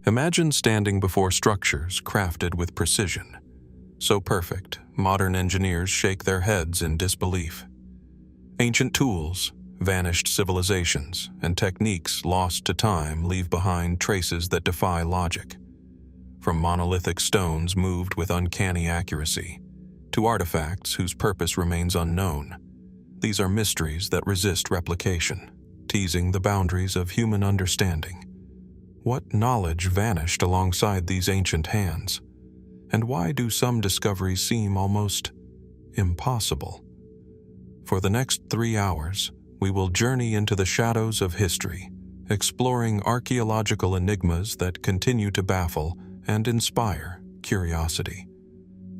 Imagine standing before structures crafted with precision, so perfect, modern engineers shake their heads in disbelief. Ancient tools, vanished civilizations, and techniques lost to time leave behind traces that defy logic. From monolithic stones moved with uncanny accuracy, to artifacts whose purpose remains unknown, these are mysteries that resist replication, teasing the boundaries of human understanding. What knowledge vanished alongside these ancient hands? And why do some discoveries seem almost impossible? For the next 3 hours, we will journey into the shadows of history, exploring archaeological enigmas that continue to baffle and inspire curiosity.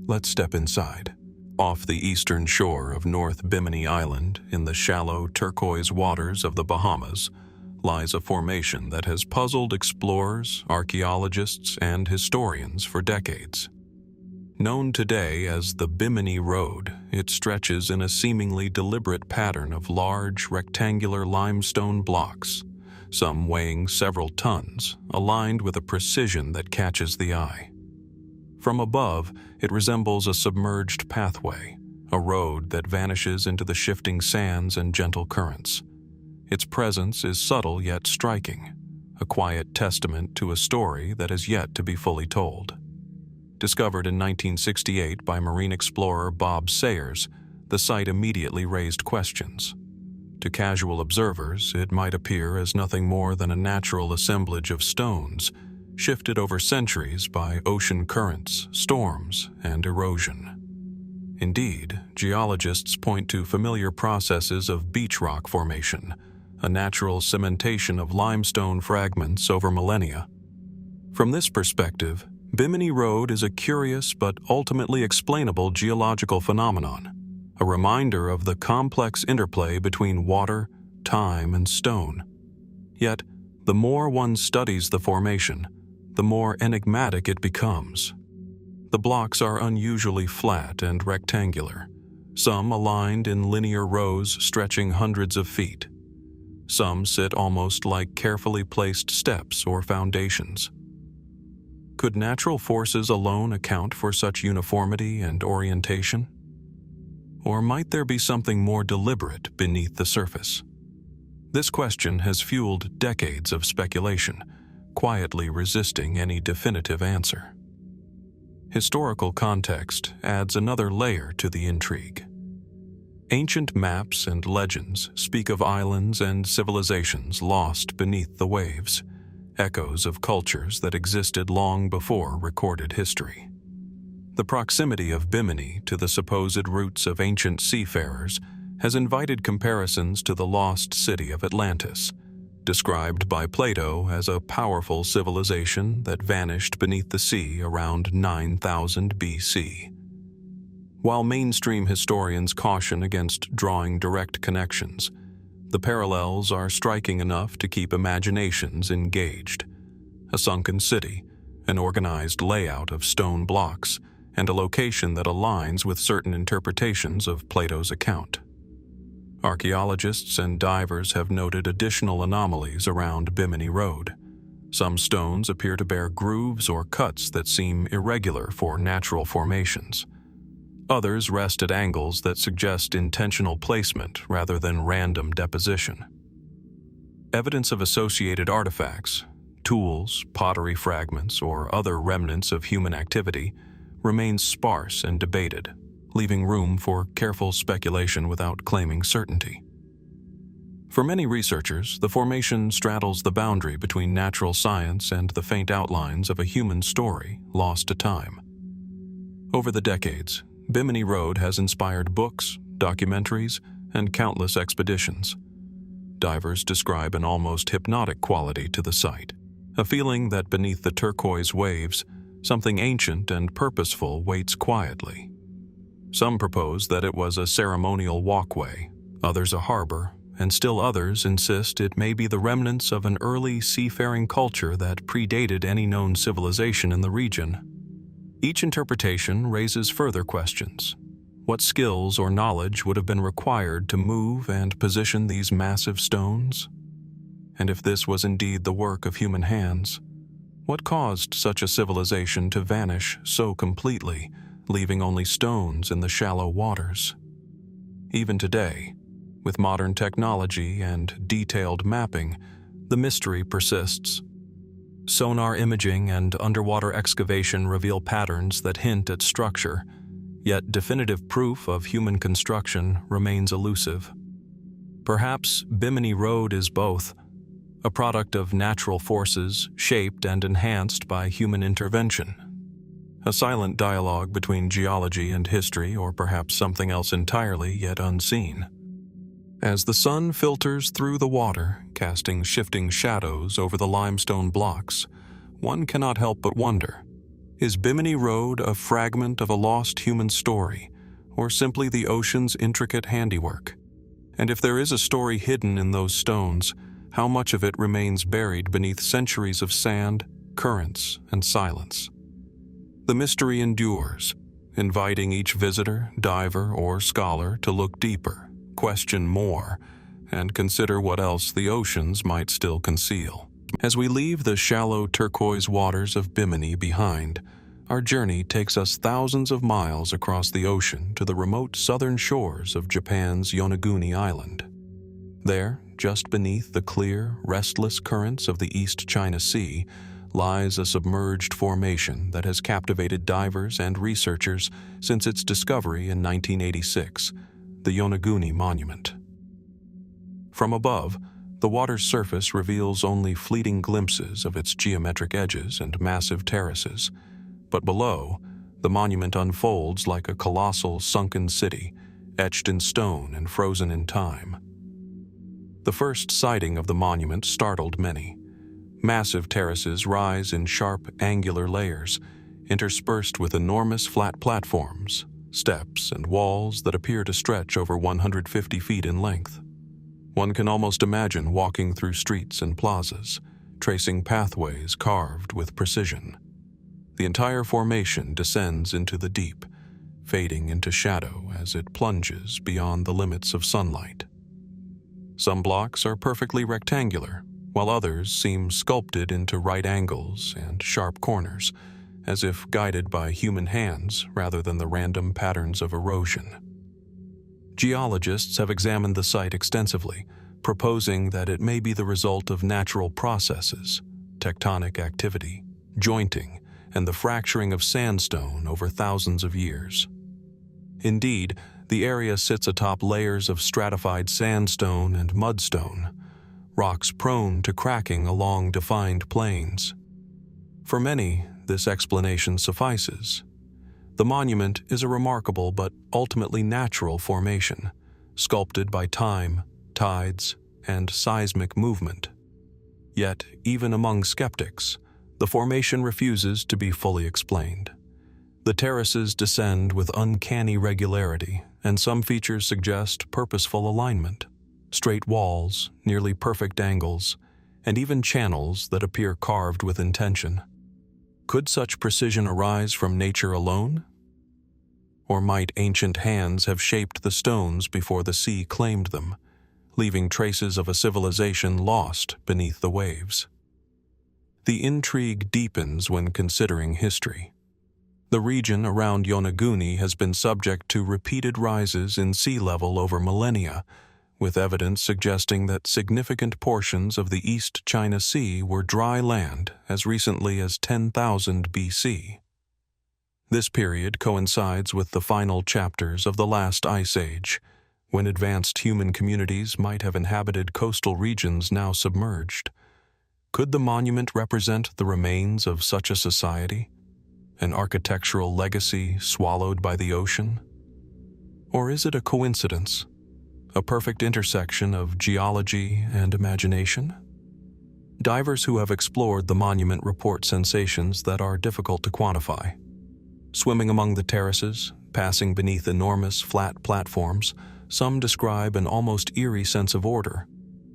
Let's step inside. Off the eastern shore of North Bimini Island, in the shallow turquoise waters of the Bahamas, lies a formation that has puzzled explorers, archaeologists, and historians for decades. Known today as the Bimini Road, it stretches in a seemingly deliberate pattern of large, rectangular limestone blocks, some weighing several tons, aligned with a precision that catches the eye. From above, it resembles a submerged pathway, a road that vanishes into the shifting sands and gentle currents. Its presence is subtle yet striking, a quiet testament to a story that is yet to be fully told. Discovered in 1968 by marine explorer Bob Sayers, the site immediately raised questions. To casual observers, it might appear as nothing more than a natural assemblage of stones, shifted over centuries by ocean currents, storms, and erosion. Indeed, geologists point to familiar processes of beach rock formation, a natural cementation of limestone fragments over millennia. From this perspective, Bimini Road is a curious but ultimately explainable geological phenomenon, a reminder of the complex interplay between water, time, and stone. Yet, the more one studies the formation, the more enigmatic it becomes. The blocks are unusually flat and rectangular, some aligned in linear rows stretching hundreds of feet. Some sit almost like carefully placed steps or foundations. Could natural forces alone account for such uniformity and orientation? Or might there be something more deliberate beneath the surface? This question has fueled decades of speculation, quietly resisting any definitive answer. Historical context adds another layer to the intrigue. Ancient maps and legends speak of islands and civilizations lost beneath the waves, echoes of cultures that existed long before recorded history. The proximity of Bimini to the supposed roots of ancient seafarers has invited comparisons to the lost city of Atlantis, described by Plato as a powerful civilization that vanished beneath the sea around 9000 BC. While mainstream historians caution against drawing direct connections, the parallels are striking enough to keep imaginations engaged. A sunken city, an organized layout of stone blocks, and a location that aligns with certain interpretations of Plato's account. Archaeologists and divers have noted additional anomalies around Bimini Road. Some stones appear to bear grooves or cuts that seem irregular for natural formations. Others rest at angles that suggest intentional placement rather than random deposition. Evidence of associated artifacts, tools, pottery fragments, or other remnants of human activity remains sparse and debated, leaving room for careful speculation without claiming certainty. For many researchers, the formation straddles the boundary between natural science and the faint outlines of a human story lost to time. Over the decades, Bimini Road has inspired books, documentaries, and countless expeditions. Divers describe an almost hypnotic quality to the site, a feeling that beneath the turquoise waves, something ancient and purposeful waits quietly. Some propose that it was a ceremonial walkway, others a harbor, and still others insist it may be the remnants of an early seafaring culture that predated any known civilization in the region. Each interpretation raises further questions. What skills or knowledge would have been required to move and position these massive stones? And if this was indeed the work of human hands, What caused such a civilization to vanish so completely, leaving only stones in the shallow waters? Even today, with modern technology and detailed mapping, the mystery persists. Sonar imaging and underwater excavation reveal patterns that hint at structure, yet definitive proof of human construction remains elusive. Perhaps Bimini Road is both, a product of natural forces shaped and enhanced by human intervention. A silent dialogue between geology and history, or perhaps something else entirely yet unseen. As the sun filters through the water, casting shifting shadows over the limestone blocks, one cannot help but wonder, is Bimini Road a fragment of a lost human story, or simply the ocean's intricate handiwork? And if there is a story hidden in those stones, how much of it remains buried beneath centuries of sand, currents, and silence? The mystery endures, inviting each visitor, diver, or scholar to look deeper, question more, and consider what else the oceans might still conceal. As we leave the shallow turquoise waters of Bimini behind, our journey takes us thousands of miles across the ocean to the remote southern shores of Japan's Yonaguni Island. There, just beneath the clear, restless currents of the East China Sea, lies a submerged formation that has captivated divers and researchers since its discovery in 1986, the Yonaguni Monument. From above, the water's surface reveals only fleeting glimpses of its geometric edges and massive terraces, but below, the monument unfolds like a colossal sunken city, etched in stone and frozen in time. The first sighting of the monument startled many. Massive terraces rise in sharp, angular layers, interspersed with enormous flat platforms, steps, and walls that appear to stretch over 150 feet in length. One can almost imagine walking through streets and plazas, tracing pathways carved with precision. The entire formation descends into the deep, fading into shadow as it plunges beyond the limits of sunlight. Some blocks are perfectly rectangular, while others seem sculpted into right angles and sharp corners, as if guided by human hands rather than the random patterns of erosion. Geologists have examined the site extensively, proposing that it may be the result of natural processes, tectonic activity, jointing, and the fracturing of sandstone over thousands of years. Indeed, the area sits atop layers of stratified sandstone and mudstone, rocks prone to cracking along defined plains. For many, this explanation suffices. The monument is a remarkable but ultimately natural formation, sculpted by time, tides, and seismic movement. Yet, even among skeptics, the formation refuses to be fully explained. The terraces descend with uncanny regularity, and some features suggest purposeful alignment. Straight walls, nearly perfect angles, and even channels that appear carved with intention. Could such precision arise from nature alone? Or might ancient hands have shaped the stones before the sea claimed them, leaving traces of a civilization lost beneath the waves? The intrigue deepens when considering history. The region around Yonaguni has been subject to repeated rises in sea level over millennia, with evidence suggesting that significant portions of the East China Sea were dry land as recently as 10,000 BC. This period coincides with the final chapters of the last ice age, when advanced human communities might have inhabited coastal regions now submerged. Could the monument represent the remains of such a society? An architectural legacy swallowed by the ocean? Or is it a coincidence? A perfect intersection of geology and imagination? Divers who have explored the monument report sensations that are difficult to quantify. Swimming among the terraces, passing beneath enormous flat platforms, some describe an almost eerie sense of order,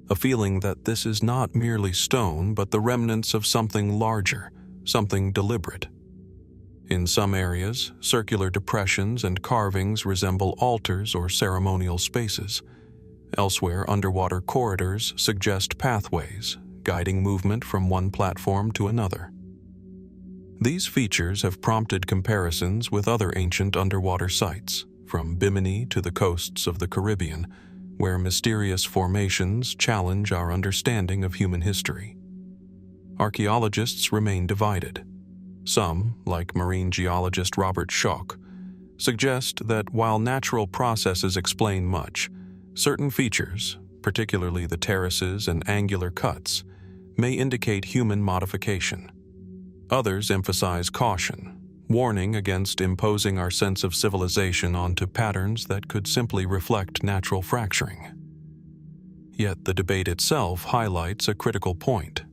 a feeling that this is not merely stone but the remnants of something larger, something deliberate. In some areas, circular depressions and carvings resemble altars or ceremonial spaces. Elsewhere, underwater corridors suggest pathways, guiding movement from one platform to another. These features have prompted comparisons with other ancient underwater sites, from Bimini to the coasts of the Caribbean, where mysterious formations challenge our understanding of human history. Archaeologists remain divided. Some, like marine geologist Robert Schoch, suggest that while natural processes explain much, certain features, particularly the terraces and angular cuts, may indicate human modification. Others emphasize caution, warning against imposing our sense of civilization onto patterns that could simply reflect natural fracturing. Yet the debate itself highlights a critical point.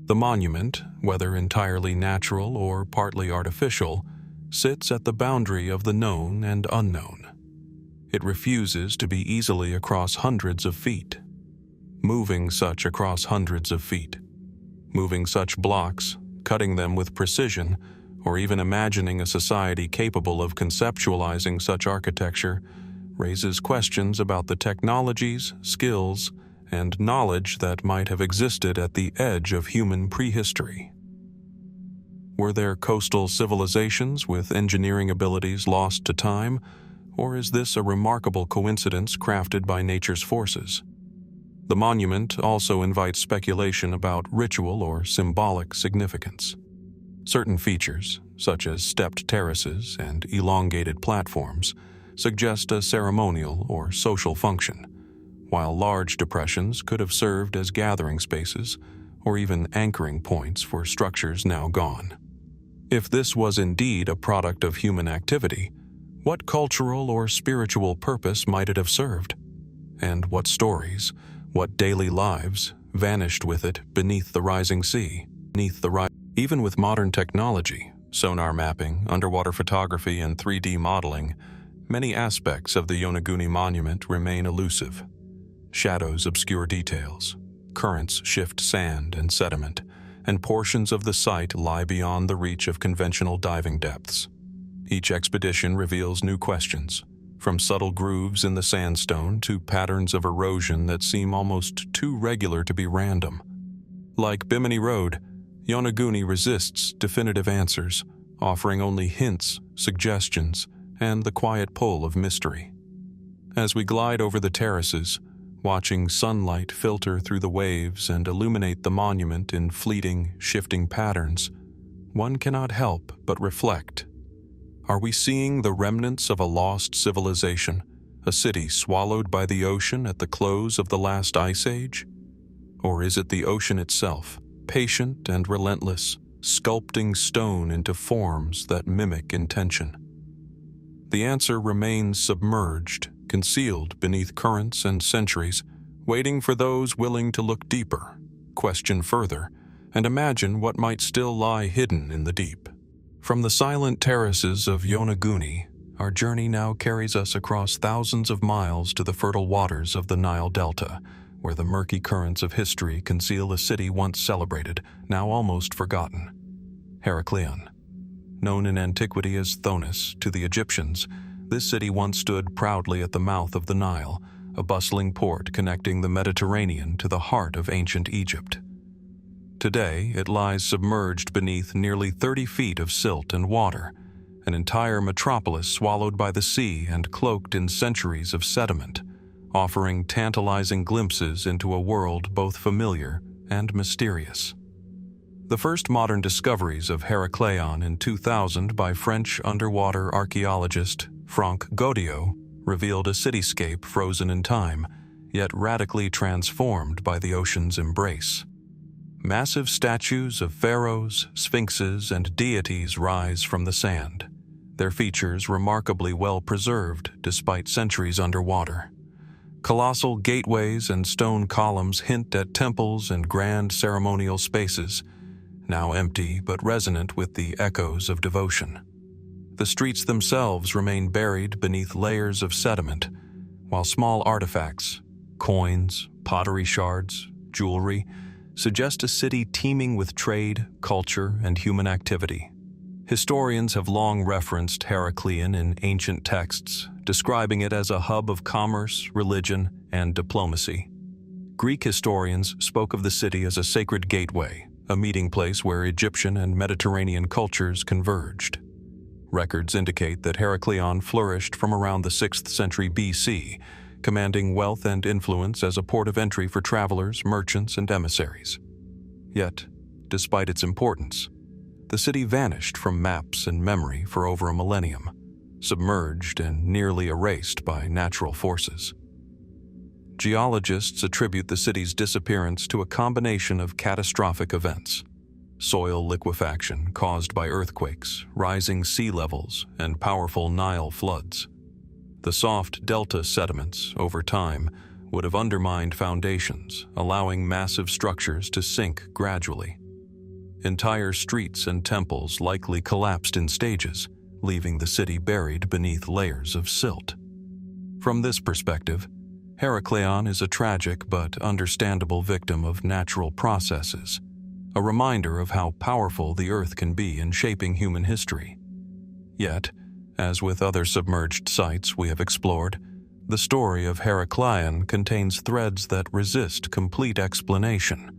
The monument, whether entirely natural or partly artificial, sits at the boundary of the known and unknown. It refuses to be easily across hundreds of feet. Moving such across hundreds of feet, moving such blocks, cutting them with precision, or even imagining a society capable of conceptualizing such architecture, raises questions about the technologies, skills, and knowledge that might have existed at the edge of human prehistory. Were there coastal civilizations with engineering abilities lost to time, or is this a remarkable coincidence crafted by nature's forces? The monument also invites speculation about ritual or symbolic significance. Certain features, such as stepped terraces and elongated platforms, suggest a ceremonial or social function, while large depressions could have served as gathering spaces or even anchoring points for structures now gone. If this was indeed a product of human activity, what cultural or spiritual purpose might it have served? And what stories, what daily lives, vanished with it beneath the rising sea? Even with modern technology, sonar mapping, underwater photography, and 3D modeling, many aspects of the Yonaguni Monument remain elusive. Shadows obscure details, currents shift sand and sediment, and portions of the site lie beyond the reach of conventional diving depths. Each expedition reveals new questions, from subtle grooves in the sandstone to patterns of erosion that seem almost too regular to be random. Like Bimini Road, Yonaguni resists definitive answers, offering only hints, suggestions, and the quiet pull of mystery. As we glide over the terraces, watching sunlight filter through the waves and illuminate the monument in fleeting, shifting patterns, one cannot help but reflect. Are we seeing the remnants of a lost civilization, a city swallowed by the ocean at the close of the last ice age? Or is it the ocean itself, patient and relentless, sculpting stone into forms that mimic intention? The answer remains submerged, concealed beneath currents and centuries, waiting for those willing to look deeper, question further, and imagine what might still lie hidden in the deep. From the silent terraces of Yonaguni, our journey now carries us across thousands of miles to the fertile waters of the Nile Delta, where the murky currents of history conceal a city once celebrated, now almost forgotten. Heracleion. Known in antiquity as Thonis to the Egyptians, this city once stood proudly at the mouth of the Nile, a bustling port connecting the Mediterranean to the heart of ancient Egypt. Today, it lies submerged beneath nearly 30 feet of silt and water, an entire metropolis swallowed by the sea and cloaked in centuries of sediment, offering tantalizing glimpses into a world both familiar and mysterious. The first modern discoveries of Heracleion in 2000 by French underwater archaeologist Franck Godiot revealed a cityscape frozen in time, yet radically transformed by the ocean's embrace. Massive statues of pharaohs, sphinxes, and deities rise from the sand, their features remarkably well preserved despite centuries underwater. Colossal gateways and stone columns hint at temples and grand ceremonial spaces, now empty but resonant with the echoes of devotion. The streets themselves remain buried beneath layers of sediment, while small artifacts, coins, pottery shards, jewelry, suggest a city teeming with trade, culture, and human activity. Historians have long referenced Heracleion in ancient texts, describing it as a hub of commerce, religion, and diplomacy. Greek historians spoke of the city as a sacred gateway, a meeting place where Egyptian and Mediterranean cultures converged. Records indicate that Heracleion flourished from around the 6th century BC, commanding wealth and influence as a port of entry for travelers, merchants, and emissaries. Yet, despite its importance, the city vanished from maps and memory for over a millennium, submerged and nearly erased by natural forces. Geologists attribute the city's disappearance to a combination of catastrophic events: soil liquefaction caused by earthquakes, rising sea levels, and powerful Nile floods. The soft delta sediments, over time, would have undermined foundations, allowing massive structures to sink gradually. Entire streets and temples likely collapsed in stages, leaving the city buried beneath layers of silt. From this perspective, Heracleion is a tragic but understandable victim of natural processes, a reminder of how powerful the Earth can be in shaping human history. Yet, as with other submerged sites we have explored, the story of Heracleion contains threads that resist complete explanation.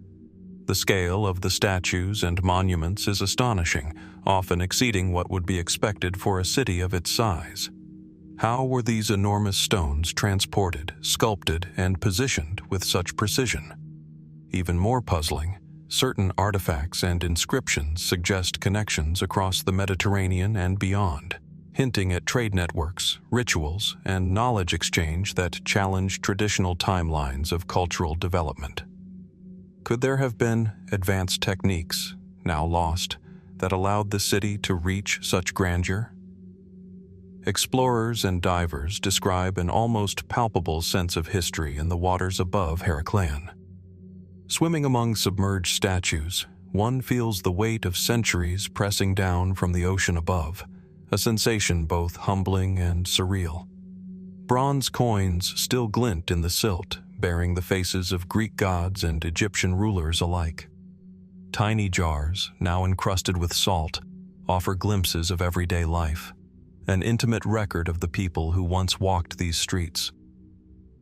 The scale of the statues and monuments is astonishing, often exceeding what would be expected for a city of its size. How were these enormous stones transported, sculpted, and positioned with such precision? Even more puzzling, certain artifacts and inscriptions suggest connections across the Mediterranean and beyond, hinting at trade networks, rituals, and knowledge exchange that challenge traditional timelines of cultural development. Could there have been advanced techniques, now lost, that allowed the city to reach such grandeur? Explorers and divers describe an almost palpable sense of history in the waters above Heracleion. Swimming among submerged statues, one feels the weight of centuries pressing down from the ocean above, a sensation both humbling and surreal. Bronze coins still glint in the silt, bearing the faces of Greek gods and Egyptian rulers alike. Tiny jars, now encrusted with salt, offer glimpses of everyday life, an intimate record of the people who once walked these streets.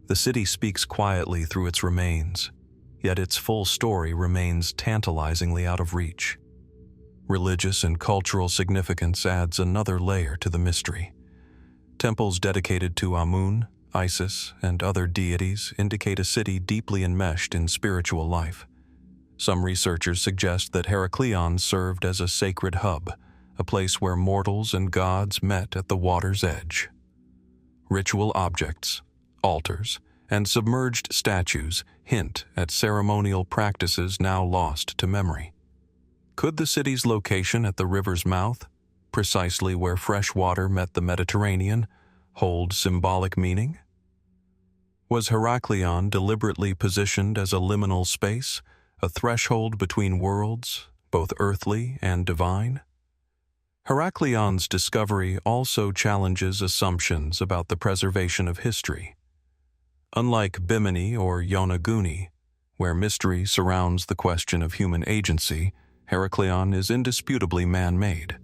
The city speaks quietly through its remains, yet its full story remains tantalizingly out of reach. Religious and cultural significance adds another layer to the mystery. Temples dedicated to Amun, Isis, and other deities indicate a city deeply enmeshed in spiritual life. Some researchers suggest that Heracleion served as a sacred hub, a place where mortals and gods met at the water's edge. Ritual objects, altars, and submerged statues hint at ceremonial practices now lost to memory. Could the city's location at the river's mouth, precisely where fresh water met the Mediterranean, hold symbolic meaning? Was Heracleion deliberately positioned as a liminal space, a threshold between worlds, both earthly and divine? Heracleion's discovery also challenges assumptions about the preservation of history. Unlike Bimini or Yonaguni, where mystery surrounds the question of human agency, Heracleion is indisputably man-made.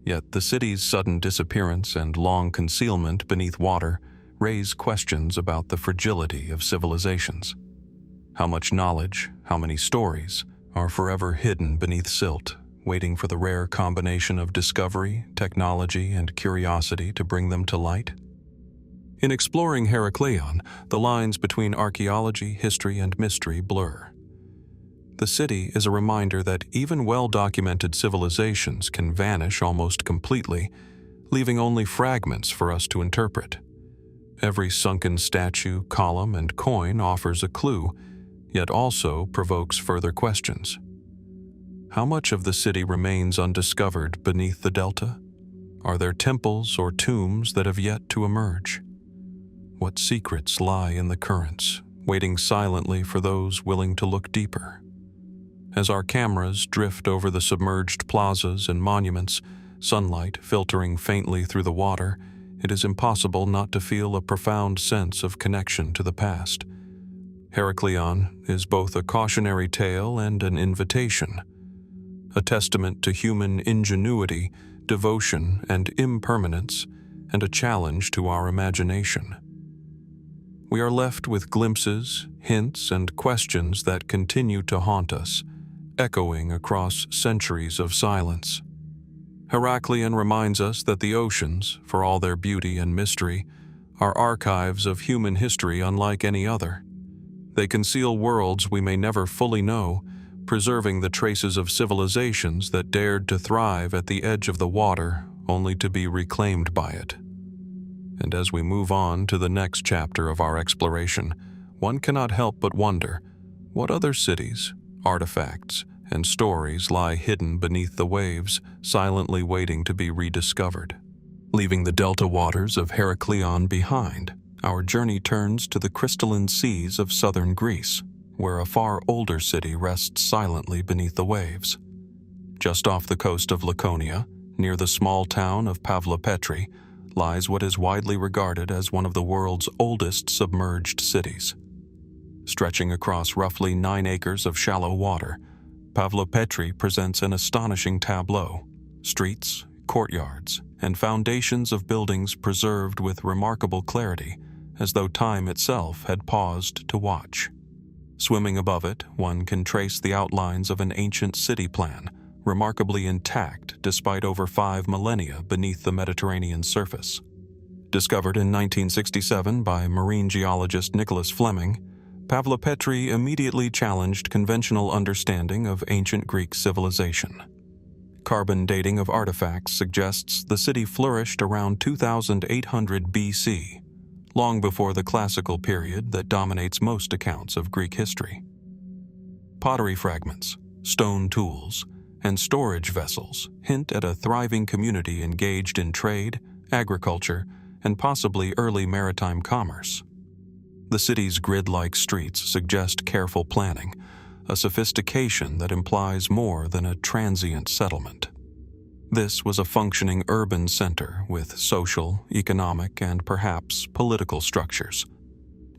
Yet the city's sudden disappearance and long concealment beneath water raise questions about the fragility of civilizations. How much knowledge, how many stories, are forever hidden beneath silt, waiting for the rare combination of discovery, technology, and curiosity to bring them to light? In exploring Heracleion, the lines between archaeology, history, and mystery blur. The city is a reminder that even well-documented civilizations can vanish almost completely, leaving only fragments for us to interpret. Every sunken statue, column, and coin offers a clue, yet also provokes further questions. How much of the city remains undiscovered beneath the delta? Are there temples or tombs that have yet to emerge? What secrets lie in the currents, waiting silently for those willing to look deeper? As our cameras drift over the submerged plazas and monuments, sunlight filtering faintly through the water, it is impossible not to feel a profound sense of connection to the past. Heracleion is both a cautionary tale and an invitation, a testament to human ingenuity, devotion, and impermanence, and a challenge to our imagination. We are left with glimpses, hints, and questions that continue to haunt us, echoing across centuries of silence. Heracleion reminds us that the oceans, for all their beauty and mystery, are archives of human history unlike any other. They conceal worlds we may never fully know, preserving the traces of civilizations that dared to thrive at the edge of the water only to be reclaimed by it. And as we move on to the next chapter of our exploration, one cannot help but wonder, what other cities, artifacts, and stories lie hidden beneath the waves, silently waiting to be rediscovered? Leaving the delta waters of Heracleion behind, our journey turns to the crystalline seas of southern Greece, where a far older city rests silently beneath the waves. Just off the coast of Laconia, near the small town of Pavlopetri, lies what is widely regarded as one of the world's oldest submerged cities. Stretching across roughly 9 acres of shallow water, Pavlopetri presents an astonishing tableau: streets, courtyards, and foundations of buildings preserved with remarkable clarity, as though time itself had paused to watch. Swimming above it, one can trace the outlines of an ancient city plan, remarkably intact despite over 5 millennia beneath the Mediterranean surface. Discovered in 1967 by marine geologist Nicholas Fleming, Pavlopetri immediately challenged conventional understanding of ancient Greek civilization. Carbon dating of artifacts suggests the city flourished around 2800 BC, long before the classical period that dominates most accounts of Greek history. Pottery fragments, stone tools, and storage vessels hint at a thriving community engaged in trade, agriculture, and possibly early maritime commerce. The city's grid-like streets suggest careful planning, a sophistication that implies more than a transient settlement. This was a functioning urban center with social, economic, and perhaps political structures.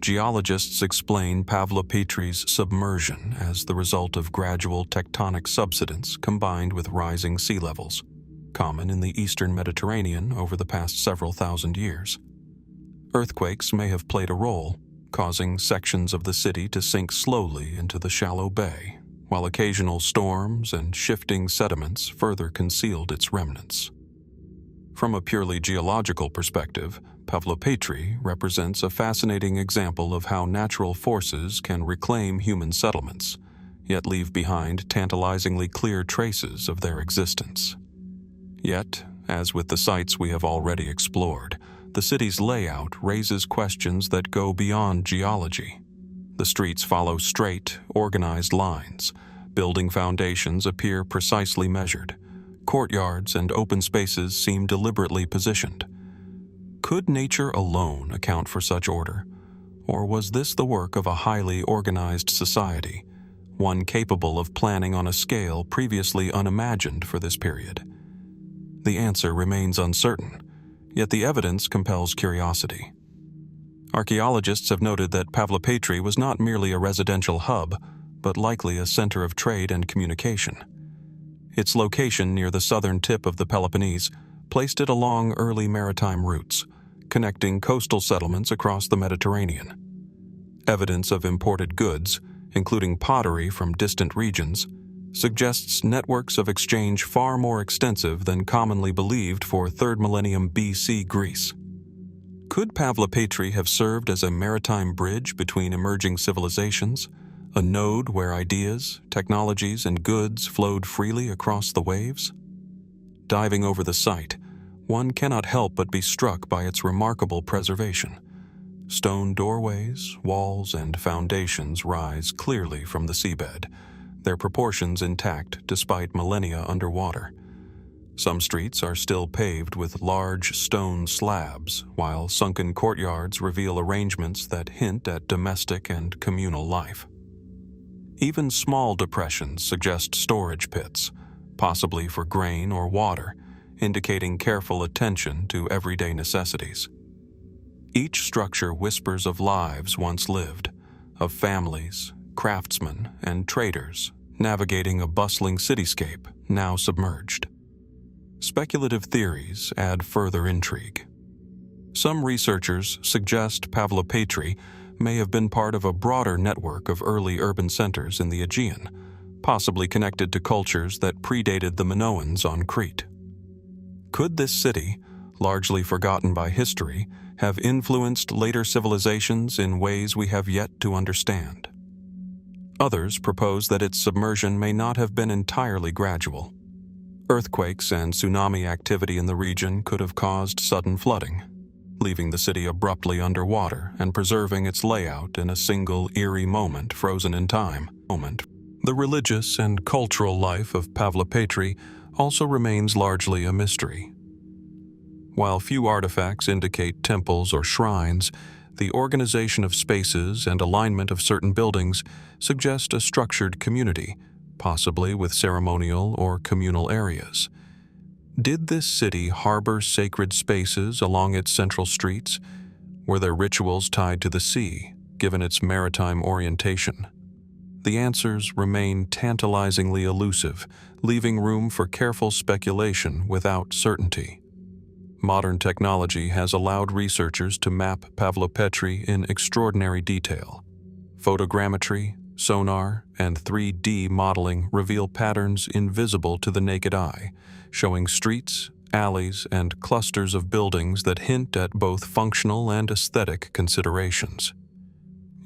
Geologists explain Pavlopetri's submersion as the result of gradual tectonic subsidence combined with rising sea levels, common in the eastern Mediterranean over the past several thousand years. Earthquakes may have played a role, causing sections of the city to sink slowly into the shallow bay, while occasional storms and shifting sediments further concealed its remnants. From a purely geological perspective, Pavlopetri represents a fascinating example of how natural forces can reclaim human settlements, yet leave behind tantalizingly clear traces of their existence. Yet, as with the sites we have already explored, the city's layout raises questions that go beyond geology. The streets follow straight, organized lines. Building foundations appear precisely measured. Courtyards and open spaces seem deliberately positioned. Could nature alone account for such order? Or was this the work of a highly organized society, one capable of planning on a scale previously unimagined for this period? The answer remains uncertain, yet the evidence compels curiosity. Archaeologists have noted that Pavlopetri was not merely a residential hub, but likely a center of trade and communication. Its location near the southern tip of the Peloponnese placed it along early maritime routes, connecting coastal settlements across the Mediterranean. Evidence of imported goods, including pottery from distant regions, suggests networks of exchange far more extensive than commonly believed for 3rd millennium BC Greece. Could Pavlopetri have served as a maritime bridge between emerging civilizations, a node where ideas, technologies, and goods flowed freely across the waves? Diving over the site, one cannot help but be struck by its remarkable preservation. Stone doorways, walls, and foundations rise clearly from the seabed, their proportions intact despite millennia underwater. Some streets are still paved with large stone slabs, while sunken courtyards reveal arrangements that hint at domestic and communal life. Even small depressions suggest storage pits, possibly for grain or water, indicating careful attention to everyday necessities. Each structure whispers of lives once lived, of families, craftsmen, and traders navigating a bustling cityscape now submerged. Speculative theories add further intrigue. Some researchers suggest Pavlopetri may have been part of a broader network of early urban centers in the Aegean, possibly connected to cultures that predated the Minoans on Crete. Could this city, largely forgotten by history, have influenced later civilizations in ways we have yet to understand? Others propose that its submersion may not have been entirely gradual. Earthquakes and tsunami activity in the region could have caused sudden flooding, leaving the city abruptly underwater and preserving its layout in a single eerie moment frozen in time. The religious and cultural life of Pavlopetri also remains largely a mystery. While few artifacts indicate temples or shrines, the organization of spaces and alignment of certain buildings suggest a structured community, possibly with ceremonial or communal areas. Did this city harbor sacred spaces along its central streets? Were there rituals tied to the sea, given its maritime orientation? The answers remain tantalizingly elusive, leaving room for careful speculation without certainty. Modern technology has allowed researchers to map Pavlopetri in extraordinary detail. Photogrammetry, sonar, and 3D modeling reveal patterns invisible to the naked eye, showing streets, alleys, and clusters of buildings that hint at both functional and aesthetic considerations.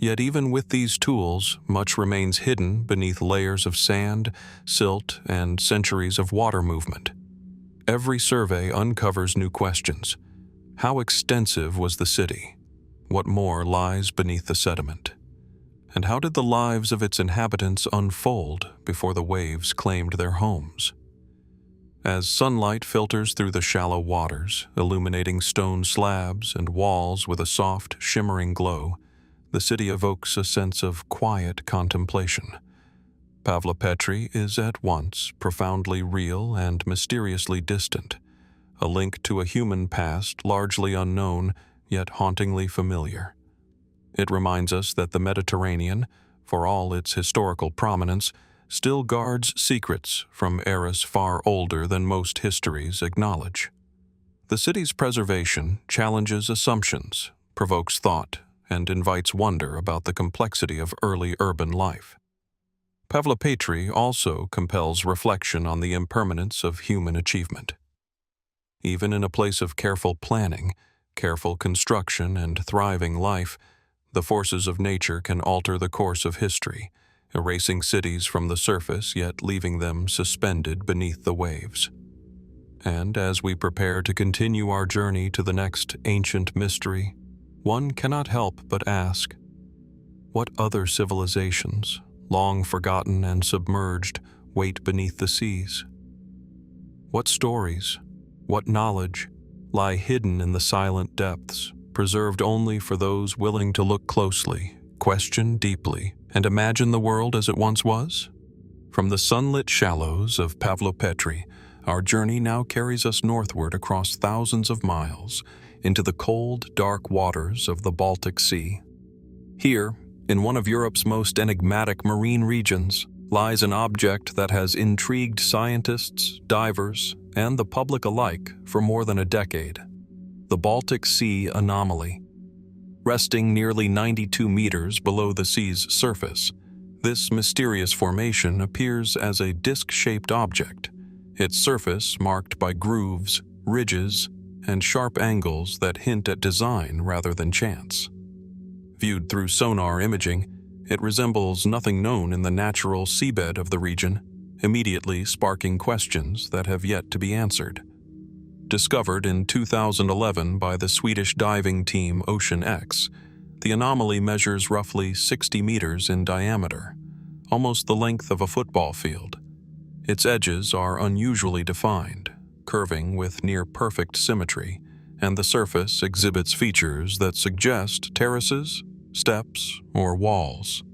Yet even with these tools, much remains hidden beneath layers of sand, silt, and centuries of water movement. Every survey uncovers new questions. How extensive was the city? What more lies beneath the sediment? And how did the lives of its inhabitants unfold before the waves claimed their homes? As sunlight filters through the shallow waters, illuminating stone slabs and walls with a soft, shimmering glow, the city evokes a sense of quiet contemplation. Pavlopetri is at once profoundly real and mysteriously distant, a link to a human past largely unknown, yet hauntingly familiar. It reminds us that the Mediterranean, for all its historical prominence, still guards secrets from eras far older than most histories acknowledge. The city's preservation challenges assumptions, provokes thought, and invites wonder about the complexity of early urban life. Pavlopetri also compels reflection on the impermanence of human achievement. Even in a place of careful planning, careful construction, and thriving life, the forces of nature can alter the course of history, erasing cities from the surface yet leaving them suspended beneath the waves. And as we prepare to continue our journey to the next ancient mystery, one cannot help but ask, what other civilizations, long forgotten and submerged, wait beneath the seas? What stories, what knowledge, lie hidden in the silent depths, preserved only for those willing to look closely, question deeply, and imagine the world as it once was? From the sunlit shallows of Pavlopetri, our journey now carries us northward across thousands of miles into the cold, dark waters of the Baltic Sea. Here, in one of Europe's most enigmatic marine regions, lies an object that has intrigued scientists, divers, and the public alike for more than a decade: the Baltic Sea Anomaly. Resting nearly 92 meters below the sea's surface, this mysterious formation appears as a disc-shaped object, its surface marked by grooves, ridges, and sharp angles that hint at design rather than chance. Viewed through sonar imaging, it resembles nothing known in the natural seabed of the region, immediately sparking questions that have yet to be answered. Discovered in 2011 by the Swedish diving team Ocean X, the anomaly measures roughly 60 meters in diameter, almost the length of a football field. Its edges are unusually defined, curving with near-perfect symmetry, and the surface exhibits features that suggest terraces, steps, or walls.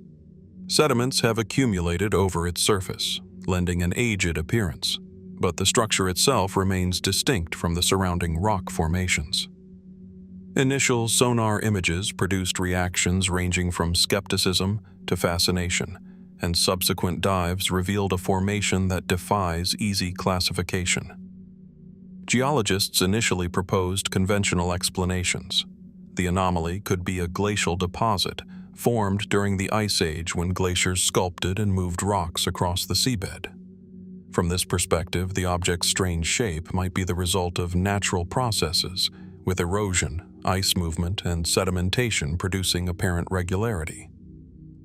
Sediments have accumulated over its surface, lending an aged appearance, but the structure itself remains distinct from the surrounding rock formations. Initial sonar images produced reactions ranging from skepticism to fascination, and subsequent dives revealed a formation that defies easy classification. Geologists initially proposed conventional explanations. The anomaly could be a glacial deposit, formed during the Ice Age when glaciers sculpted and moved rocks across the seabed. From this perspective, the object's strange shape might be the result of natural processes, with erosion, ice movement, and sedimentation producing apparent regularity.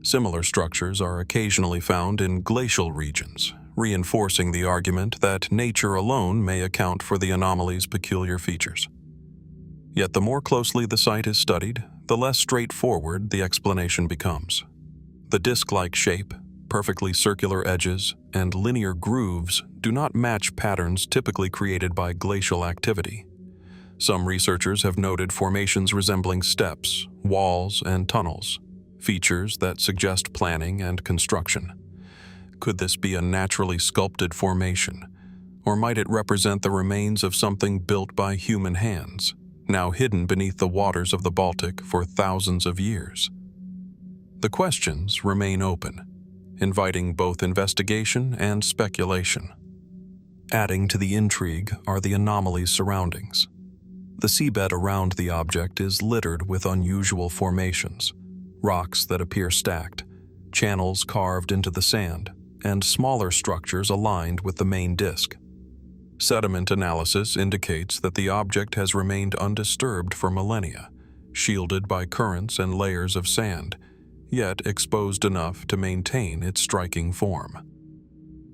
Similar structures are occasionally found in glacial regions, reinforcing the argument that nature alone may account for the anomaly's peculiar features. Yet the more closely the site is studied, the less straightforward the explanation becomes. The disc-like shape, perfectly circular edges, and linear grooves do not match patterns typically created by glacial activity. Some researchers have noted formations resembling steps, walls, and tunnels, features that suggest planning and construction. Could this be a naturally sculpted formation, or might it represent the remains of something built by human hands, now hidden beneath the waters of the Baltic for thousands of years? The questions remain open, inviting both investigation and speculation. Adding to the intrigue are the anomaly's surroundings. The seabed around the object is littered with unusual formations, rocks that appear stacked, channels carved into the sand, and smaller structures aligned with the main disk. Sediment analysis indicates that the object has remained undisturbed for millennia, shielded by currents and layers of sand, yet exposed enough to maintain its striking form.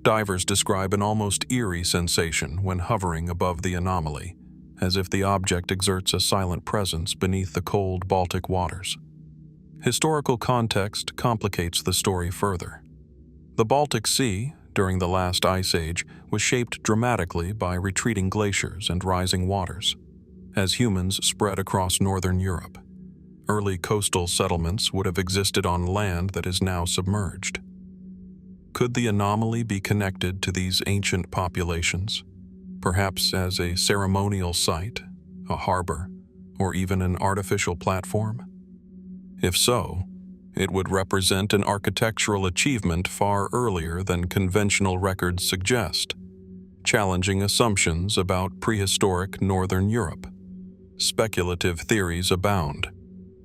Divers describe an almost eerie sensation when hovering above the anomaly, as if the object exerts a silent presence beneath the cold Baltic waters. Historical context complicates the story further. The Baltic Sea, during the last ice age, was shaped dramatically by retreating glaciers and rising waters. As humans spread across northern Europe, early coastal settlements would have existed on land that is now submerged. Could the anomaly be connected to these ancient populations, perhaps as a ceremonial site, a harbor, or even an artificial platform? If so, it would represent an architectural achievement far earlier than conventional records suggest, challenging assumptions about prehistoric northern Europe. Speculative theories abound.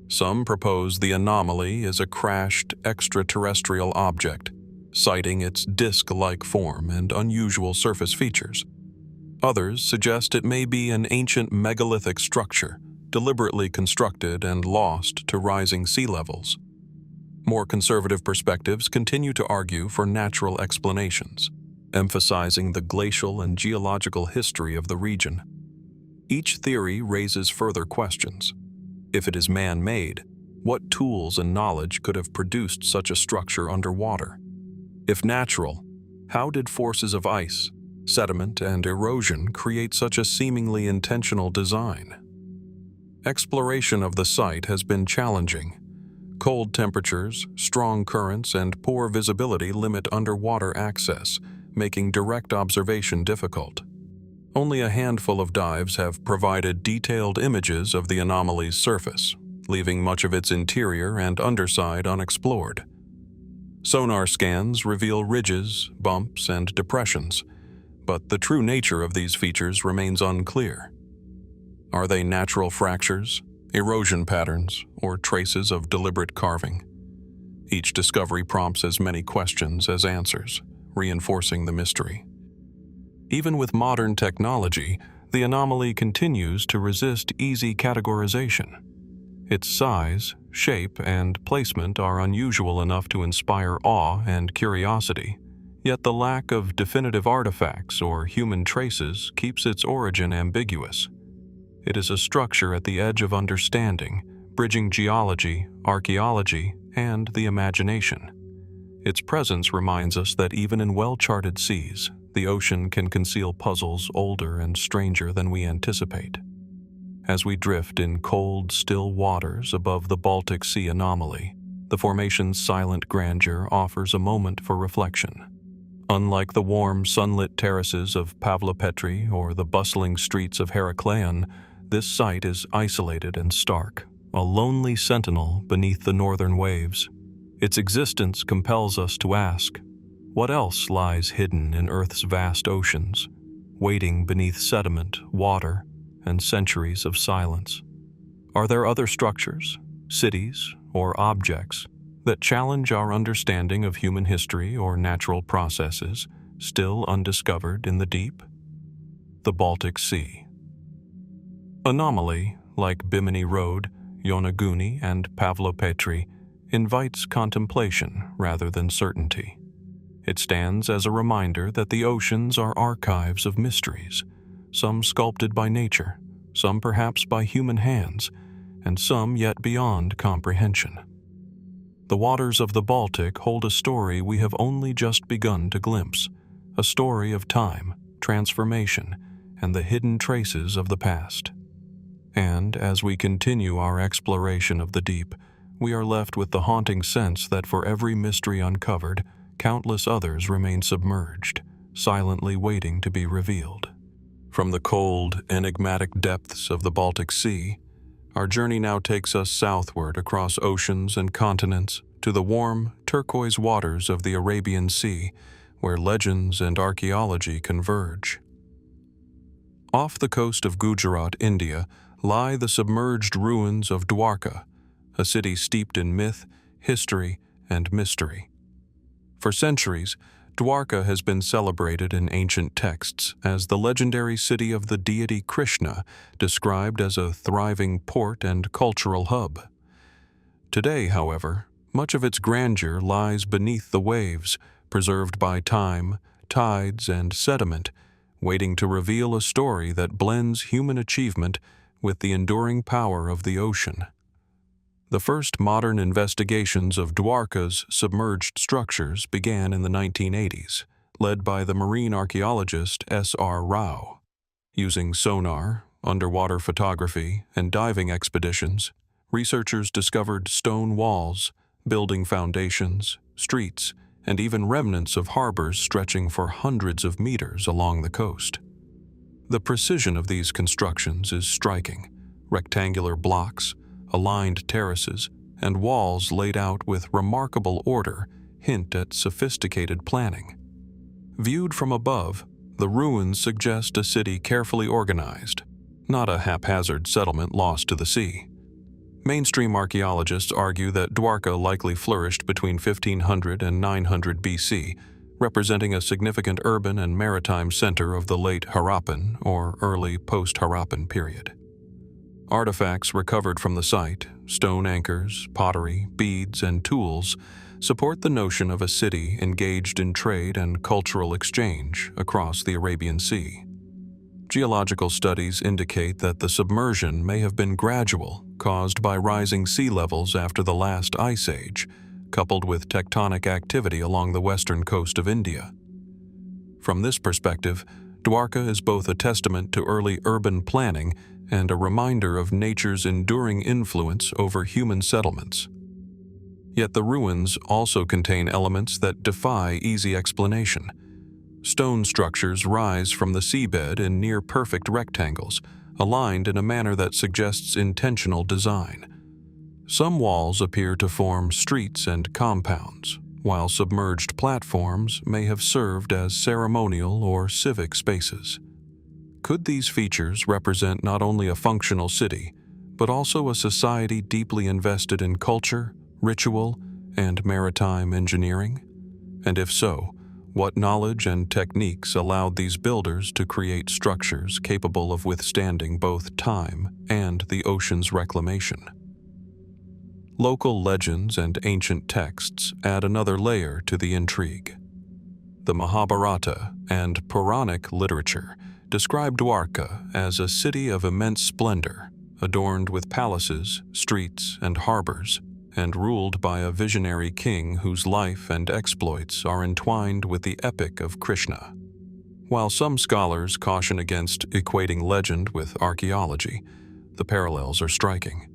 Some propose the anomaly is a crashed extraterrestrial object, citing its disc-like form and unusual surface features. Others suggest it may be an ancient megalithic structure, deliberately constructed and lost to rising sea levels. More conservative perspectives continue to argue for natural explanations, emphasizing the glacial and geological history of the region. Each theory raises further questions. If it is man-made, what tools and knowledge could have produced such a structure underwater? If natural, how did forces of ice, sediment, and erosion create such a seemingly intentional design? Exploration of the site has been challenging. Cold temperatures, strong currents, and poor visibility limit underwater access, making direct observation difficult. Only a handful of dives have provided detailed images of the anomaly's surface, leaving much of its interior and underside unexplored. Sonar scans reveal ridges, bumps, and depressions, but the true nature of these features remains unclear. Are they natural fractures, erosion patterns, or traces of deliberate carving? Each discovery prompts as many questions as answers, reinforcing the mystery. Even with modern technology, the anomaly continues to resist easy categorization. Its size, shape, and placement are unusual enough to inspire awe and curiosity, yet the lack of definitive artifacts or human traces keeps its origin ambiguous. It is a structure at the edge of understanding, bridging geology, archaeology, and the imagination. Its presence reminds us that even in well-charted seas, the ocean can conceal puzzles older and stranger than we anticipate. As we drift in cold, still waters above the Baltic Sea Anomaly, the formation's silent grandeur offers a moment for reflection. Unlike the warm, sunlit terraces of Pavlopetri or the bustling streets of Heracleion, this site is isolated and stark, a lonely sentinel beneath the northern waves. Its existence compels us to ask, what else lies hidden in Earth's vast oceans, waiting beneath sediment, water, and centuries of silence? Are there other structures, cities, or objects that challenge our understanding of human history or natural processes still undiscovered in the deep? The Baltic Sea. Anomaly, like Bimini Road, Yonaguni, and Pavlopetri, invites contemplation rather than certainty. It stands as a reminder that the oceans are archives of mysteries, some sculpted by nature, some perhaps by human hands, and some yet beyond comprehension. The waters of the Baltic hold a story we have only just begun to glimpse, a story of time, transformation, and the hidden traces of the past. And as we continue our exploration of the deep, we are left with the haunting sense that for every mystery uncovered, countless others remain submerged, silently waiting to be revealed. From the cold, enigmatic depths of the Baltic Sea, our journey now takes us southward across oceans and continents to the warm, turquoise waters of the Arabian Sea, where legends and archaeology converge. Off the coast of Gujarat, India, lie the submerged ruins of Dwarka, a city steeped in myth, history, and mystery. For centuries, Dwarka has been celebrated in ancient texts as the legendary city of the deity Krishna, described as a thriving port and cultural hub. Today, however, much of its grandeur lies beneath the waves, preserved by time, tides, and sediment, waiting to reveal a story that blends human achievement with the enduring power of the ocean. The first modern investigations of Dwarka's submerged structures began in the 1980s, led by the marine archaeologist S.R. Rao. Using sonar, underwater photography, and diving expeditions, researchers discovered stone walls, building foundations, streets, and even remnants of harbors stretching for hundreds of meters along the coast. The precision of these constructions is striking. Rectangular blocks, aligned terraces, and walls laid out with remarkable order hint at sophisticated planning. Viewed from above, the ruins suggest a city carefully organized, not a haphazard settlement lost to the sea. Mainstream archaeologists argue that Dwarka likely flourished between 1500 and 900 BC, representing a significant urban and maritime center of the late Harappan or early post-Harappan period. Artifacts recovered from the site, stone anchors, pottery, beads, and tools, support the notion of a city engaged in trade and cultural exchange across the Arabian Sea. Geological studies indicate that the submersion may have been gradual, caused by rising sea levels after the last ice age, coupled with tectonic activity along the western coast of India. From this perspective, Dwarka is both a testament to early urban planning and a reminder of nature's enduring influence over human settlements. Yet the ruins also contain elements that defy easy explanation. Stone structures rise from the seabed in near-perfect rectangles, aligned in a manner that suggests intentional design. Some walls appear to form streets and compounds, while submerged platforms may have served as ceremonial or civic spaces. Could these features represent not only a functional city, but also a society deeply invested in culture, ritual, and maritime engineering? And if so, what knowledge and techniques allowed these builders to create structures capable of withstanding both time and the ocean's reclamation? Local legends and ancient texts add another layer to the intrigue. The Mahabharata and Puranic literature describe Dwarka as a city of immense splendor, adorned with palaces, streets, and harbors, and ruled by a visionary king whose life and exploits are entwined with the epic of Krishna. While some scholars caution against equating legend with archaeology, the parallels are striking.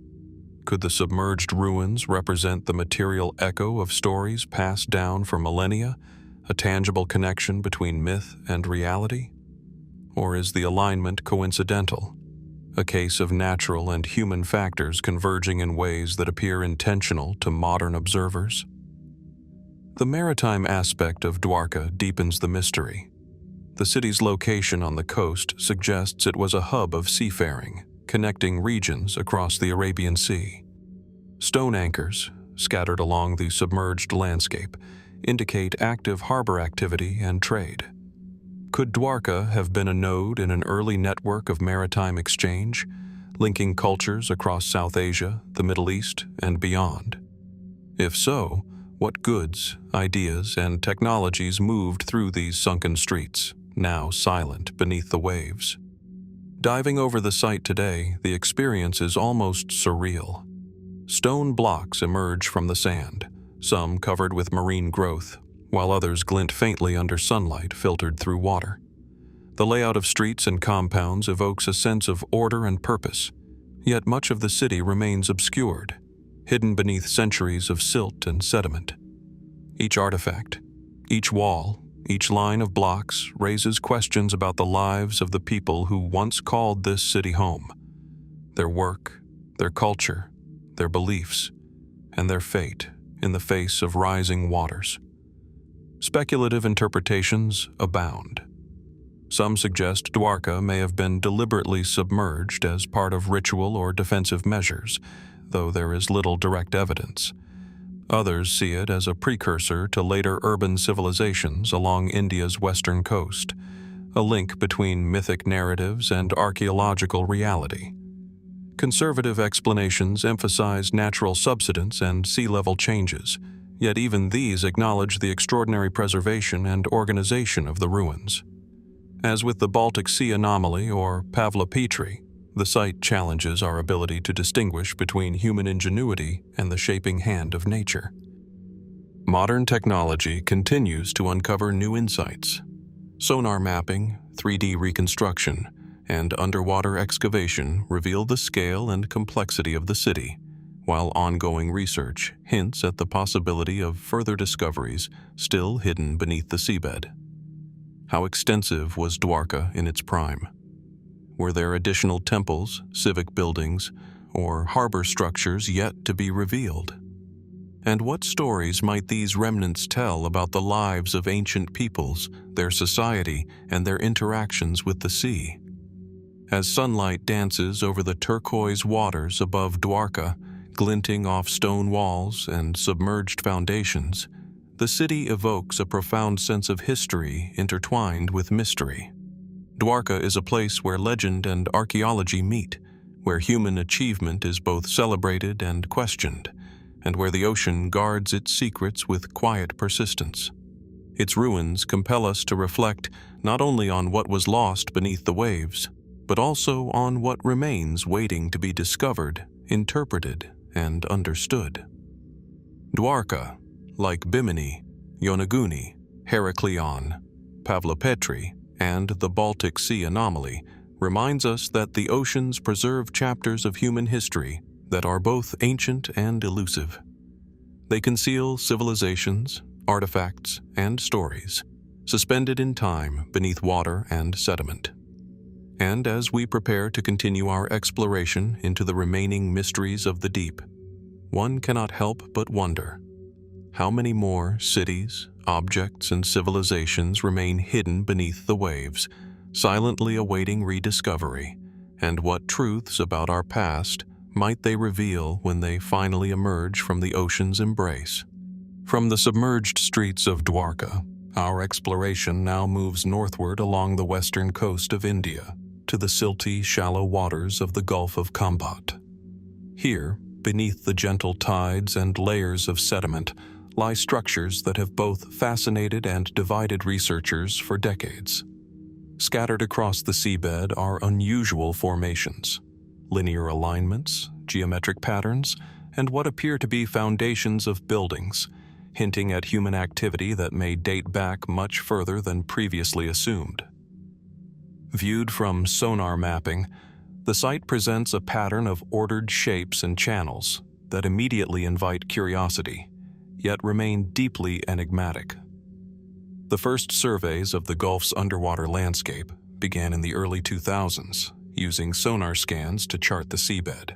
Could the submerged ruins represent the material echo of stories passed down for millennia, a tangible connection between myth and reality? Or is the alignment coincidental, a case of natural and human factors converging in ways that appear intentional to modern observers? The maritime aspect of Dwarka deepens the mystery. The city's location on the coast suggests it was a hub of seafaring, connecting regions across the Arabian Sea. Stone anchors, scattered along the submerged landscape, indicate active harbor activity and trade. Could Dwarka have been a node in an early network of maritime exchange, linking cultures across South Asia, the Middle East, and beyond? If so, what goods, ideas, and technologies moved through these sunken streets, now silent beneath the waves? Diving over the site today, the experience is almost surreal. Stone blocks emerge from the sand, some covered with marine growth, while others glint faintly under sunlight filtered through water. The layout of streets and compounds evokes a sense of order and purpose, yet much of the city remains obscured, hidden beneath centuries of silt and sediment. Each artifact, each wall, each line of blocks raises questions about the lives of the people who once called this city home, their work, their culture, their beliefs, and their fate in the face of rising waters. Speculative interpretations abound. Some suggest Dwarka may have been deliberately submerged as part of ritual or defensive measures, though there is little direct evidence. Others see it as a precursor to later urban civilizations along India's western coast, a link between mythic narratives and archaeological reality. Conservative explanations emphasize natural subsidence and sea level changes, yet even these acknowledge the extraordinary preservation and organization of the ruins. As with the Baltic Sea Anomaly or Pavlopetri, the site challenges our ability to distinguish between human ingenuity and the shaping hand of nature. Modern technology continues to uncover new insights. Sonar mapping, 3D reconstruction, and underwater excavation reveal the scale and complexity of the city, while ongoing research hints at the possibility of further discoveries still hidden beneath the seabed. How extensive was Dwarka in its prime? Were there additional temples, civic buildings, or harbor structures yet to be revealed? And what stories might these remnants tell about the lives of ancient peoples, their society, and their interactions with the sea? As sunlight dances over the turquoise waters above Dwarka, glinting off stone walls and submerged foundations, the city evokes a profound sense of history intertwined with mystery. Dwarka is a place where legend and archaeology meet, where human achievement is both celebrated and questioned, and where the ocean guards its secrets with quiet persistence. Its ruins compel us to reflect not only on what was lost beneath the waves, but also on what remains waiting to be discovered, interpreted, and understood. Dwarka, like Bimini, Yonaguni, Heracleion, Pavlopetri, and the Baltic Sea Anomaly, reminds us that the oceans preserve chapters of human history that are both ancient and elusive. They conceal civilizations, artifacts, and stories, suspended in time beneath water and sediment. And as we prepare to continue our exploration into the remaining mysteries of the deep, one cannot help but wonder, how many more cities, objects, and civilizations remain hidden beneath the waves, silently awaiting rediscovery, and what truths about our past might they reveal when they finally emerge from the ocean's embrace? From the submerged streets of Dwarka, our exploration now moves northward along the western coast of India, to the silty, shallow waters of the Gulf of Khambhat. Here, beneath the gentle tides and layers of sediment, lie structures that have both fascinated and divided researchers for decades. Scattered across the seabed are unusual formations, linear alignments, geometric patterns, and what appear to be foundations of buildings, hinting at human activity that may date back much further than previously assumed. Viewed from sonar mapping, the site presents a pattern of ordered shapes and channels that immediately invite curiosity, yet remain deeply enigmatic. The first surveys of the Gulf's underwater landscape began in the early 2000s, using sonar scans to chart the seabed.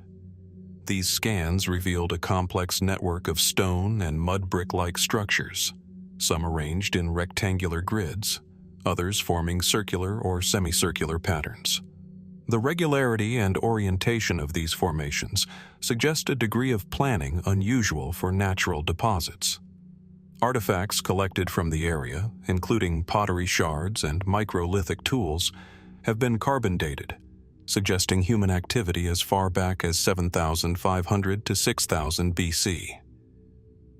These scans revealed a complex network of stone and mud brick-like structures, some arranged in rectangular grids, others forming circular or semicircular patterns. The regularity and orientation of these formations suggest a degree of planning unusual for natural deposits. Artifacts collected from the area, including pottery shards and microlithic tools, have been carbon dated, suggesting human activity as far back as 7,500 to 6,000 BC.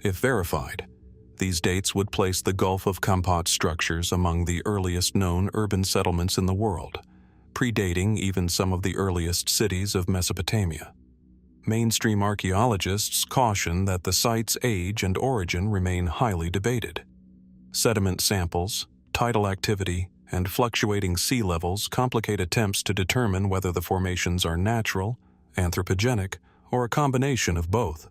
If verified, these dates would place the Gulf of Khambhat structures among the earliest known urban settlements in the world, predating even some of the earliest cities of Mesopotamia. Mainstream archaeologists caution that the site's age and origin remain highly debated. Sediment samples, tidal activity, and fluctuating sea levels complicate attempts to determine whether the formations are natural, anthropogenic, or a combination of both.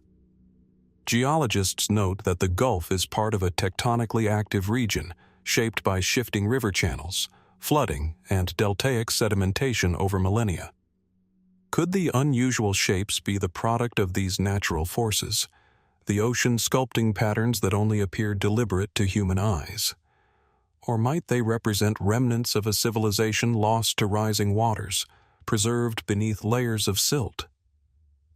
Geologists note that the Gulf is part of a tectonically active region shaped by shifting river channels, flooding, and deltaic sedimentation over millennia. Could the unusual shapes be the product of these natural forces, the ocean sculpting patterns that only appear deliberate to human eyes? Or might they represent remnants of a civilization lost to rising waters, preserved beneath layers of silt?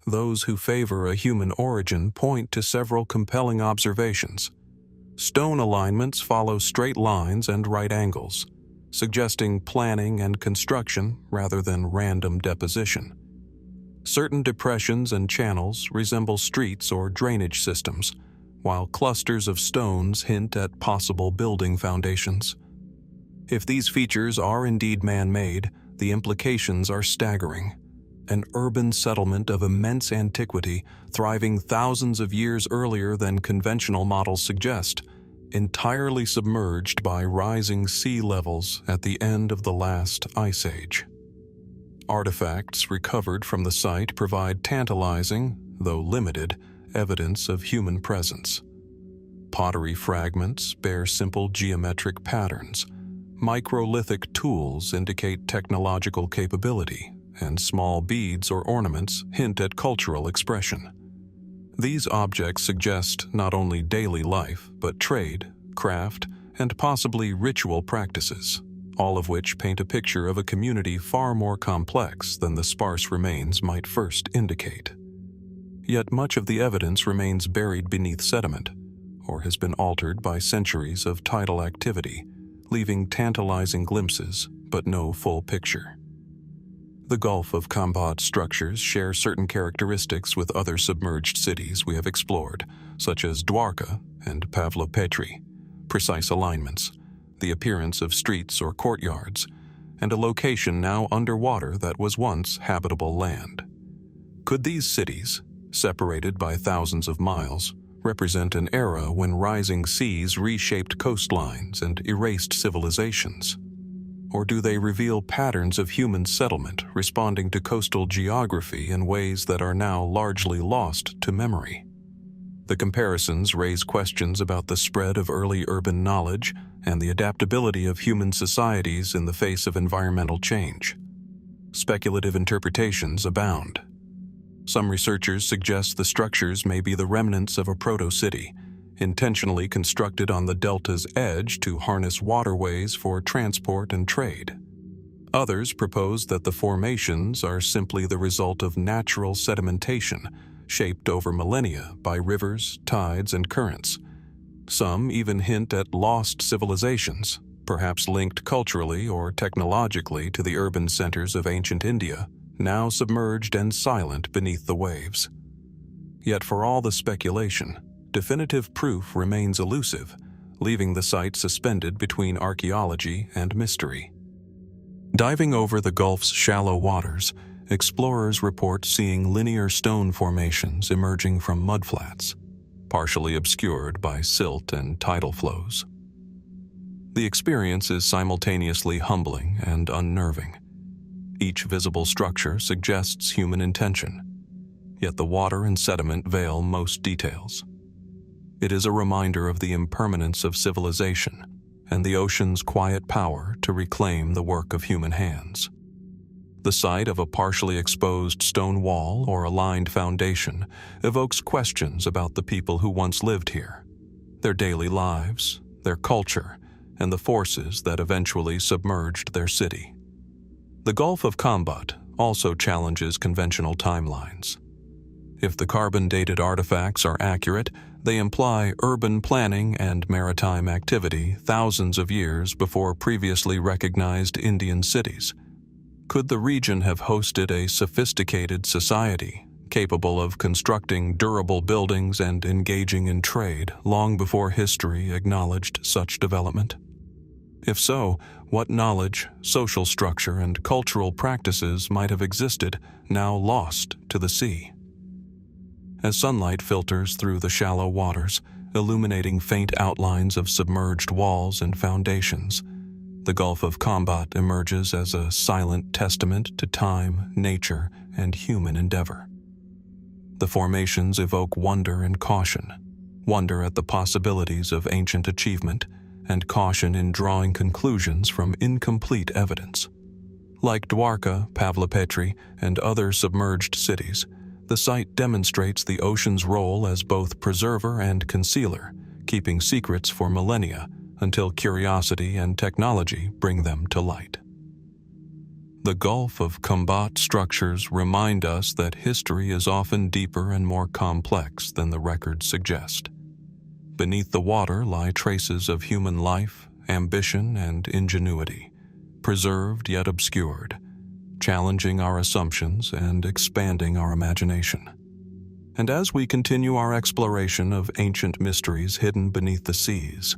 Those who favor a human origin point to several compelling observations. Stone alignments follow straight lines and right angles, suggesting planning and construction rather than random deposition. Certain depressions and channels resemble streets or drainage systems, while clusters of stones hint at possible building foundations. If these features are indeed man-made, the implications are staggering. An urban settlement of immense antiquity, thriving thousands of years earlier than conventional models suggest, entirely submerged by rising sea levels at the end of the last ice age. Artifacts recovered from the site provide tantalizing, though limited, evidence of human presence. Pottery fragments bear simple geometric patterns. Microlithic tools indicate technological capability, and small beads or ornaments hint at cultural expression. These objects suggest not only daily life, but trade, craft, and possibly ritual practices, all of which paint a picture of a community far more complex than the sparse remains might first indicate. Yet much of the evidence remains buried beneath sediment, or has been altered by centuries of tidal activity, leaving tantalizing glimpses but no full picture. The Gulf of Khambhat structures share certain characteristics with other submerged cities we have explored, such as Dwarka and Pavlopetri: precise alignments, the appearance of streets or courtyards, and a location now underwater that was once habitable land. Could these cities, separated by thousands of miles, represent an era when rising seas reshaped coastlines and erased civilizations? Or do they reveal patterns of human settlement responding to coastal geography in ways that are now largely lost to memory? The comparisons raise questions about the spread of early urban knowledge and the adaptability of human societies in the face of environmental change. Speculative interpretations abound. Some researchers suggest the structures may be the remnants of a proto-city, intentionally constructed on the delta's edge to harness waterways for transport and trade. Others propose that the formations are simply the result of natural sedimentation, shaped over millennia by rivers, tides, and currents. Some even hint at lost civilizations, perhaps linked culturally or technologically to the urban centers of ancient India, now submerged and silent beneath the waves. Yet for all the speculation, definitive proof remains elusive, leaving the site suspended between archaeology and mystery. Diving over the Gulf's shallow waters, explorers report seeing linear stone formations emerging from mudflats, partially obscured by silt and tidal flows. The experience is simultaneously humbling and unnerving. Each visible structure suggests human intention, yet the water and sediment veil most details. It is a reminder of the impermanence of civilization and the ocean's quiet power to reclaim the work of human hands. The sight of a partially exposed stone wall or aligned foundation evokes questions about the people who once lived here, their daily lives, their culture, and the forces that eventually submerged their city. The Gulf of Khambhat also challenges conventional timelines. If the carbon-dated artifacts are accurate, they imply urban planning and maritime activity thousands of years before previously recognized Indian cities. Could the region have hosted a sophisticated society capable of constructing durable buildings and engaging in trade long before history acknowledged such development? If so, what knowledge, social structure, and cultural practices might have existed, now lost to the sea? As sunlight filters through the shallow waters, illuminating faint outlines of submerged walls and foundations, the Gulf of Khambhat emerges as a silent testament to time, nature, and human endeavor. The formations evoke wonder and caution, wonder at the possibilities of ancient achievement, and caution in drawing conclusions from incomplete evidence. Like Dwarka, Pavlopetri, and other submerged cities, the site demonstrates the ocean's role as both preserver and concealer, keeping secrets for millennia until curiosity and technology bring them to light. The Gulf of Khambhat structures remind us that history is often deeper and more complex than the records suggest. Beneath the water lie traces of human life, ambition, and ingenuity, preserved yet obscured, challenging our assumptions and expanding our imagination. And as we continue our exploration of ancient mysteries hidden beneath the seas,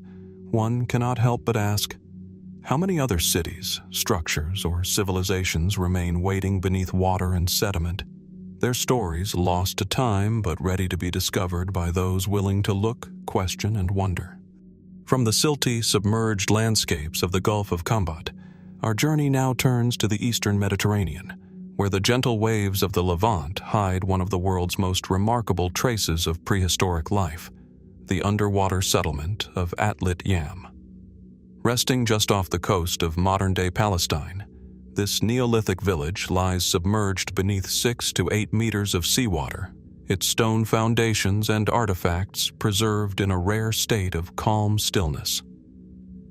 one cannot help but ask, how many other cities, structures, or civilizations remain waiting beneath water and sediment, their stories lost to time but ready to be discovered by those willing to look, question, and wonder? From the silty, submerged landscapes of the Gulf of Khambhat, our journey now turns to the eastern Mediterranean, where the gentle waves of the Levant hide one of the world's most remarkable traces of prehistoric life, the underwater settlement of Atlit-Yam. Resting just off the coast of modern-day Palestine, this Neolithic village lies submerged beneath 6 to 8 meters of seawater, its stone foundations and artifacts preserved in a rare state of calm stillness.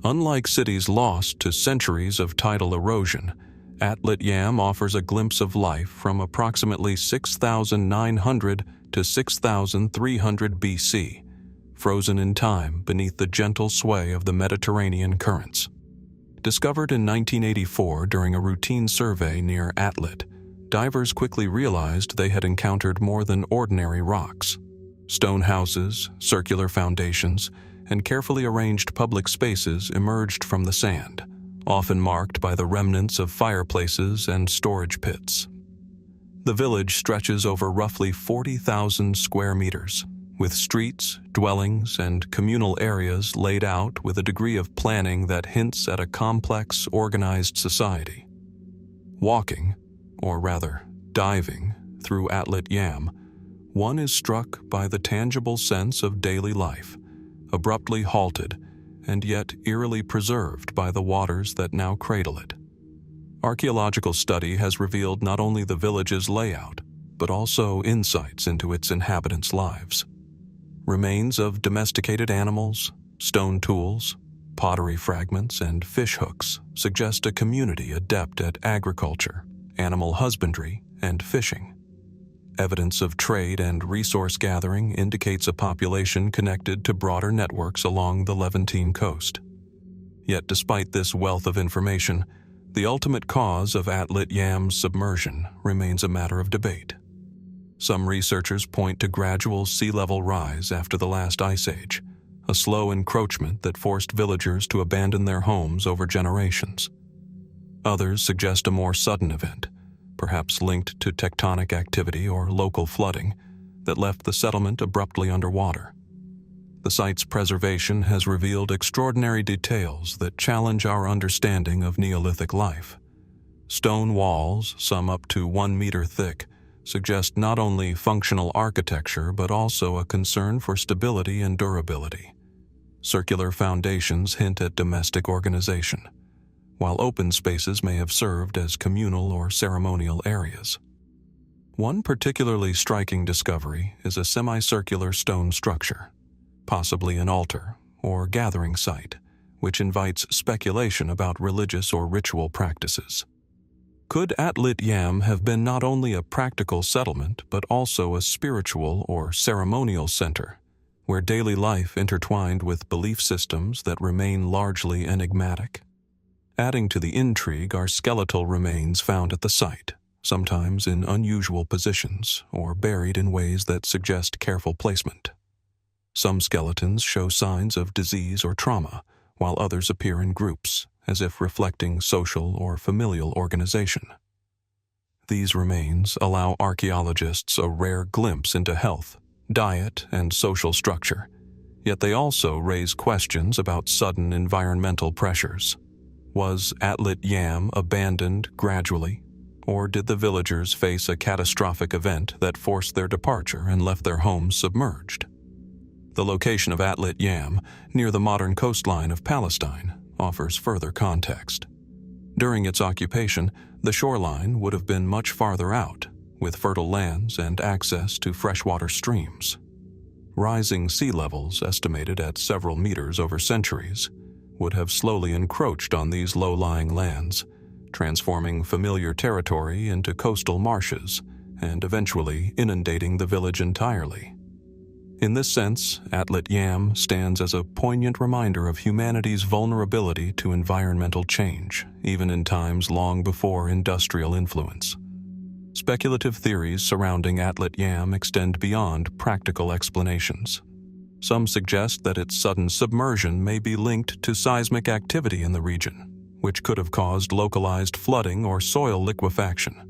Unlike cities lost to centuries of tidal erosion, Atlit-Yam offers a glimpse of life from approximately 6,900 to 6,300 BC, frozen in time beneath the gentle sway of the Mediterranean currents. Discovered in 1984 during a routine survey near Atlit, divers quickly realized they had encountered more than ordinary rocks. Stone houses, circular foundations, and carefully arranged public spaces emerged from the sand, often marked by the remnants of fireplaces and storage pits. The village stretches over roughly 40,000 square meters, with streets, dwellings, and communal areas laid out with a degree of planning that hints at a complex, organized society. Walking, or rather, diving, through Atlit-Yam, one is struck by the tangible sense of daily life, abruptly halted and yet eerily preserved by the waters that now cradle it. Archaeological study has revealed not only the village's layout, but also insights into its inhabitants' lives. Remains of domesticated animals, stone tools, pottery fragments, and fish hooks suggest a community adept at agriculture, animal husbandry, and fishing. Evidence of trade and resource gathering indicates a population connected to broader networks along the Levantine coast. Yet despite this wealth of information, the ultimate cause of Atlit-Yam's submersion remains a matter of debate. Some researchers point to gradual sea level rise after the last ice age, a slow encroachment that forced villagers to abandon their homes over generations. Others suggest a more sudden event, perhaps linked to tectonic activity or local flooding, that left the settlement abruptly underwater. The site's preservation has revealed extraordinary details that challenge our understanding of Neolithic life. Stone walls, some up to 1 meter thick, suggest not only functional architecture but also a concern for stability and durability. Circular foundations hint at domestic organization, while open spaces may have served as communal or ceremonial areas. One particularly striking discovery is a semicircular stone structure, possibly an altar or gathering site, which invites speculation about religious or ritual practices. Could Atlit-Yam have been not only a practical settlement but also a spiritual or ceremonial center, where daily life intertwined with belief systems that remain largely enigmatic? Adding to the intrigue are skeletal remains found at the site, sometimes in unusual positions or buried in ways that suggest careful placement. Some skeletons show signs of disease or trauma, while others appear in groups, as if reflecting social or familial organization. These remains allow archaeologists a rare glimpse into health, diet, and social structure, yet they also raise questions about sudden environmental pressures. Was Atlit-Yam abandoned gradually, or did the villagers face a catastrophic event that forced their departure and left their homes submerged? The location of Atlit-Yam, near the modern coastline of Palestine, offers further context. During its occupation, the shoreline would have been much farther out, with fertile lands and access to freshwater streams. Rising sea levels, estimated at several meters over centuries, would have slowly encroached on these low-lying lands, transforming familiar territory into coastal marshes and eventually inundating the village entirely. In this sense, Atlit-Yam stands as a poignant reminder of humanity's vulnerability to environmental change, even in times long before industrial influence. Speculative theories surrounding Atlit-Yam extend beyond practical explanations. Some suggest that its sudden submersion may be linked to seismic activity in the region, which could have caused localized flooding or soil liquefaction.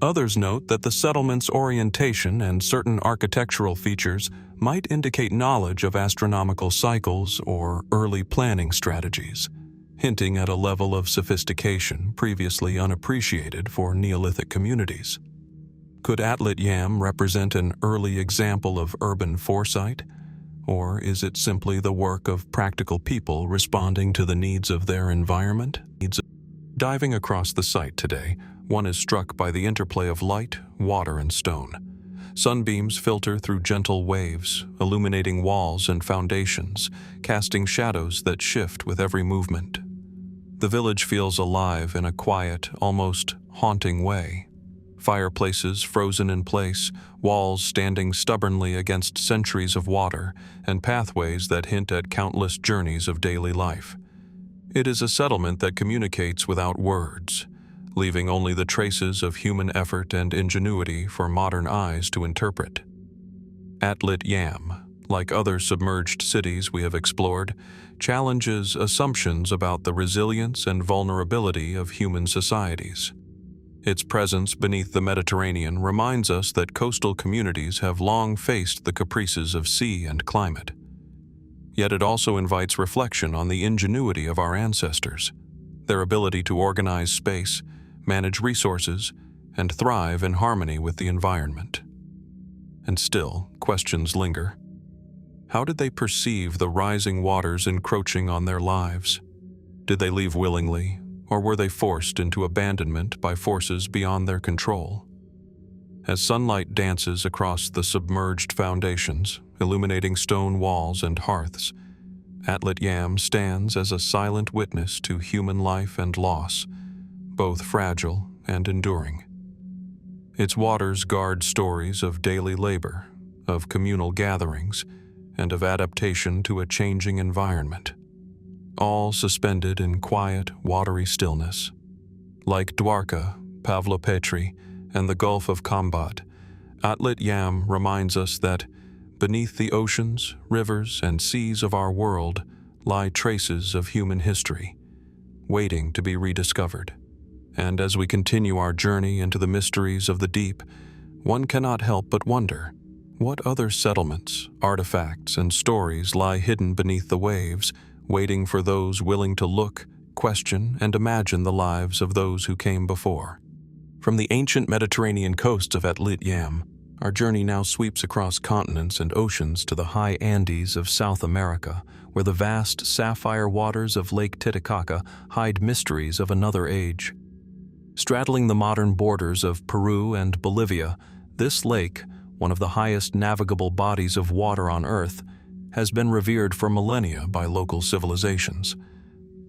Others note that the settlement's orientation and certain architectural features might indicate knowledge of astronomical cycles or early planning strategies, hinting at a level of sophistication previously unappreciated for Neolithic communities. Could Atlit-Yam represent an early example of urban foresight, or is it simply the work of practical people responding to the needs of their environment? Diving across the site today, one is struck by the interplay of light, water, and stone. Sunbeams filter through gentle waves, illuminating walls and foundations, casting shadows that shift with every movement. The village feels alive in a quiet, almost haunting way. Fireplaces frozen in place, walls standing stubbornly against centuries of water, and pathways that hint at countless journeys of daily life. It is a settlement that communicates without words, leaving only the traces of human effort and ingenuity for modern eyes to interpret. Atlit-Yam, like other submerged cities we have explored, challenges assumptions about the resilience and vulnerability of human societies. Its presence beneath the Mediterranean reminds us that coastal communities have long faced the caprices of sea and climate. Yet it also invites reflection on the ingenuity of our ancestors, their ability to organize space, manage resources, and thrive in harmony with the environment. And still, questions linger. How did they perceive the rising waters encroaching on their lives? Did they leave willingly, or were they forced into abandonment by forces beyond their control? As sunlight dances across the submerged foundations, illuminating stone walls and hearths, Atlit-Yam stands as a silent witness to human life and loss, both fragile and enduring. Its waters guard stories of daily labor, of communal gatherings, and of adaptation to a changing environment, all suspended in quiet, watery stillness. Like Dwarka, Pavlopetri, and the Gulf of Khambhat, Atlit-Yam reminds us that beneath the oceans, rivers, and seas of our world lie traces of human history, waiting to be rediscovered. And as we continue our journey into the mysteries of the deep, one cannot help but wonder, what other settlements, artifacts, and stories lie hidden beneath the waves, waiting for those willing to look, question, and imagine the lives of those who came before? From the ancient Mediterranean coasts of Atlit-Yam, our journey now sweeps across continents and oceans to the high Andes of South America, where the vast sapphire waters of Lake Titicaca hide mysteries of another age. Straddling the modern borders of Peru and Bolivia, this lake, one of the highest navigable bodies of water on Earth, has been revered for millennia by local civilizations.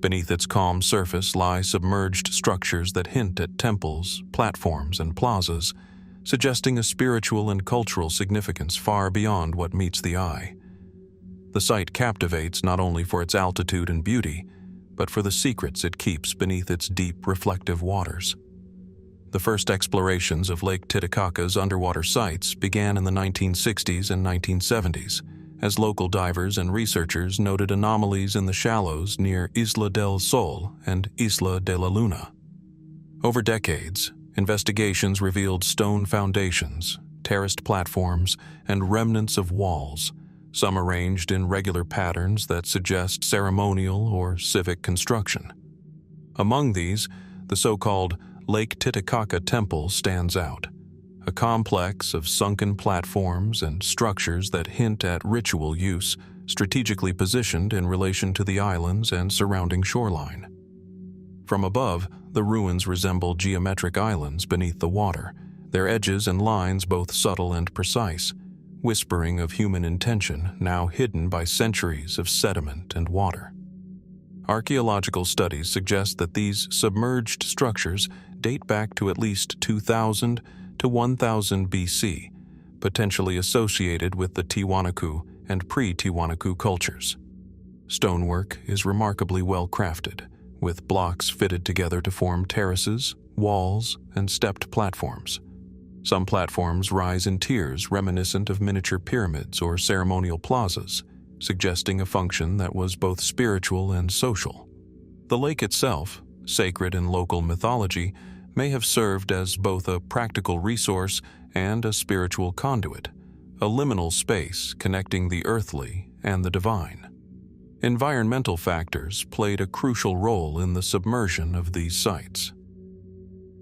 Beneath its calm surface lie submerged structures that hint at temples, platforms, and plazas, suggesting a spiritual and cultural significance far beyond what meets the eye. The site captivates not only for its altitude and beauty, but for the secrets it keeps beneath its deep, reflective waters. The first explorations of Lake Titicaca's underwater sites began in the 1960s and 1970s, as local divers and researchers noted anomalies in the shallows near Isla del Sol and Isla de la Luna. Over decades, investigations revealed stone foundations, terraced platforms, and remnants of walls, some arranged in regular patterns that suggest ceremonial or civic construction. Among these, the so-called Lake Titicaca Temple stands out, a complex of sunken platforms and structures that hint at ritual use, strategically positioned in relation to the islands and surrounding shoreline. From above, the ruins resemble geometric islands beneath the water, their edges and lines both subtle and precise, whispering of human intention now hidden by centuries of sediment and water. Archaeological studies suggest that these submerged structures date back to at least 2000 to 1000 BC, potentially associated with the Tiwanaku and pre-Tiwanaku cultures. Stonework is remarkably well crafted, with blocks fitted together to form terraces, walls, and stepped platforms. Some platforms rise in tiers reminiscent of miniature pyramids or ceremonial plazas, suggesting a function that was both spiritual and social. The lake itself, sacred in local mythology, may have served as both a practical resource and a spiritual conduit, a liminal space connecting the earthly and the divine. Environmental factors played a crucial role in the submersion of these sites.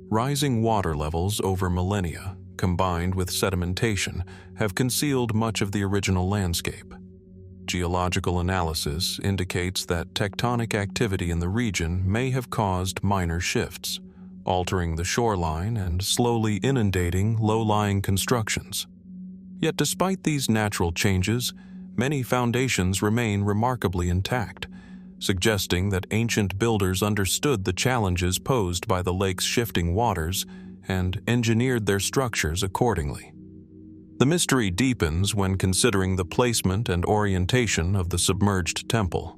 Rising water levels over millennia, combined with sedimentation, have concealed much of the original landscape. Geological analysis indicates that tectonic activity in the region may have caused minor shifts, altering the shoreline and slowly inundating low-lying constructions. Yet despite these natural changes, many foundations remain remarkably intact, suggesting that ancient builders understood the challenges posed by the lake's shifting waters and engineered their structures accordingly. The mystery deepens when considering the placement and orientation of the submerged temple.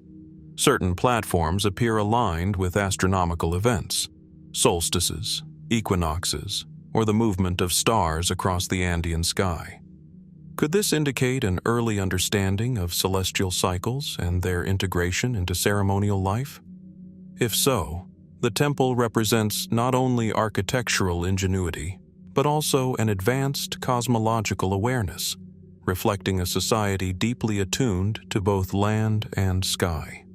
Certain platforms appear aligned with astronomical events, solstices, equinoxes, or the movement of stars across the Andean sky. Could this indicate an early understanding of celestial cycles and their integration into ceremonial life? If so, the temple represents not only architectural ingenuity, but also an advanced cosmological awareness, reflecting a society deeply attuned to both land and sky.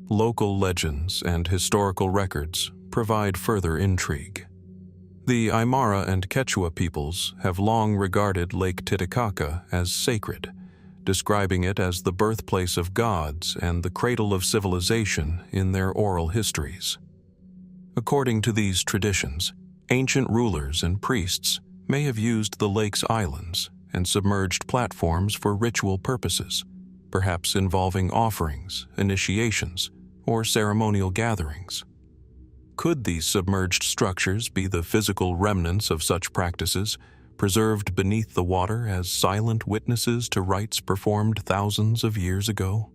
Local legends and historical records provide further intrigue. The Aymara and Quechua peoples have long regarded Lake Titicaca as sacred, describing it as the birthplace of gods and the cradle of civilization in their oral histories. According to these traditions, ancient rulers and priests may have used the lake's islands and submerged platforms for ritual purposes, perhaps involving offerings, initiations, or ceremonial gatherings. Could these submerged structures be the physical remnants of such practices, preserved beneath the water as silent witnesses to rites performed thousands of years ago?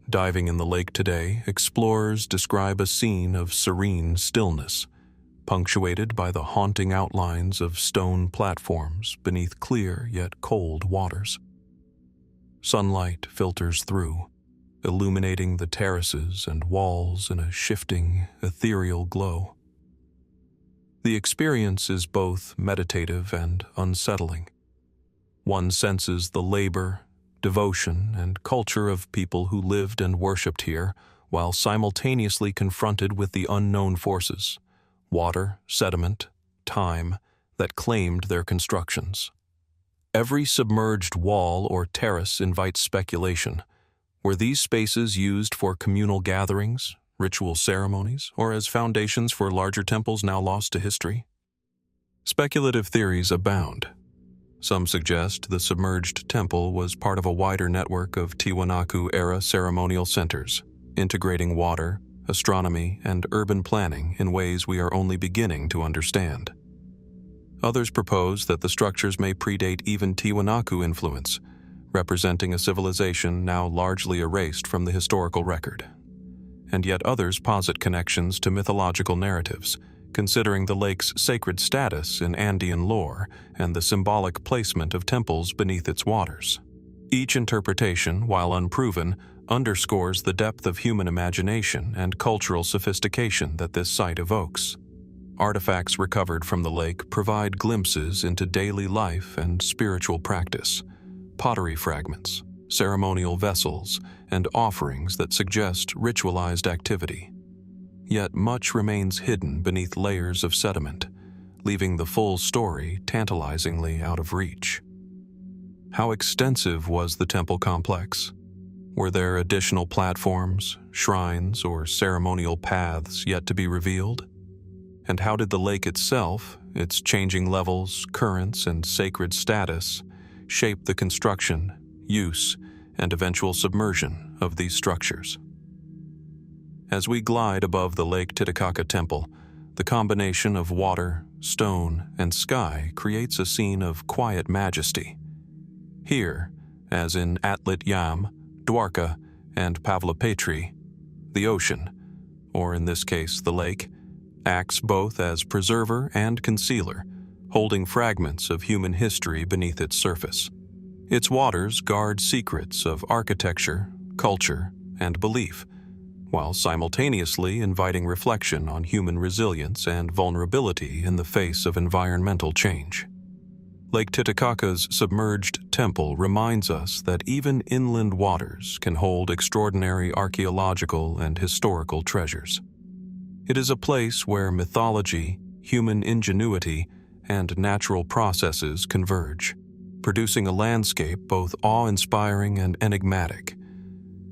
Diving in the lake today, explorers describe a scene of serene stillness, punctuated by the haunting outlines of stone platforms beneath clear yet cold waters. Sunlight filters through, illuminating the terraces and walls in a shifting, ethereal glow. The experience is both meditative and unsettling. One senses the labor, devotion, and culture of people who lived and worshipped here, while simultaneously confronted with the unknown forces, water, sediment, time, that claimed their constructions. Every submerged wall or terrace invites speculation. Were these spaces used for communal gatherings, ritual ceremonies, or as foundations for larger temples now lost to history? Speculative theories abound. Some suggest the submerged temple was part of a wider network of Tiwanaku-era ceremonial centers, integrating water, astronomy, and urban planning in ways we are only beginning to understand. Others propose that the structures may predate even Tiwanaku influence, representing a civilization now largely erased from the historical record. And yet others posit connections to mythological narratives, considering the lake's sacred status in Andean lore and the symbolic placement of temples beneath its waters. Each interpretation, while unproven, underscores the depth of human imagination and cultural sophistication that this site evokes. Artifacts recovered from the lake provide glimpses into daily life and spiritual practice. Pottery fragments, ceremonial vessels, and offerings that suggest ritualized activity. Yet much remains hidden beneath layers of sediment, leaving the full story tantalizingly out of reach. How extensive was the temple complex? Were there additional platforms, shrines, or ceremonial paths yet to be revealed? And how did the lake itself, its changing levels, currents, and sacred status, shape the construction, use, and eventual submersion of these structures? As we glide above the Lake Titicaca temple, the combination of water, stone, and sky creates a scene of quiet majesty. Here, as in Atlit-Yam, Dwarka, and Pavlopetri, the ocean, or in this case the lake, acts both as preserver and concealer, holding fragments of human history beneath its surface. Its waters guard secrets of architecture, culture, and belief, while simultaneously inviting reflection on human resilience and vulnerability in the face of environmental change. Lake Titicaca's submerged temple reminds us that even inland waters can hold extraordinary archaeological and historical treasures. It is a place where mythology, human ingenuity, and natural processes converge, producing a landscape both awe-inspiring and enigmatic.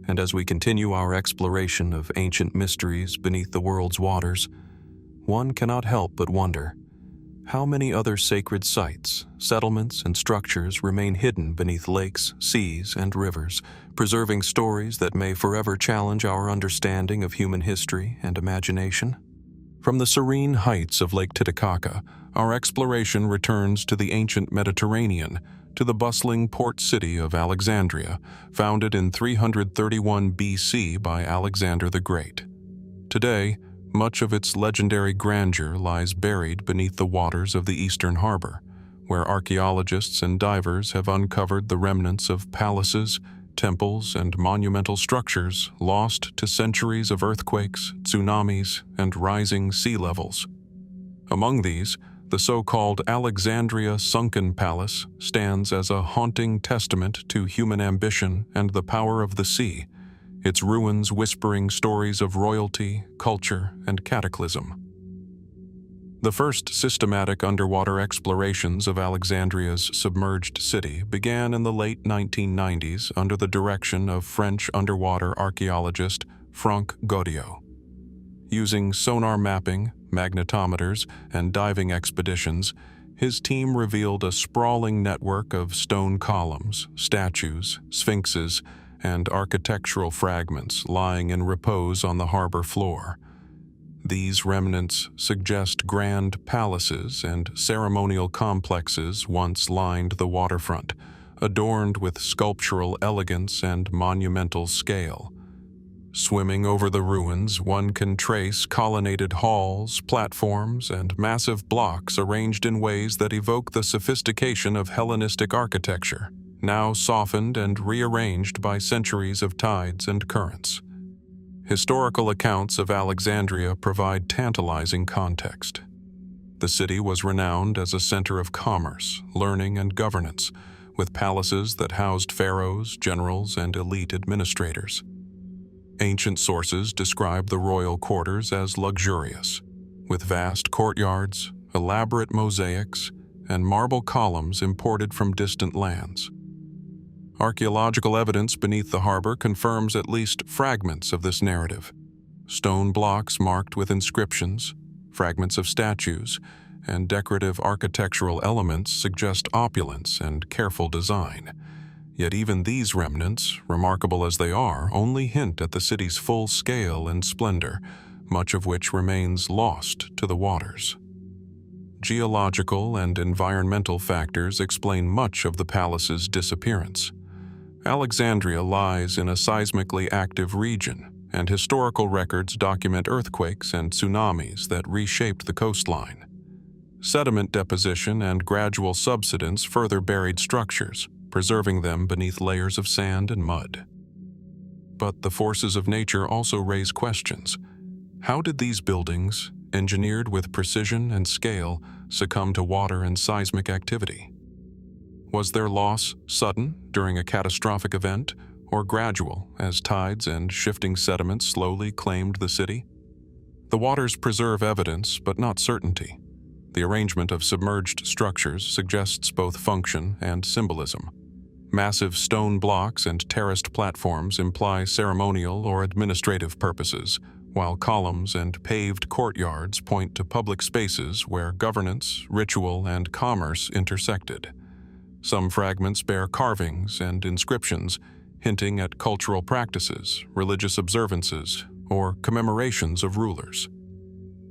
And as we continue our exploration of ancient mysteries beneath the world's waters, one cannot help but wonder, how many other sacred sites, settlements, and structures remain hidden beneath lakes, seas, and rivers, preserving stories that may forever challenge our understanding of human history and imagination? From the serene heights of Lake Titicaca, our exploration returns to the ancient Mediterranean, to the bustling port city of Alexandria, founded in 331 BC by Alexander the Great. Today, much of its legendary grandeur lies buried beneath the waters of the eastern harbor, where archaeologists and divers have uncovered the remnants of palaces, temples, and monumental structures lost to centuries of earthquakes, tsunamis, and rising sea levels. Among these, the so-called Alexandria Sunken Palace stands as a haunting testament to human ambition and the power of the sea, its ruins whispering stories of royalty, culture, and cataclysm. The first systematic underwater explorations of Alexandria's submerged city began in the late 1990s under the direction of French underwater archaeologist Franck Goddio. Using sonar mapping, magnetometers, and diving expeditions, his team revealed a sprawling network of stone columns, statues, sphinxes, and architectural fragments lying in repose on the harbor floor. These remnants suggest grand palaces and ceremonial complexes once lined the waterfront, adorned with sculptural elegance and monumental scale. Swimming over the ruins, one can trace colonnaded halls, platforms, and massive blocks arranged in ways that evoke the sophistication of Hellenistic architecture, now softened and rearranged by centuries of tides and currents. Historical accounts of Alexandria provide tantalizing context. The city was renowned as a center of commerce, learning, and governance, with palaces that housed pharaohs, generals, and elite administrators. Ancient sources describe the royal quarters as luxurious, with vast courtyards, elaborate mosaics, and marble columns imported from distant lands. Archaeological evidence beneath the harbor confirms at least fragments of this narrative. Stone blocks marked with inscriptions, fragments of statues, and decorative architectural elements suggest opulence and careful design. Yet even these remnants, remarkable as they are, only hint at the city's full scale and splendor, much of which remains lost to the waters. Geological and environmental factors explain much of the palace's disappearance. Alexandria lies in a seismically active region, and historical records document earthquakes and tsunamis that reshaped the coastline. Sediment deposition and gradual subsidence further buried structures, preserving them beneath layers of sand and mud. But the forces of nature also raise questions. How did these buildings, engineered with precision and scale, succumb to water and seismic activity? Was their loss sudden during a catastrophic event, or gradual as tides and shifting sediments slowly claimed the city? The waters preserve evidence, but not certainty. The arrangement of submerged structures suggests both function and symbolism. Massive stone blocks and terraced platforms imply ceremonial or administrative purposes, while columns and paved courtyards point to public spaces where governance, ritual, and commerce intersected. Some fragments bear carvings and inscriptions, hinting at cultural practices, religious observances, or commemorations of rulers.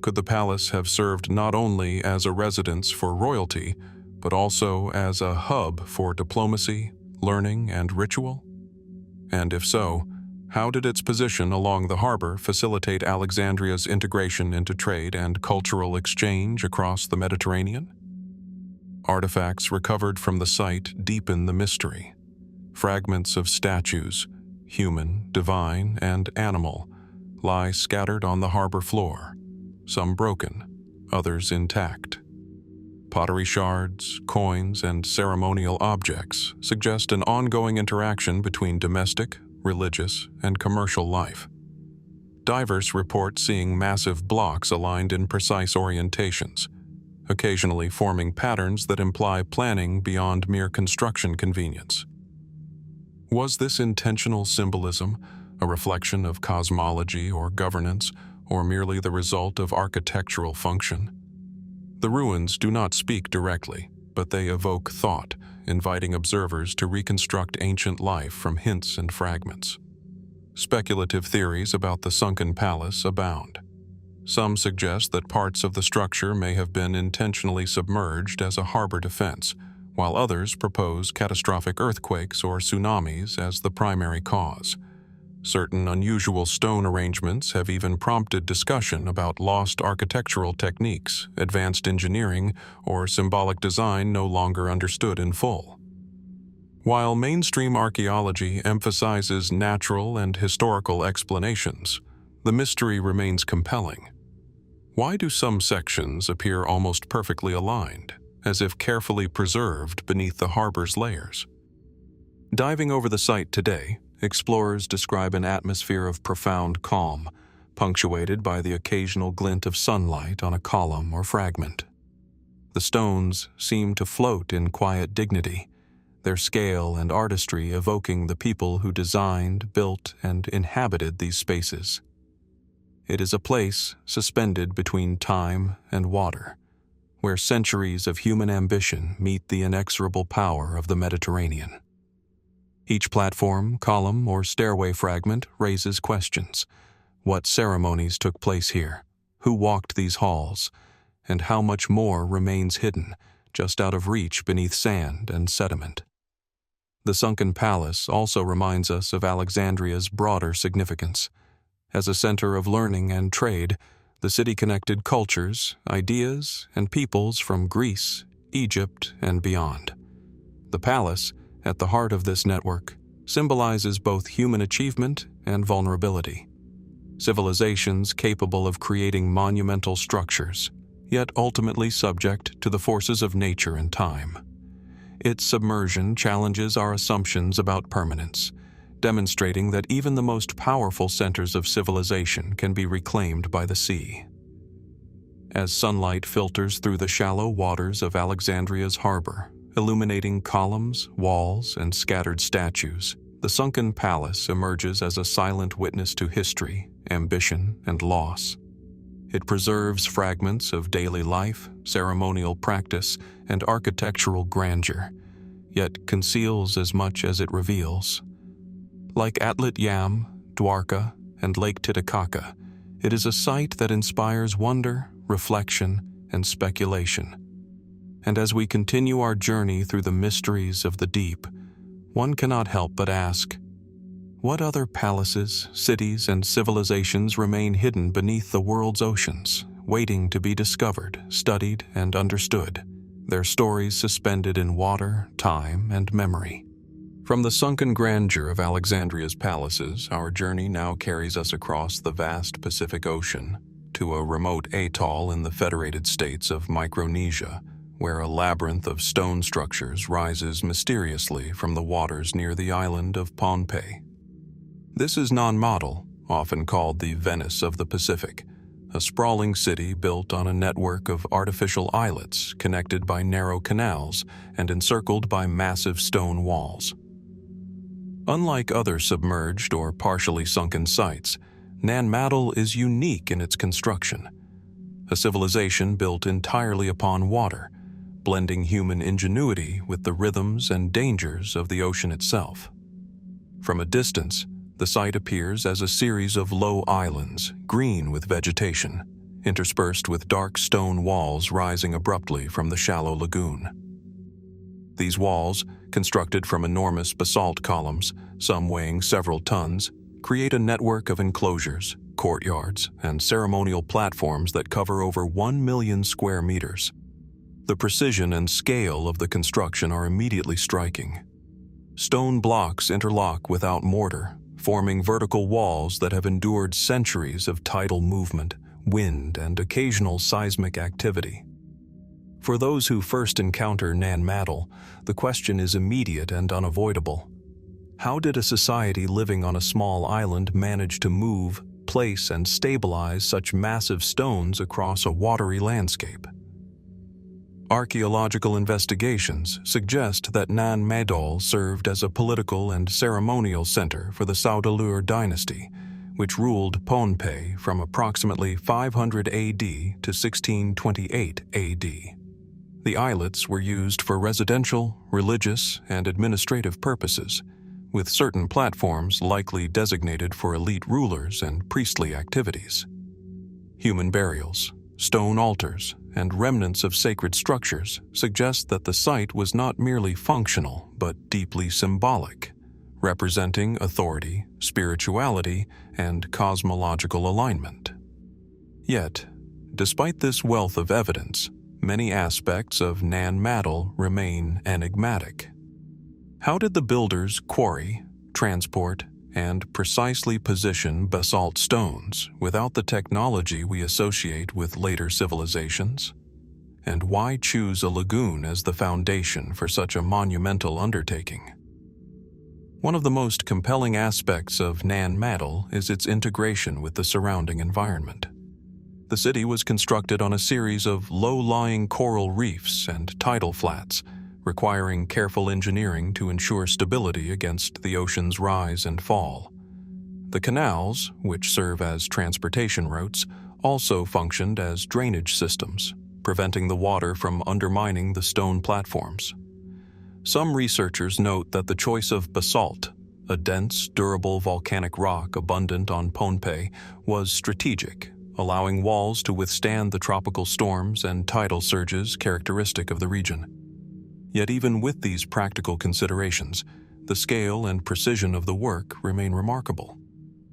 Could the palace have served not only as a residence for royalty, but also as a hub for diplomacy, learning, and ritual? And if so, how did its position along the harbor facilitate Alexandria's integration into trade and cultural exchange across the Mediterranean? Artifacts recovered from the site deepen the mystery. Fragments of statues, human, divine, and animal, lie scattered on the harbor floor, some broken, others intact. Pottery shards, coins, and ceremonial objects suggest an ongoing interaction between domestic, religious, and commercial life. Divers report seeing massive blocks aligned in precise orientations, occasionally forming patterns that imply planning beyond mere construction convenience. Was this intentional symbolism a reflection of cosmology or governance, or merely the result of architectural function? The ruins do not speak directly, but they evoke thought, inviting observers to reconstruct ancient life from hints and fragments. Speculative theories about the sunken palace abound. Some suggest that parts of the structure may have been intentionally submerged as a harbor defense, while others propose catastrophic earthquakes or tsunamis as the primary cause. Certain unusual stone arrangements have even prompted discussion about lost architectural techniques, advanced engineering, or symbolic design no longer understood in full. While mainstream archaeology emphasizes natural and historical explanations, the mystery remains compelling. Why do some sections appear almost perfectly aligned, as if carefully preserved beneath the harbor's layers? Diving over the site today, explorers describe an atmosphere of profound calm, punctuated by the occasional glint of sunlight on a column or fragment. The stones seem to float in quiet dignity, their scale and artistry evoking the people who designed, built, and inhabited these spaces. It is a place suspended between time and water, where centuries of human ambition meet the inexorable power of the Mediterranean. Each platform, column, or stairway fragment raises questions. What ceremonies took place here? Who walked these halls? And how much more remains hidden, just out of reach beneath sand and sediment? The sunken palace also reminds us of Alexandria's broader significance. As a center of learning and trade, the city connected cultures, ideas, and peoples from Greece, Egypt, and beyond. The palace, at the heart of this network, symbolizes both human achievement and vulnerability. Civilizations capable of creating monumental structures, yet ultimately subject to the forces of nature and time. Its submersion challenges our assumptions about permanence, demonstrating that even the most powerful centers of civilization can be reclaimed by the sea. As sunlight filters through the shallow waters of Alexandria's harbor, illuminating columns, walls, and scattered statues, the sunken palace emerges as a silent witness to history, ambition, and loss. It preserves fragments of daily life, ceremonial practice, and architectural grandeur, yet conceals as much as it reveals. Like Atlit-Yam, Dwarka, and Lake Titicaca, it is a site that inspires wonder, reflection, and speculation. And as we continue our journey through the mysteries of the deep, one cannot help but ask, what other palaces, cities, and civilizations remain hidden beneath the world's oceans, waiting to be discovered, studied, and understood, their stories suspended in water, time, and memory? From the sunken grandeur of Alexandria's palaces, our journey now carries us across the vast Pacific Ocean to a remote atoll in the Federated States of Micronesia, where a labyrinth of stone structures rises mysteriously from the waters near the island of Pohnpei. This is Nan Madol, often called the Venice of the Pacific, a sprawling city built on a network of artificial islets connected by narrow canals and encircled by massive stone walls. Unlike other submerged or partially sunken sites, Nan Madol is unique in its construction. A civilization built entirely upon water, blending human ingenuity with the rhythms and dangers of the ocean itself. From a distance, the site appears as a series of low islands, green with vegetation, interspersed with dark stone walls rising abruptly from the shallow lagoon. These walls, constructed from enormous basalt columns, some weighing several tons, create a network of enclosures, courtyards, and ceremonial platforms that cover over 1 million square meters. The precision and scale of the construction are immediately striking. Stone blocks interlock without mortar, forming vertical walls that have endured centuries of tidal movement, wind, and occasional seismic activity. For those who first encounter Nan Madol, the question is immediate and unavoidable. How did a society living on a small island manage to move, place, and stabilize such massive stones across a watery landscape? Archaeological investigations suggest that Nan Madol served as a political and ceremonial center for the Saudeleur dynasty, which ruled Pohnpei from approximately 500 AD to 1628 AD. The islets were used for residential, religious, and administrative purposes, with certain platforms likely designated for elite rulers and priestly activities. Human burials, stone altars, and remnants of sacred structures suggest that the site was not merely functional but deeply symbolic, representing authority, spirituality, and cosmological alignment. Yet, despite this wealth of evidence, many aspects of Nan Madol remain enigmatic. How did the builders quarry, transport, and precisely position basalt stones without the technology we associate with later civilizations? And why choose a lagoon as the foundation for such a monumental undertaking? One of the most compelling aspects of Nan Madol is its integration with the surrounding environment. The city was constructed on a series of low-lying coral reefs and tidal flats, requiring careful engineering to ensure stability against the ocean's rise and fall. The canals, which serve as transportation routes, also functioned as drainage systems, preventing the water from undermining the stone platforms. Some researchers note that the choice of basalt, a dense, durable volcanic rock abundant on Pohnpei, was strategic, allowing walls to withstand the tropical storms and tidal surges characteristic of the region. Yet even with these practical considerations, the scale and precision of the work remain remarkable,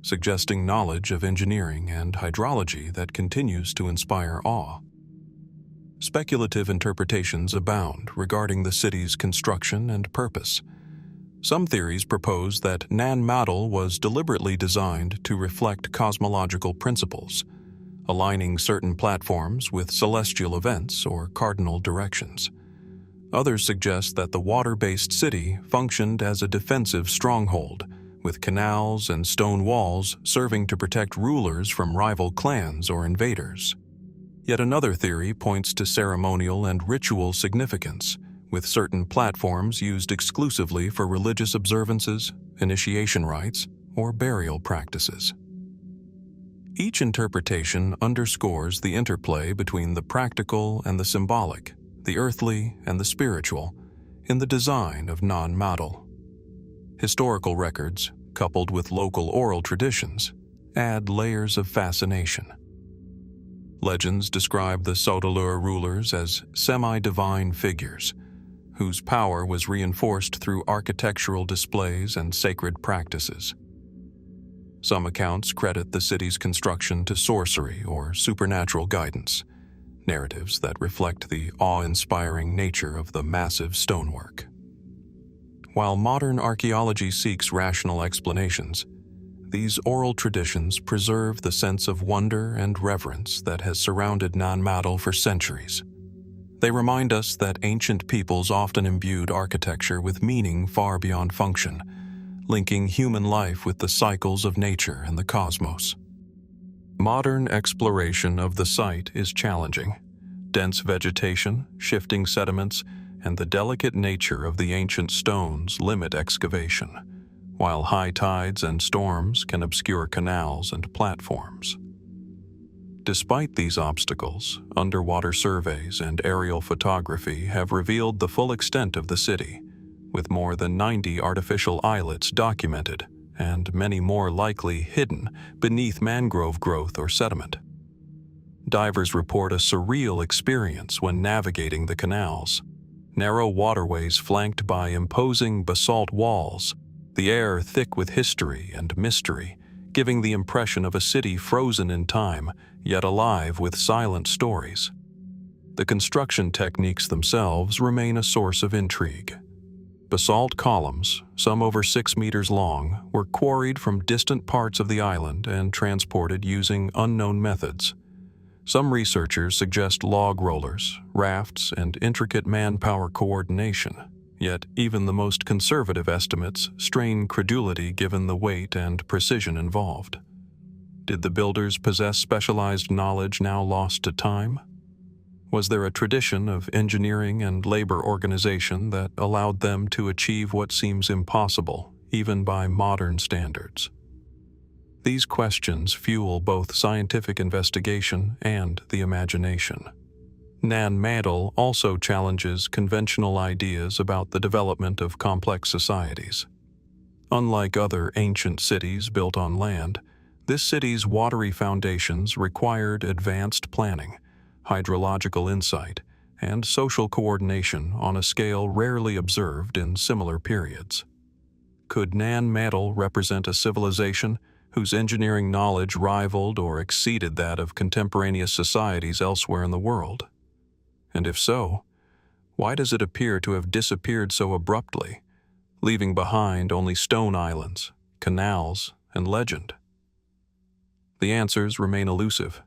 suggesting knowledge of engineering and hydrology that continues to inspire awe. Speculative interpretations abound regarding the city's construction and purpose. Some theories propose that Nan Madol was deliberately designed to reflect cosmological principles, aligning certain platforms with celestial events or cardinal directions. Others suggest that the water-based city functioned as a defensive stronghold, with canals and stone walls serving to protect rulers from rival clans or invaders. Yet another theory points to ceremonial and ritual significance, with certain platforms used exclusively for religious observances, initiation rites, or burial practices. Each interpretation underscores the interplay between the practical and the symbolic, the earthly and the spiritual, in the design of Nan Madol. Historical records, coupled with local oral traditions, add layers of fascination. Legends describe the Sodalur rulers as semi-divine figures, whose power was reinforced through architectural displays and sacred practices. Some accounts credit the city's construction to sorcery or supernatural guidance, narratives that reflect the awe-inspiring nature of the massive stonework. While modern archaeology seeks rational explanations, these oral traditions preserve the sense of wonder and reverence that has surrounded Nan Madol for centuries. They remind us that ancient peoples often imbued architecture with meaning far beyond function, linking human life with the cycles of nature and the cosmos. Modern exploration of the site is challenging. Dense vegetation, shifting sediments, and the delicate nature of the ancient stones limit excavation, while high tides and storms can obscure canals and platforms. Despite these obstacles, underwater surveys and aerial photography have revealed the full extent of the city, with more than 90 artificial islets documented and many more likely hidden beneath mangrove growth or sediment. Divers report a surreal experience when navigating the canals. Narrow waterways flanked by imposing basalt walls, the air thick with history and mystery, giving the impression of a city frozen in time, yet alive with silent stories. The construction techniques themselves remain a source of intrigue. Basalt columns, some over 6 meters long, were quarried from distant parts of the island and transported using unknown methods. Some researchers suggest log rollers, rafts, and intricate manpower coordination, yet even the most conservative estimates strain credulity given the weight and precision involved. Did the builders possess specialized knowledge now lost to time? Was there a tradition of engineering and labor organization that allowed them to achieve what seems impossible, even by modern standards? These questions fuel both scientific investigation and the imagination. Nan Madol also challenges conventional ideas about the development of complex societies. Unlike other ancient cities built on land, this city's watery foundations required advanced planning, hydrological insight, and social coordination on a scale rarely observed in similar periods. Could Nan Madol represent a civilization whose engineering knowledge rivaled or exceeded that of contemporaneous societies elsewhere in the world? And if so, why does it appear to have disappeared so abruptly, leaving behind only stone islands, canals, and legend? The answers remain elusive,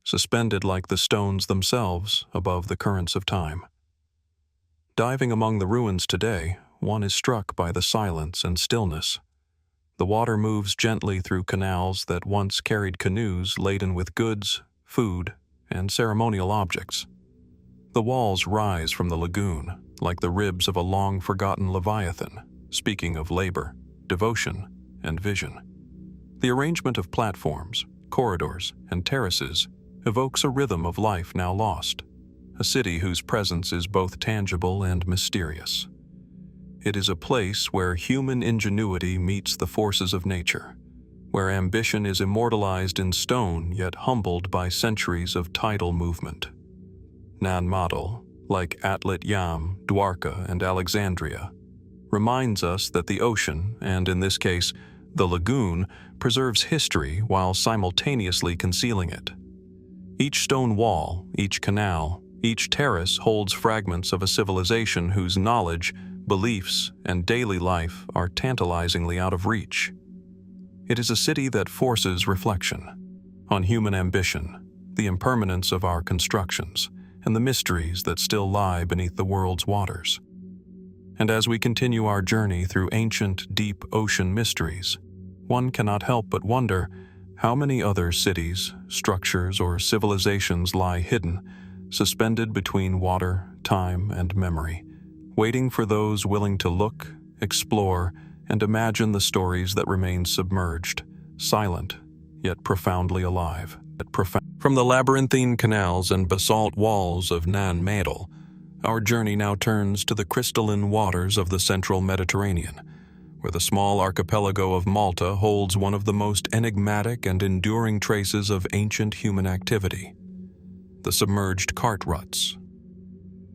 suspended like the stones themselves above the currents of time. Diving among the ruins today, one is struck by the silence and stillness. The water moves gently through canals that once carried canoes laden with goods, food, and ceremonial objects. The walls rise from the lagoon, like the ribs of a long-forgotten leviathan, speaking of labor, devotion, and vision. The arrangement of platforms, corridors, and terraces evokes a rhythm of life now lost, a city whose presence is both tangible and mysterious. It is a place where human ingenuity meets the forces of nature, where ambition is immortalized in stone yet humbled by centuries of tidal movement. Nan Madol, like Atlit-Yam, Dwarka, and Alexandria, reminds us that the ocean, and in this case, the lagoon, preserves history while simultaneously concealing it. Each stone wall, each canal, each terrace holds fragments of a civilization whose knowledge, beliefs, and daily life are tantalizingly out of reach. It is a city that forces reflection on human ambition, the impermanence of our constructions, and the mysteries that still lie beneath the world's waters. And as we continue our journey through ancient, deep ocean mysteries, one cannot help but wonder how many other cities, structures, or civilizations lie hidden, suspended between water, time, and memory, waiting for those willing to look, explore, and imagine the stories that remain submerged, silent, yet profoundly alive. From the labyrinthine canals and basalt walls of Nan Madol, Our journey now turns to the crystalline waters of the central Mediterranean, where the small archipelago of Malta holds one of the most enigmatic and enduring traces of ancient human activity: the submerged cart ruts.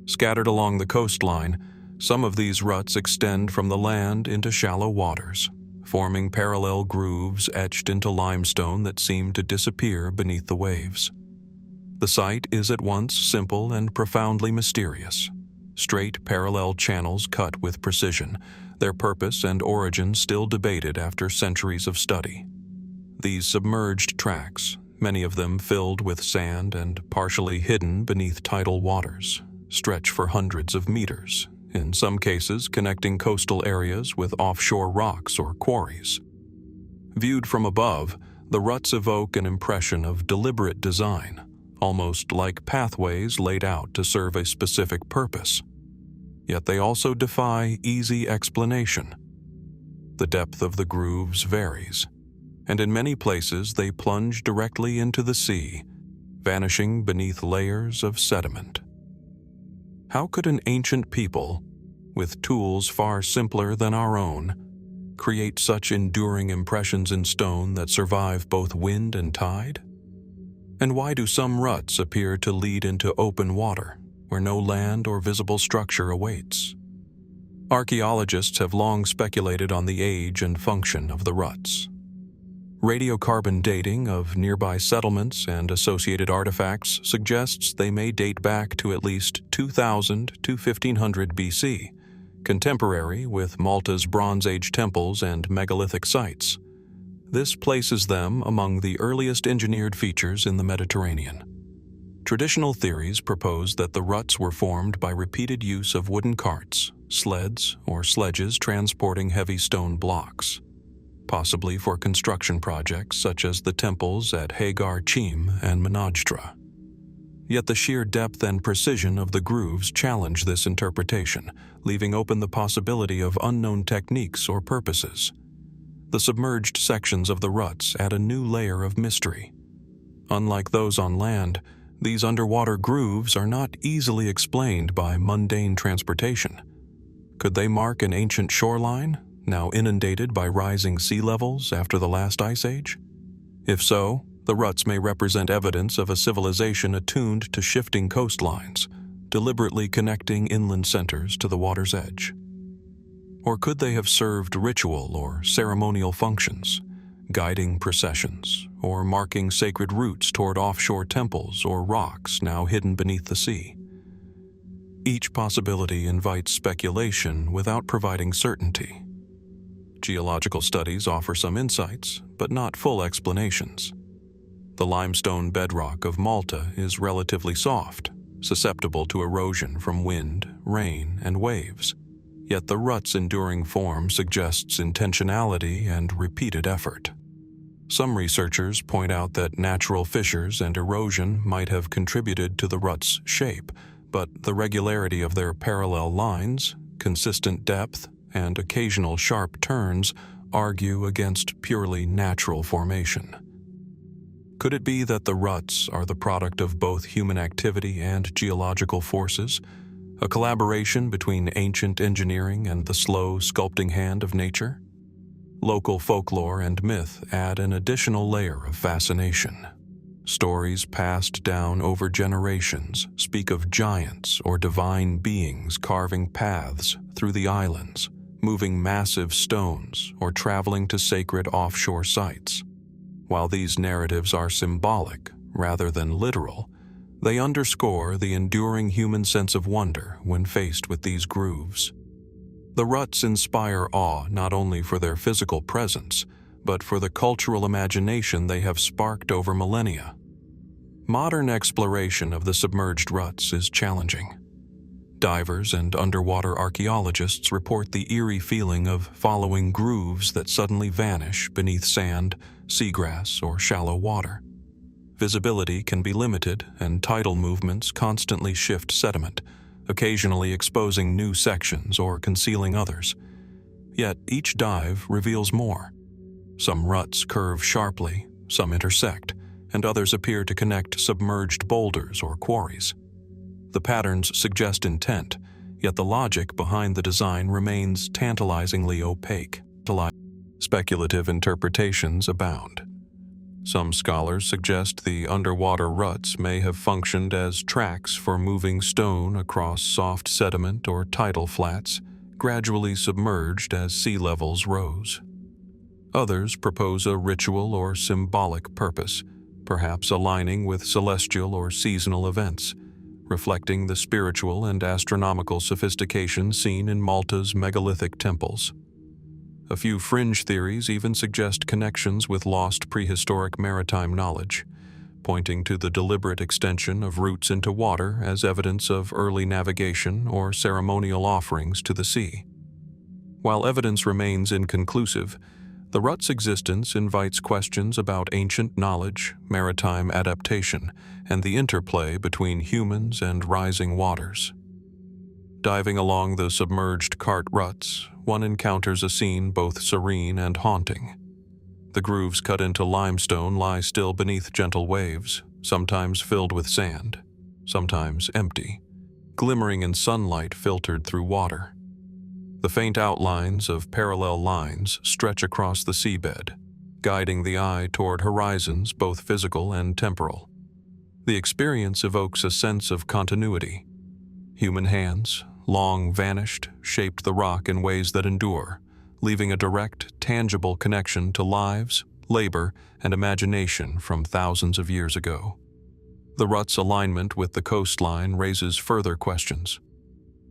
Scattered along the coastline, some of these ruts extend from the land into shallow waters, forming parallel grooves etched into limestone that seem to disappear beneath the waves. The sight is at once simple and profoundly mysterious. Straight, parallel channels cut with precision, their purpose and origin still debated after centuries of study. These submerged tracks, many of them filled with sand and partially hidden beneath tidal waters, stretch for hundreds of meters, in some cases connecting coastal areas with offshore rocks or quarries. Viewed from above, the ruts evoke an impression of deliberate design, almost like pathways laid out to serve a specific purpose. Yet they also defy easy explanation. The depth of the grooves varies, and in many places they plunge directly into the sea, vanishing beneath layers of sediment. How could an ancient people, with tools far simpler than our own, create such enduring impressions in stone that survive both wind and tide? And why do some ruts appear to lead into open water, where no land or visible structure awaits? Archaeologists have long speculated on the age and function of the ruts. Radiocarbon dating of nearby settlements and associated artifacts suggests they may date back to at least 2000 to 1500 BC, contemporary with Malta's Bronze Age temples and megalithic sites. This places them among the earliest engineered features in the Mediterranean. Traditional theories propose that the ruts were formed by repeated use of wooden carts, sleds, or sledges transporting heavy stone blocks, possibly for construction projects such as the temples at Hy-Brasil and Monajdra. Yet the sheer depth and precision of the grooves challenge this interpretation, leaving open the possibility of unknown techniques or purposes. The submerged sections of the ruts add a new layer of mystery. Unlike those on land, these underwater grooves are not easily explained by mundane transportation. Could they mark an ancient shoreline, now inundated by rising sea levels after the last ice age? If so, the ruts may represent evidence of a civilization attuned to shifting coastlines, deliberately connecting inland centers to the water's edge. Or could they have served ritual or ceremonial functions, guiding processions, or marking sacred routes toward offshore temples or rocks now hidden beneath the sea? Each possibility invites speculation without providing certainty. Geological studies offer some insights, but not full explanations. The limestone bedrock of Malta is relatively soft, susceptible to erosion from wind, rain, and waves. Yet the rut's enduring form suggests intentionality and repeated effort. Some researchers point out that natural fissures and erosion might have contributed to the rut's shape, but the regularity of their parallel lines, consistent depth, and occasional sharp turns argue against purely natural formation. Could it be that the ruts are the product of both human activity and geological forces, a collaboration between ancient engineering and the slow sculpting hand of nature? Local folklore and myth add an additional layer of fascination. Stories passed down over generations speak of giants or divine beings carving paths through the islands, moving massive stones, or traveling to sacred offshore sites. While these narratives are symbolic rather than literal, they underscore the enduring human sense of wonder when faced with these grooves. The ruts inspire awe not only for their physical presence, but for the cultural imagination they have sparked over millennia. Modern exploration of the submerged ruts is challenging. Divers and underwater archaeologists report the eerie feeling of following grooves that suddenly vanish beneath sand, seagrass, or shallow water. Visibility can be limited, and tidal movements constantly shift sediment, occasionally exposing new sections or concealing others. Yet each dive reveals more. Some ruts curve sharply, some intersect, and others appear to connect submerged boulders or quarries. The patterns suggest intent, yet the logic behind the design remains tantalizingly opaque. Speculative interpretations abound. Some scholars suggest the underwater ruts may have functioned as tracks for moving stone across soft sediment or tidal flats, gradually submerged as sea levels rose. Others propose a ritual or symbolic purpose, perhaps aligning with celestial or seasonal events, reflecting the spiritual and astronomical sophistication seen in Malta's megalithic temples. A few fringe theories even suggest connections with lost prehistoric maritime knowledge, pointing to the deliberate extension of routes into water as evidence of early navigation or ceremonial offerings to the sea. While evidence remains inconclusive, the Ruts' existence invites questions about ancient knowledge, maritime adaptation, and the interplay between humans and rising waters. Diving along the submerged cart ruts, one encounters a scene both serene and haunting. The grooves cut into limestone lie still beneath gentle waves, sometimes filled with sand, sometimes empty, glimmering in sunlight filtered through water. The faint outlines of parallel lines stretch across the seabed, guiding the eye toward horizons both physical and temporal. The experience evokes a sense of continuity. Human hands, long vanished, shaped the rock in ways that endure, leaving a direct, tangible connection to lives, labor, and imagination from thousands of years ago. The Ruts' alignment with the coastline raises further questions.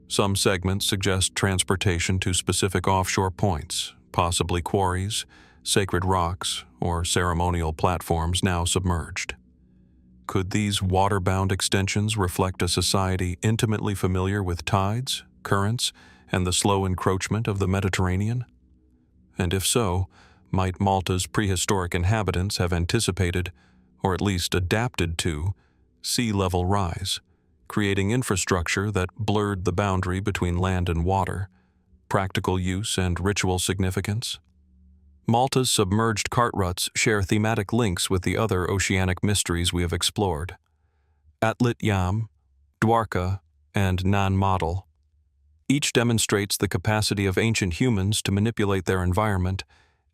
Some segments suggest transportation to specific offshore points, possibly quarries, sacred rocks, or ceremonial platforms now submerged. Could these water-bound extensions reflect a society intimately familiar with tides, currents, and the slow encroachment of the Mediterranean? And if so, might Malta's prehistoric inhabitants have anticipated, or at least adapted to, sea level rise, creating infrastructure that blurred the boundary between land and water, practical use and ritual significance? Malta's submerged cart ruts share thematic links with the other oceanic mysteries we have explored: Atlit-Yam, Dwarka, and Nan Madol. Each demonstrates the capacity of ancient humans to manipulate their environment,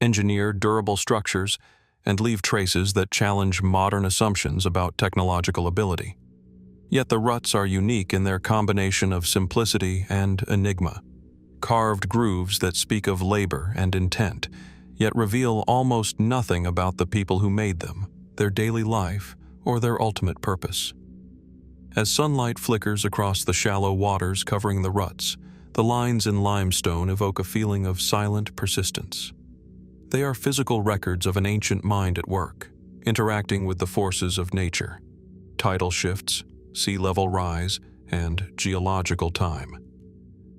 engineer durable structures, and leave traces that challenge modern assumptions about technological ability. Yet the ruts are unique in their combination of simplicity and enigma. Carved grooves that speak of labor and intent, yet reveal almost nothing about the people who made them, their daily life, or their ultimate purpose. As sunlight flickers across the shallow waters covering the ruts, the lines in limestone evoke a feeling of silent persistence. They are physical records of an ancient mind at work, interacting with the forces of nature: tidal shifts, sea level rise, and geological time.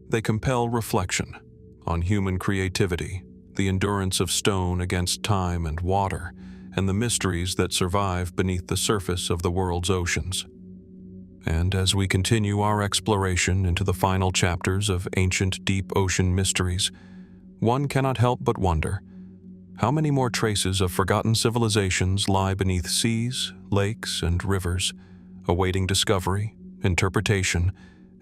They compel reflection on human creativity, the endurance of stone against time and water, and the mysteries that survive beneath the surface of the world's oceans. And as we continue our exploration into the final chapters of ancient deep ocean mysteries, one cannot help but wonder, how many more traces of forgotten civilizations lie beneath seas, lakes, and rivers, awaiting discovery, interpretation,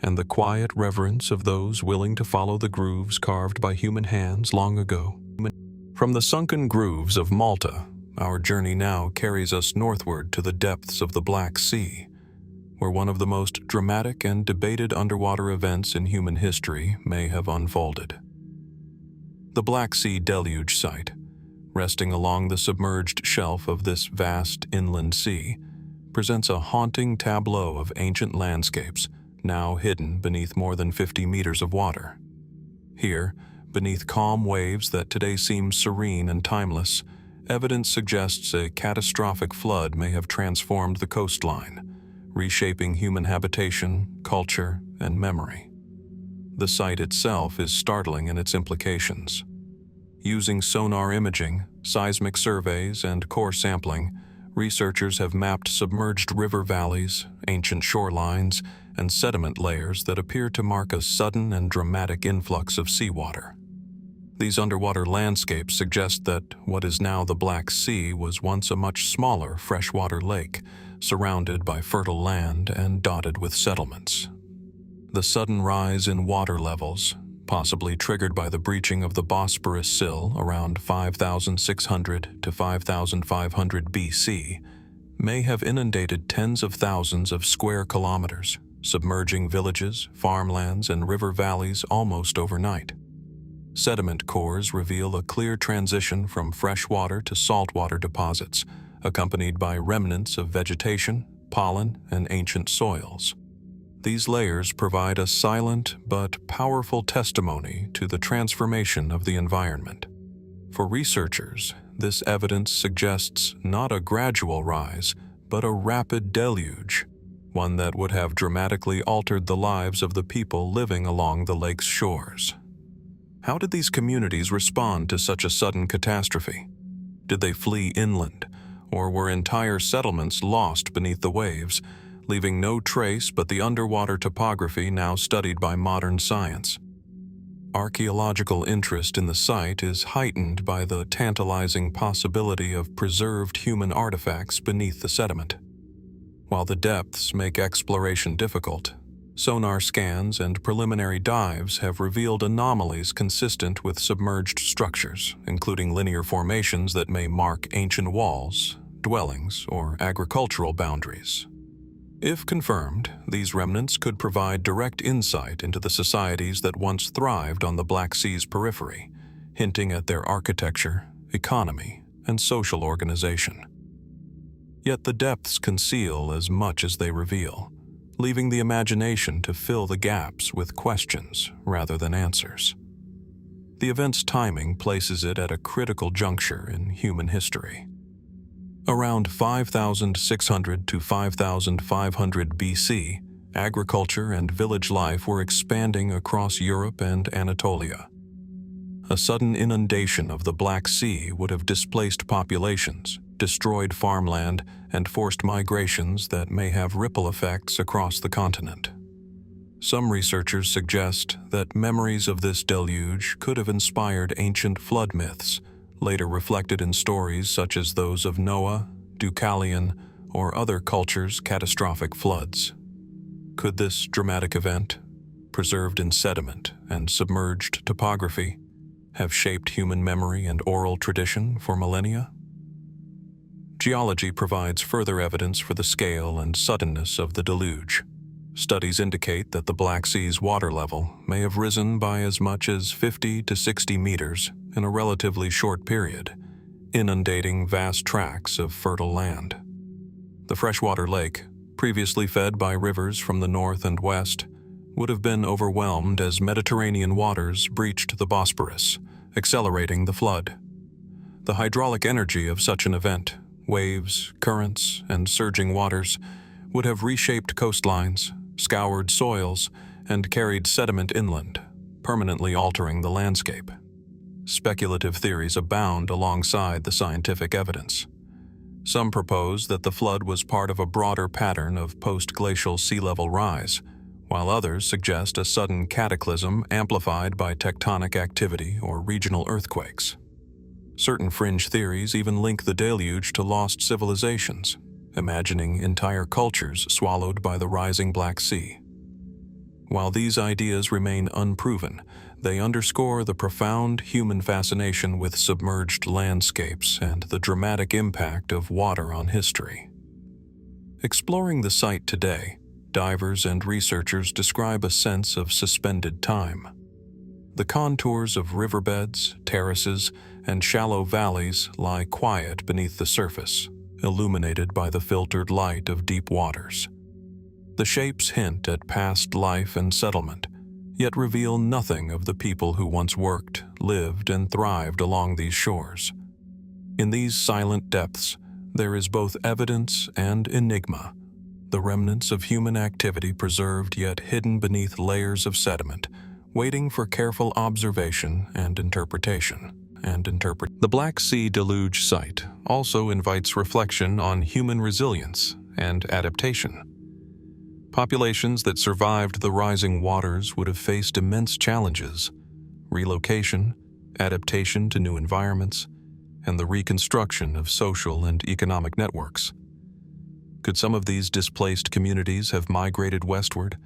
and the quiet reverence of those willing to follow the grooves carved by human hands long ago. From the sunken grooves of Malta, our journey now carries us northward to the depths of the Black Sea, where one of the most dramatic and debated underwater events in human history may have unfolded. The Black Sea Deluge site, resting along the submerged shelf of this vast inland sea, presents a haunting tableau of ancient landscapes now hidden beneath more than 50 meters of water. Here, beneath calm waves that today seem serene and timeless, evidence suggests a catastrophic flood may have transformed the coastline, reshaping human habitation, culture, and memory. The site itself is startling in its implications. Using sonar imaging, seismic surveys, and core sampling, researchers have mapped submerged river valleys, ancient shorelines, and sediment layers that appear to mark a sudden and dramatic influx of seawater. These underwater landscapes suggest that what is now the Black Sea was once a much smaller freshwater lake, surrounded by fertile land and dotted with settlements. The sudden rise in water levels, possibly triggered by the breaching of the Bosporus sill around 5,600 to 5,500 BC, may have inundated tens of thousands of square kilometers, submerging villages, farmlands, and river valleys almost overnight. Sediment cores reveal a clear transition from freshwater to saltwater deposits, accompanied by remnants of vegetation, pollen, and ancient soils. These layers provide a silent but powerful testimony to the transformation of the environment. For researchers, this evidence suggests not a gradual rise, but a rapid deluge, one that would have dramatically altered the lives of the people living along the lake's shores. How did these communities respond to such a sudden catastrophe? Did they flee inland, or were entire settlements lost beneath the waves, leaving no trace but the underwater topography now studied by modern science? Archaeological interest in the site is heightened by the tantalizing possibility of preserved human artifacts beneath the sediment. While the depths make exploration difficult, sonar scans and preliminary dives have revealed anomalies consistent with submerged structures, including linear formations that may mark ancient walls, dwellings, or agricultural boundaries. If confirmed, these remnants could provide direct insight into the societies that once thrived on the Black Sea's periphery, hinting at their architecture, economy, and social organization. Yet the depths conceal as much as they reveal, leaving the imagination to fill the gaps with questions rather than answers. The event's timing places it at a critical juncture in human history. Around 5,600 to 5,500 BC, agriculture and village life were expanding across Europe and Anatolia. A sudden inundation of the Black Sea would have displaced populations, destroyed farmland, and forced migrations that may have ripple effects across the continent. Some researchers suggest that memories of this deluge could have inspired ancient flood myths, later reflected in stories such as those of Noah, Deucalion, or other cultures' catastrophic floods. Could this dramatic event, preserved in sediment and submerged topography, have shaped human memory and oral tradition for millennia? Geology provides further evidence for the scale and suddenness of the deluge. Studies indicate that the Black Sea's water level may have risen by as much as 50 to 60 meters in a relatively short period, inundating vast tracts of fertile land. The freshwater lake, previously fed by rivers from the north and west, would have been overwhelmed as Mediterranean waters breached the Bosporus, accelerating the flood. The hydraulic energy of such an event, waves, currents, and surging waters, would have reshaped coastlines, scoured soils, and carried sediment inland, permanently altering the landscape. Speculative theories abound alongside the scientific evidence. Some propose that the flood was part of a broader pattern of post-glacial sea level rise, while others suggest a sudden cataclysm amplified by tectonic activity or regional earthquakes. Certain fringe theories even link the deluge to lost civilizations, imagining entire cultures swallowed by the rising Black Sea. While these ideas remain unproven, they underscore the profound human fascination with submerged landscapes and the dramatic impact of water on history. Exploring the site today, divers and researchers describe a sense of suspended time. The contours of riverbeds, terraces, and shallow valleys lie quiet beneath the surface, illuminated by the filtered light of deep waters. The shapes hint at past life and settlement, yet reveal nothing of the people who once worked, lived, and thrived along these shores. In these silent depths, there is both evidence and enigma, the remnants of human activity preserved yet hidden beneath layers of sediment, waiting for careful observation and interpretation. The Black Sea Deluge site also invites reflection on human resilience and adaptation. Populations that survived the rising waters would have faced immense challenges: relocation, adaptation to new environments, and the reconstruction of social and economic networks. Could some of these displaced communities have migrated westward,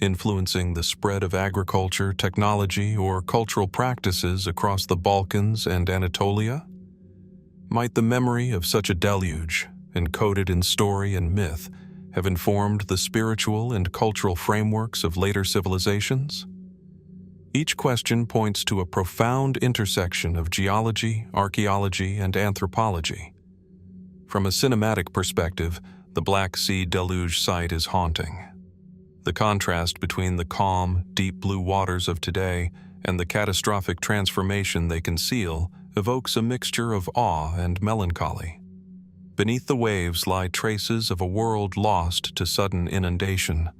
influencing the spread of agriculture, technology, or cultural practices across the Balkans and Anatolia? Might the memory of such a deluge, encoded in story and myth, have informed the spiritual and cultural frameworks of later civilizations? Each question points to a profound intersection of geology, archaeology, and anthropology. From a cinematic perspective, the Black Sea Deluge site is haunting. The contrast between the calm, deep blue waters of today and the catastrophic transformation they conceal evokes a mixture of awe and melancholy. Beneath the waves lie traces of a world lost to sudden inundation.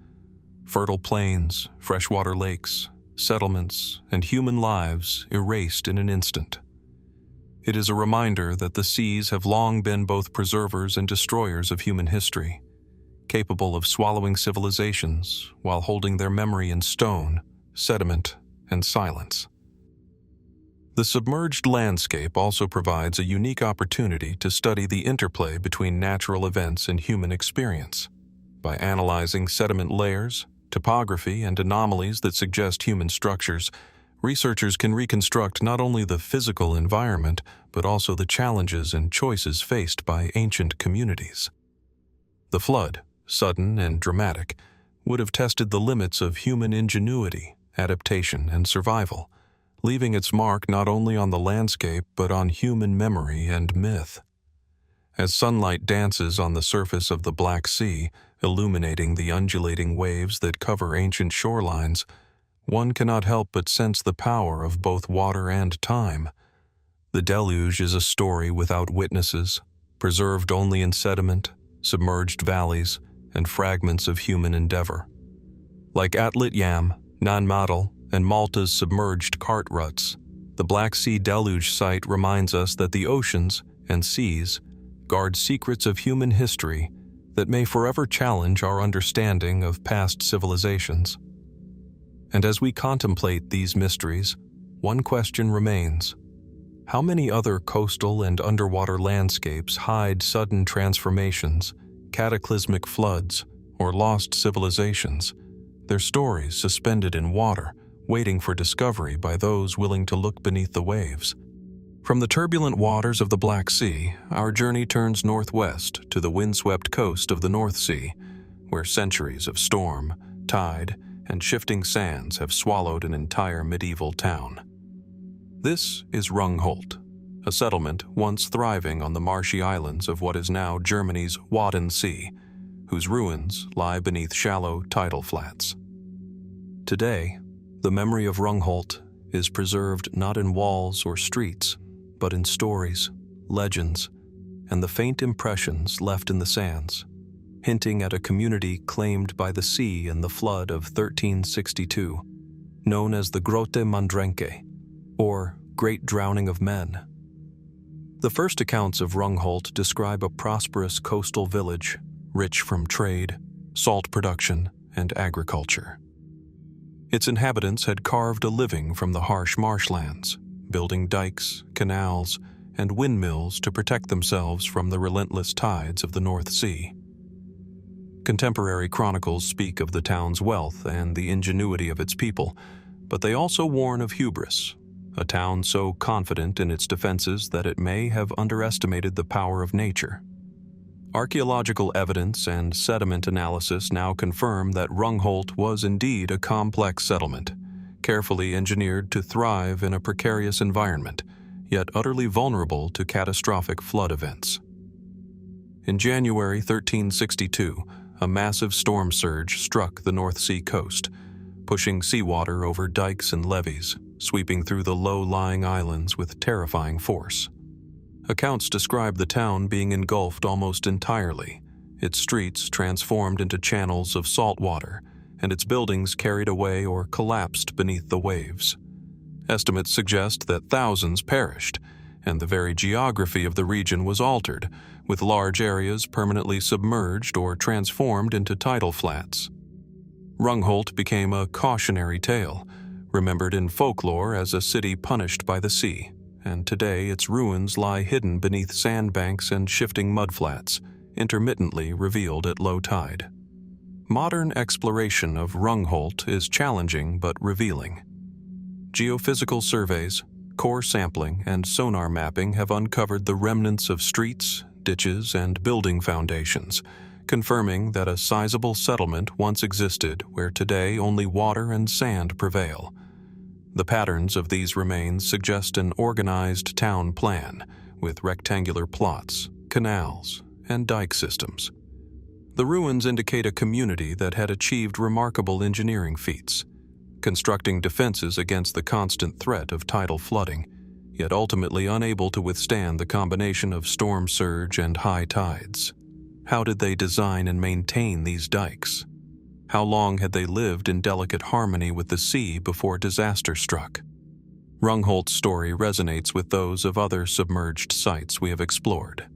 Fertile plains, freshwater lakes, settlements, and human lives erased in an instant. It is a reminder that the seas have long been both preservers and destroyers of human history, capable of swallowing civilizations while holding their memory in stone, sediment, and silence. The submerged landscape also provides a unique opportunity to study the interplay between natural events and human experience. By analyzing sediment layers, topography, and anomalies that suggest human structures, researchers can reconstruct not only the physical environment, but also the challenges and choices faced by ancient communities. The flood, sudden and dramatic, would have tested the limits of human ingenuity, adaptation, and survival, leaving its mark not only on the landscape but on human memory and myth. As sunlight dances on the surface of the Black Sea, illuminating the undulating waves that cover ancient shorelines, one cannot help but sense the power of both water and time. The deluge is a story without witnesses, preserved only in sediment, submerged valleys, and fragments of human endeavor. Like Atlit-Yam, Nan Madol, and Malta's submerged cart ruts, the Black Sea Deluge site reminds us that the oceans and seas guard secrets of human history that may forever challenge our understanding of past civilizations. And as we contemplate these mysteries, one question remains: how many other coastal and underwater landscapes hide sudden transformations, cataclysmic floods, or lost civilizations, their stories suspended in water, waiting for discovery by those willing to look beneath the waves? From the turbulent waters of the Black Sea, our journey turns northwest to the windswept coast of the North Sea, where centuries of storm, tide, and shifting sands have swallowed an entire medieval town. This is Rungholt, a settlement once thriving on the marshy islands of what is now Germany's Wadden Sea, whose ruins lie beneath shallow tidal flats. Today, the memory of Rungholt is preserved not in walls or streets, but in stories, legends, and the faint impressions left in the sands, hinting at a community claimed by the sea in the flood of 1362, known as the Grote Mandrenke, or Great Drowning of Men. The first accounts of Rungholt describe a prosperous coastal village, rich from trade, salt production, and agriculture. Its inhabitants had carved a living from the harsh marshlands, building dikes, canals, and windmills to protect themselves from the relentless tides of the North Sea. Contemporary chronicles speak of the town's wealth and the ingenuity of its people, but they also warn of hubris, a town so confident in its defenses that it may have underestimated the power of nature. Archaeological evidence and sediment analysis now confirm that Rungholt was indeed a complex settlement, carefully engineered to thrive in a precarious environment, yet utterly vulnerable to catastrophic flood events. In January 1362, a massive storm surge struck the North Sea coast, pushing seawater over dikes and levees, sweeping through the low-lying islands with terrifying force. Accounts describe the town being engulfed almost entirely, its streets transformed into channels of salt water, and its buildings carried away or collapsed beneath the waves. Estimates suggest that thousands perished, and the very geography of the region was altered, with large areas permanently submerged or transformed into tidal flats. Rungholt became a cautionary tale, remembered in folklore as a city punished by the sea, and today its ruins lie hidden beneath sandbanks and shifting mudflats, intermittently revealed at low tide. Modern exploration of Rungholt is challenging but revealing. Geophysical surveys, core sampling, and sonar mapping have uncovered the remnants of streets, ditches, and building foundations, confirming that a sizable settlement once existed where today only water and sand prevail. The patterns of these remains suggest an organized town plan, with rectangular plots, canals, and dike systems. The ruins indicate a community that had achieved remarkable engineering feats, constructing defenses against the constant threat of tidal flooding, yet ultimately unable to withstand the combination of storm surge and high tides. How did they design and maintain these dikes? How long had they lived in delicate harmony with the sea before disaster struck? Rungholt's story resonates with those of other submerged sites we have explored.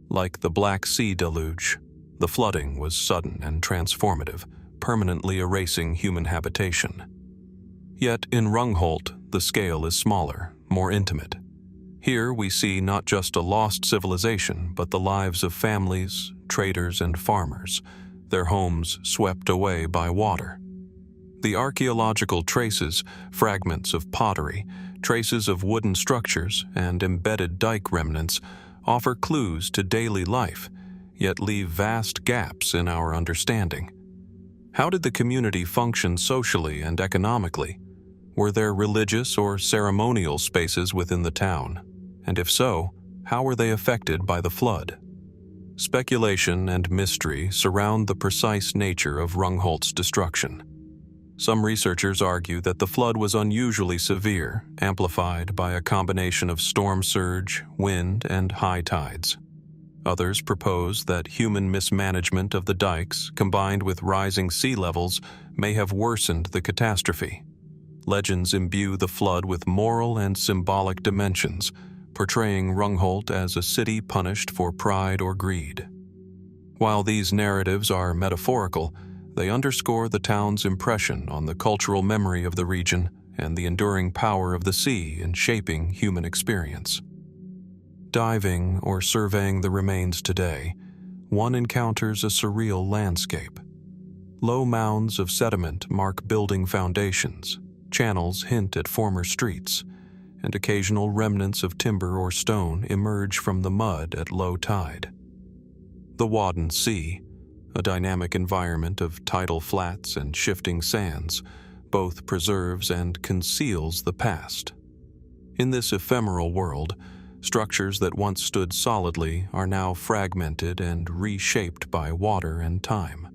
Like the Black Sea Deluge, the flooding was sudden and transformative, permanently erasing human habitation. Yet in Rungholt, the scale is smaller, more intimate. Here we see not just a lost civilization, but the lives of families, traders, and farmers, their homes swept away by water. The archaeological traces, fragments of pottery, traces of wooden structures, and embedded dike remnants offer clues to daily life, yet leave vast gaps in our understanding. How did the community function socially and economically? Were there religious or ceremonial spaces within the town? And if so, how were they affected by the flood? Speculation and mystery surround the precise nature of Rungholt's destruction. Some researchers argue that the flood was unusually severe, amplified by a combination of storm surge, wind, and high tides. Others propose that human mismanagement of the dikes, combined with rising sea levels, may have worsened the catastrophe. Legends imbue the flood with moral and symbolic dimensions, portraying Rungholt as a city punished for pride or greed. While these narratives are metaphorical, they underscore the town's impression on the cultural memory of the region and the enduring power of the sea in shaping human experience. Diving or surveying the remains today, one encounters a surreal landscape. Low mounds of sediment mark building foundations, channels hint at former streets, and occasional remnants of timber or stone emerge from the mud at low tide. The Wadden Sea, a dynamic environment of tidal flats and shifting sands, both preserves and conceals the past. In this ephemeral world, structures that once stood solidly are now fragmented and reshaped by water and time.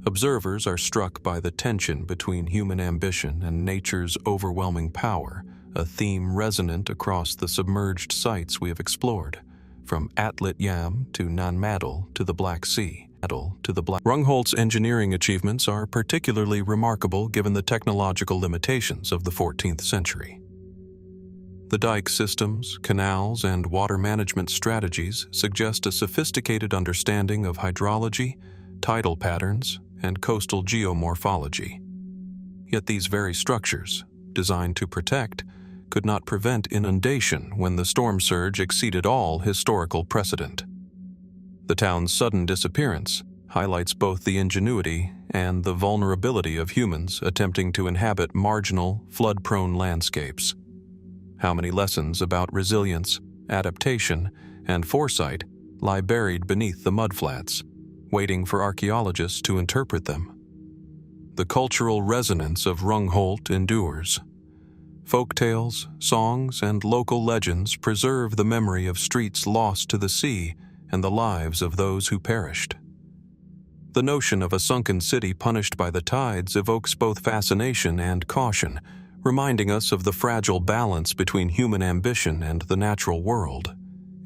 Observers are struck by the tension between human ambition and nature's overwhelming power, a theme resonant across the submerged sites we have explored, from Atlit-Yam to Nan Madol to the Black Sea. Rungholt's engineering achievements are particularly remarkable given the technological limitations of the 14th century. The dike systems, canals, and water management strategies suggest a sophisticated understanding of hydrology, tidal patterns, and coastal geomorphology. Yet these very structures, designed to protect, could not prevent inundation when the storm surge exceeded all historical precedent. The town's sudden disappearance highlights both the ingenuity and the vulnerability of humans attempting to inhabit marginal, flood-prone landscapes. How many lessons about resilience, adaptation, and foresight lie buried beneath the mudflats, waiting for archaeologists to interpret them? The cultural resonance of Rungholt endures. Folktales, songs, and local legends preserve the memory of streets lost to the sea and the lives of those who perished. The notion of a sunken city punished by the tides evokes both fascination and caution, reminding us of the fragile balance between human ambition and the natural world.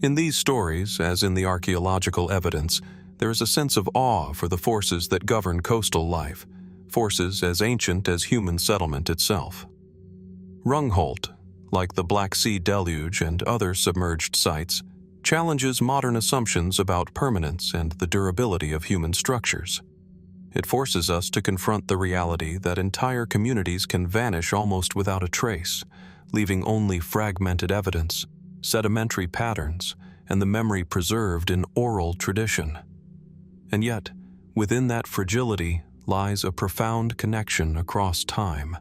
In these stories, as in the archaeological evidence, there is a sense of awe for the forces that govern coastal life, forces as ancient as human settlement itself. Rungholt, like the Black Sea Deluge and other submerged sites, challenges modern assumptions about permanence and the durability of human structures. It forces us to confront the reality that entire communities can vanish almost without a trace, leaving only fragmented evidence, sedimentary patterns, and the memory preserved in oral tradition. And yet, within that fragility lies a profound connection across time.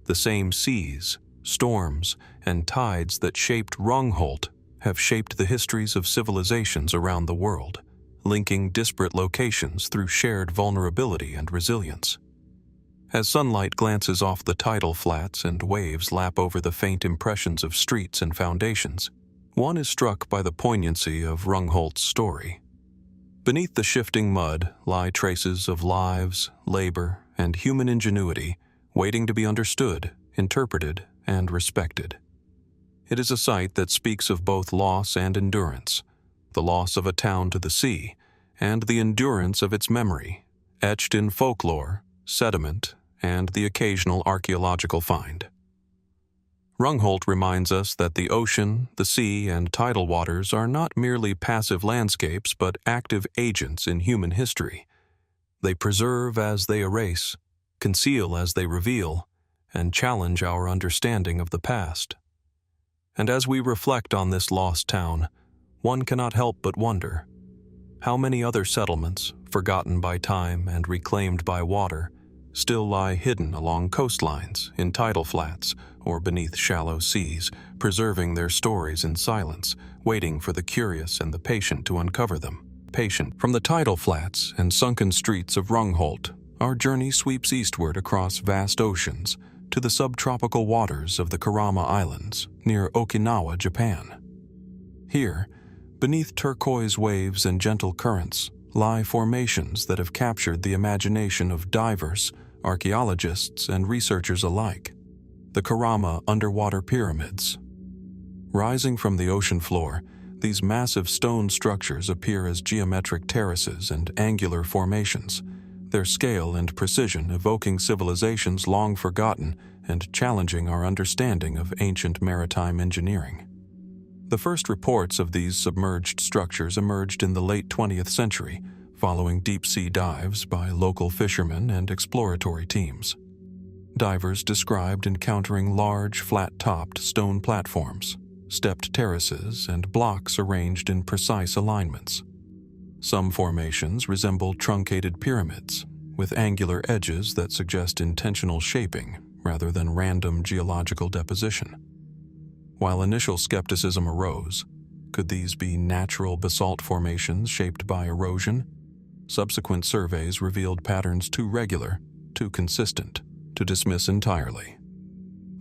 The same seas, storms, and tides that shaped Rungholt have shaped the histories of civilizations around the world, linking disparate locations through shared vulnerability and resilience. As sunlight glances off the tidal flats and waves lap over the faint impressions of streets and foundations, one is struck by the poignancy of Rungholt's story. Beneath the shifting mud lie traces of lives, labor, and human ingenuity waiting to be understood, interpreted, and respected. It is a site that speaks of both loss and endurance, the loss of a town to the sea, and the endurance of its memory, etched in folklore, sediment, and the occasional archaeological find. Rungholt reminds us that the ocean, the sea, and tidal waters are not merely passive landscapes but active agents in human history. They preserve as they erase, conceal as they reveal, and challenge our understanding of the past. And as we reflect on this lost town, one cannot help but wonder, how many other settlements, forgotten by time and reclaimed by water, still lie hidden along coastlines, in tidal flats, or beneath shallow seas, preserving their stories in silence, waiting for the curious and the patient to uncover them. From the tidal flats and sunken streets of Rungholt, our journey sweeps eastward across vast oceans to the subtropical waters of the Kerama Islands, near Okinawa, Japan. Here, beneath turquoise waves and gentle currents, lie formations that have captured the imagination of divers, archaeologists, and researchers alike. The Kerama underwater pyramids. Rising from the ocean floor, these massive stone structures appear as geometric terraces and angular formations, their scale and precision evoking civilizations long forgotten and challenging our understanding of ancient maritime engineering. The first reports of these submerged structures emerged in the late 20th century, following deep-sea dives by local fishermen and exploratory teams. Divers described encountering large, flat-topped stone platforms, stepped terraces, and blocks arranged in precise alignments. Some formations resemble truncated pyramids, with angular edges that suggest intentional shaping rather than random geological deposition. While initial skepticism arose, could these be natural basalt formations shaped by erosion? Subsequent surveys revealed patterns too regular, too consistent, to dismiss entirely.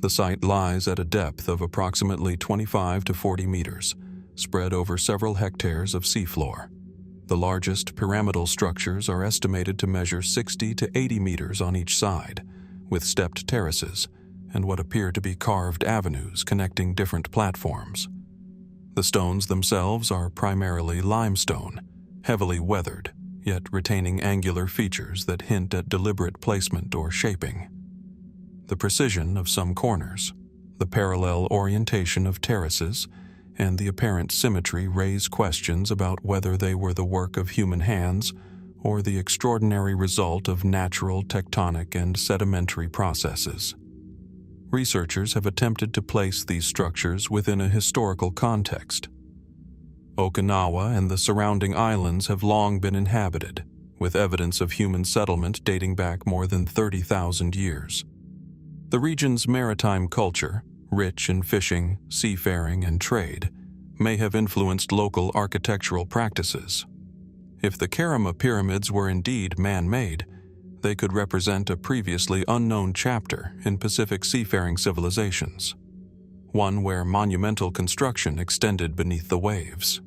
The site lies at a depth of approximately 25 to 40 meters, spread over several hectares of seafloor. The largest pyramidal structures are estimated to measure 60 to 80 meters on each side, with stepped terraces and what appear to be carved avenues connecting different platforms. The stones themselves are primarily limestone, heavily weathered, yet retaining angular features that hint at deliberate placement or shaping. The precision of some corners, the parallel orientation of terraces, and the apparent symmetry raise questions about whether they were the work of human hands or the extraordinary result of natural tectonic and sedimentary processes. Researchers have attempted to place these structures within a historical context. Okinawa and the surrounding islands have long been inhabited, with evidence of human settlement dating back more than 30,000 years. The region's maritime culture, rich in fishing, seafaring, and trade, may have influenced local architectural practices. If the Kerama pyramids were indeed man-made, they could represent a previously unknown chapter in Pacific seafaring civilizations, one where monumental construction extended beneath the waves.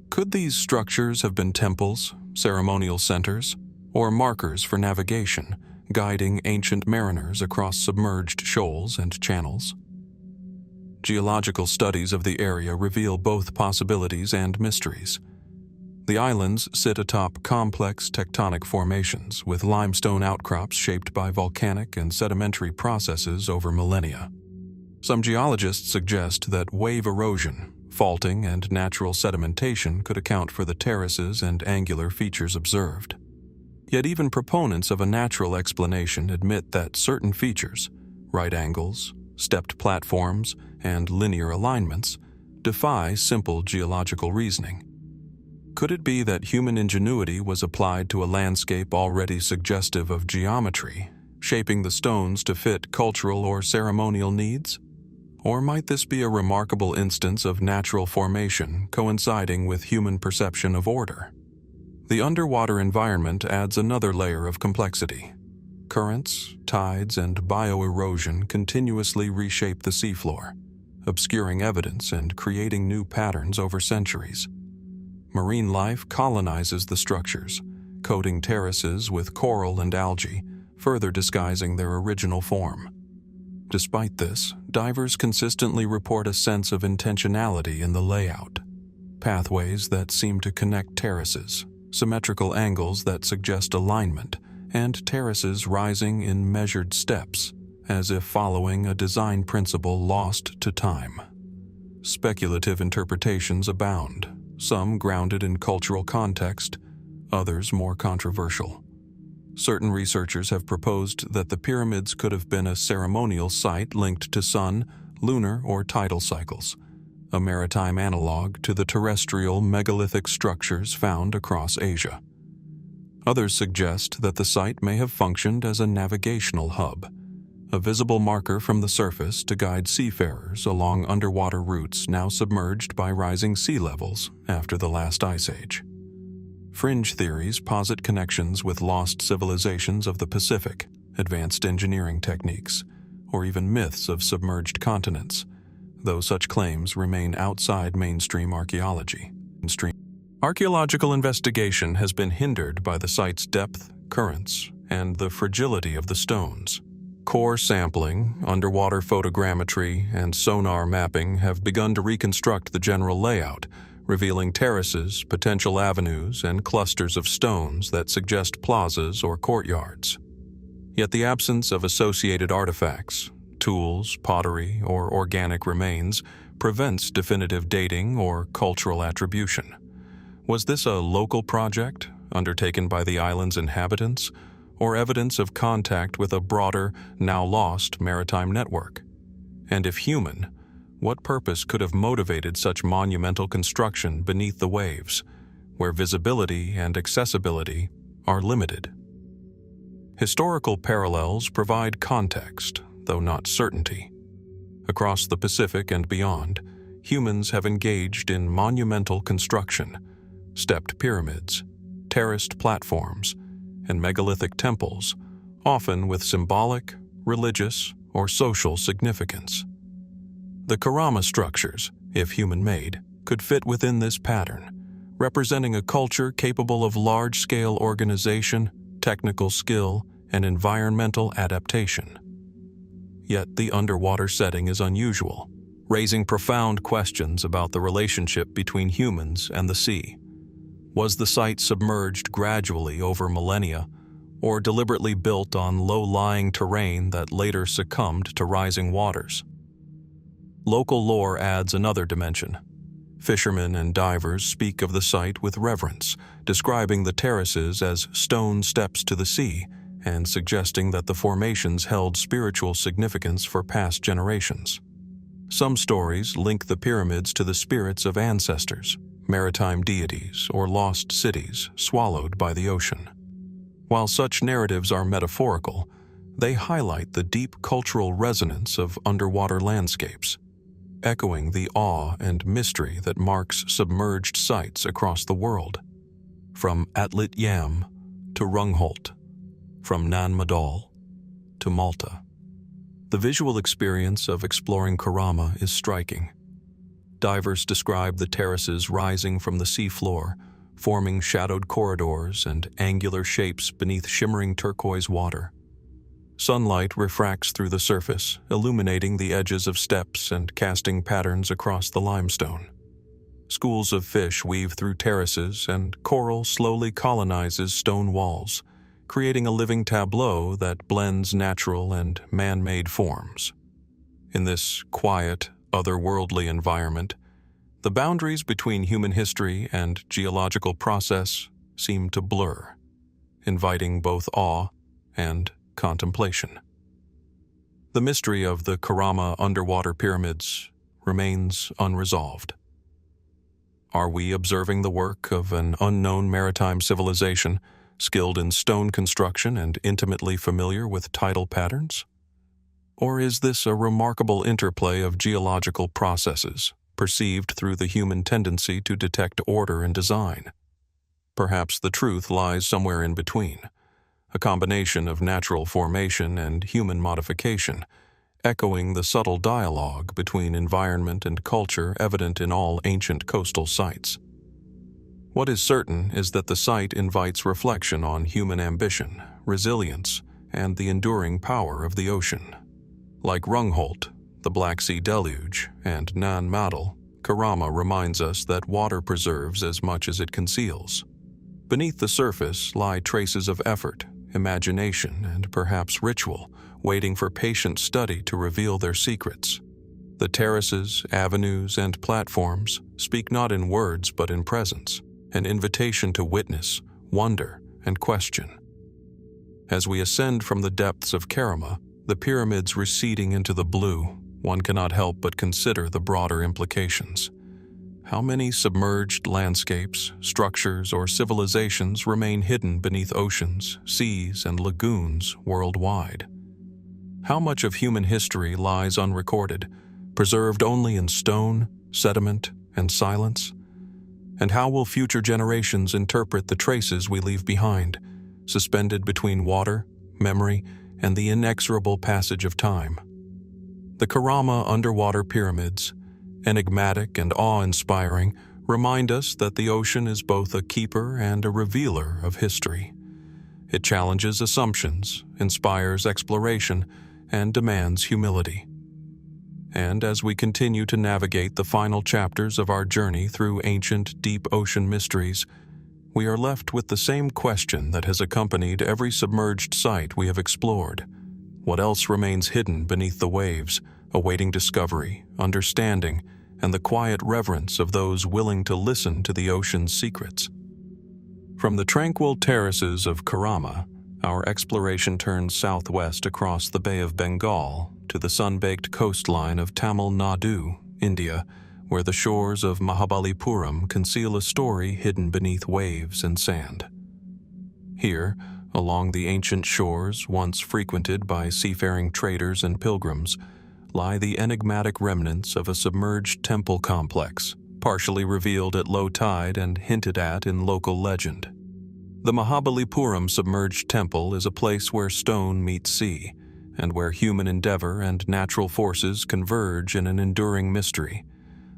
Could these structures have been temples, ceremonial centers, or markers for navigation, guiding ancient mariners across submerged shoals and channels? Geological studies of the area reveal both possibilities and mysteries. The islands sit atop complex tectonic formations with limestone outcrops shaped by volcanic and sedimentary processes over millennia. Some geologists suggest that wave erosion, faulting, and natural sedimentation could account for the terraces and angular features observed. Yet even proponents of a natural explanation admit that certain features, right angles, stepped platforms, and linear alignments, defy simple geological reasoning. Could it be that human ingenuity was applied to a landscape already suggestive of geometry, shaping the stones to fit cultural or ceremonial needs? Or might this be a remarkable instance of natural formation coinciding with human perception of order? The underwater environment adds another layer of complexity. Currents, tides, and bioerosion continuously reshape the seafloor, obscuring evidence and creating new patterns over centuries. Marine life colonizes the structures, coating terraces with coral and algae, further disguising their original form. Despite this, divers consistently report a sense of intentionality in the layout. Pathways that seem to connect terraces, symmetrical angles that suggest alignment, and terraces rising in measured steps, as if following a design principle lost to time. Speculative interpretations abound, some grounded in cultural context, others more controversial. Certain researchers have proposed that the pyramids could have been a ceremonial site linked to sun, lunar, or tidal cycles, a maritime analog to the terrestrial megalithic structures found across Asia. Others suggest that the site may have functioned as a navigational hub, a visible marker from the surface to guide seafarers along underwater routes now submerged by rising sea levels after the last ice age. Fringe theories posit connections with lost civilizations of the Pacific, advanced engineering techniques, or even myths of submerged continents, though such claims remain outside mainstream archaeology. Archaeological investigation has been hindered by the site's depth, currents, and the fragility of the stones. Core sampling, underwater photogrammetry, and sonar mapping have begun to reconstruct the general layout, revealing terraces, potential avenues, and clusters of stones that suggest plazas or courtyards. Yet the absence of associated artifacts, tools, pottery, or organic remains prevents definitive dating or cultural attribution. Was this a local project, undertaken by the island's inhabitants, or evidence of contact with a broader, now lost maritime network? And if human, what purpose could have motivated such monumental construction beneath the waves, where visibility and accessibility are limited? Historical parallels provide context, though not certainty. Across the Pacific and beyond, humans have engaged in monumental construction, stepped pyramids, terraced platforms, and megalithic temples, often with symbolic, religious, or social significance. The Kerama structures, if human-made, could fit within this pattern, representing a culture capable of large-scale organization, technical skill, and environmental adaptation. Yet the underwater setting is unusual, raising profound questions about the relationship between humans and the sea. Was the site submerged gradually over millennia, or deliberately built on low-lying terrain that later succumbed to rising waters? Local lore adds another dimension. Fishermen and divers speak of the site with reverence, describing the terraces as stone steps to the sea, and suggesting that the formations held spiritual significance for past generations. Some stories link the pyramids to the spirits of ancestors, maritime deities, or lost cities swallowed by the ocean. While such narratives are metaphorical, they highlight the deep cultural resonance of underwater landscapes, echoing the awe and mystery that marks submerged sites across the world. From Atlit-Yam to Rungholt, from Nan Madol to Malta. The visual experience of exploring Kerama is striking. Divers describe the terraces rising from the seafloor, forming shadowed corridors and angular shapes beneath shimmering turquoise water. Sunlight refracts through the surface, illuminating the edges of steps and casting patterns across the limestone. Schools of fish weave through terraces, and coral slowly colonizes stone walls, creating a living tableau that blends natural and man-made forms. In this quiet, otherworldly environment, the boundaries between human history and geological process seem to blur, inviting both awe and contemplation. The mystery of the Kerama underwater pyramids remains unresolved. Are we observing the work of an unknown maritime civilization, skilled in stone construction and intimately familiar with tidal patterns? Or is this a remarkable interplay of geological processes, perceived through the human tendency to detect order and design? Perhaps the truth lies somewhere in between, a combination of natural formation and human modification, echoing the subtle dialogue between environment and culture evident in all ancient coastal sites. What is certain is that the site invites reflection on human ambition, resilience, and the enduring power of the ocean. Like Rungholt, the Black Sea Deluge, and Nan Madol, Kerama reminds us that water preserves as much as it conceals. Beneath the surface lie traces of effort, imagination, and perhaps ritual, waiting for patient study to reveal their secrets. The terraces, avenues, and platforms speak not in words but in presence, an invitation to witness, wonder, and question. As we ascend from the depths of Kerama, the pyramids receding into the blue, one cannot help but consider the broader implications. How many submerged landscapes, structures, or civilizations remain hidden beneath oceans, seas, and lagoons worldwide? How much of human history lies unrecorded, preserved only in stone, sediment, and silence? And how will future generations interpret the traces we leave behind, suspended between water, memory, and the inexorable passage of time? The Kerama underwater pyramids, enigmatic and awe-inspiring, remind us that the ocean is both a keeper and a revealer of history. It challenges assumptions, inspires exploration, and demands humility. And as we continue to navigate the final chapters of our journey through ancient, deep ocean mysteries, we are left with the same question that has accompanied every submerged site we have explored. What else remains hidden beneath the waves, awaiting discovery, understanding, and the quiet reverence of those willing to listen to the ocean's secrets? From the tranquil terraces of Kerama, our exploration turns southwest across the Bay of Bengal to the sun-baked coastline of Tamil Nadu, India, where the shores of Mahabalipuram conceal a story hidden beneath waves and sand. Here, along the ancient shores once frequented by seafaring traders and pilgrims, lie the enigmatic remnants of a submerged temple complex, partially revealed at low tide and hinted at in local legend. The Mahabalipuram submerged temple is a place where stone meets sea, and where human endeavor and natural forces converge in an enduring mystery.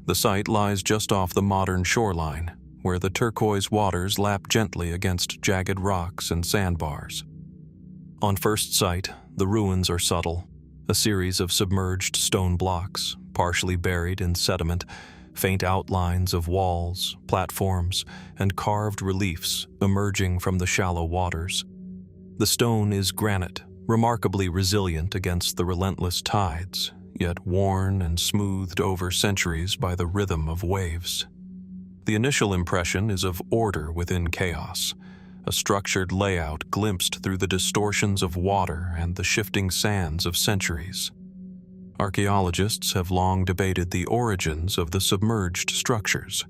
The site lies just off the modern shoreline, where the turquoise waters lap gently against jagged rocks and sandbars. On first sight, the ruins are subtle, a series of submerged stone blocks, partially buried in sediment, faint outlines of walls, platforms, and carved reliefs emerging from the shallow waters. The stone is granite, remarkably resilient against the relentless tides, yet worn and smoothed over centuries by the rhythm of waves. The initial impression is of order within chaos, a structured layout glimpsed through the distortions of water and the shifting sands of centuries. Archaeologists have long debated the origins of the submerged structures.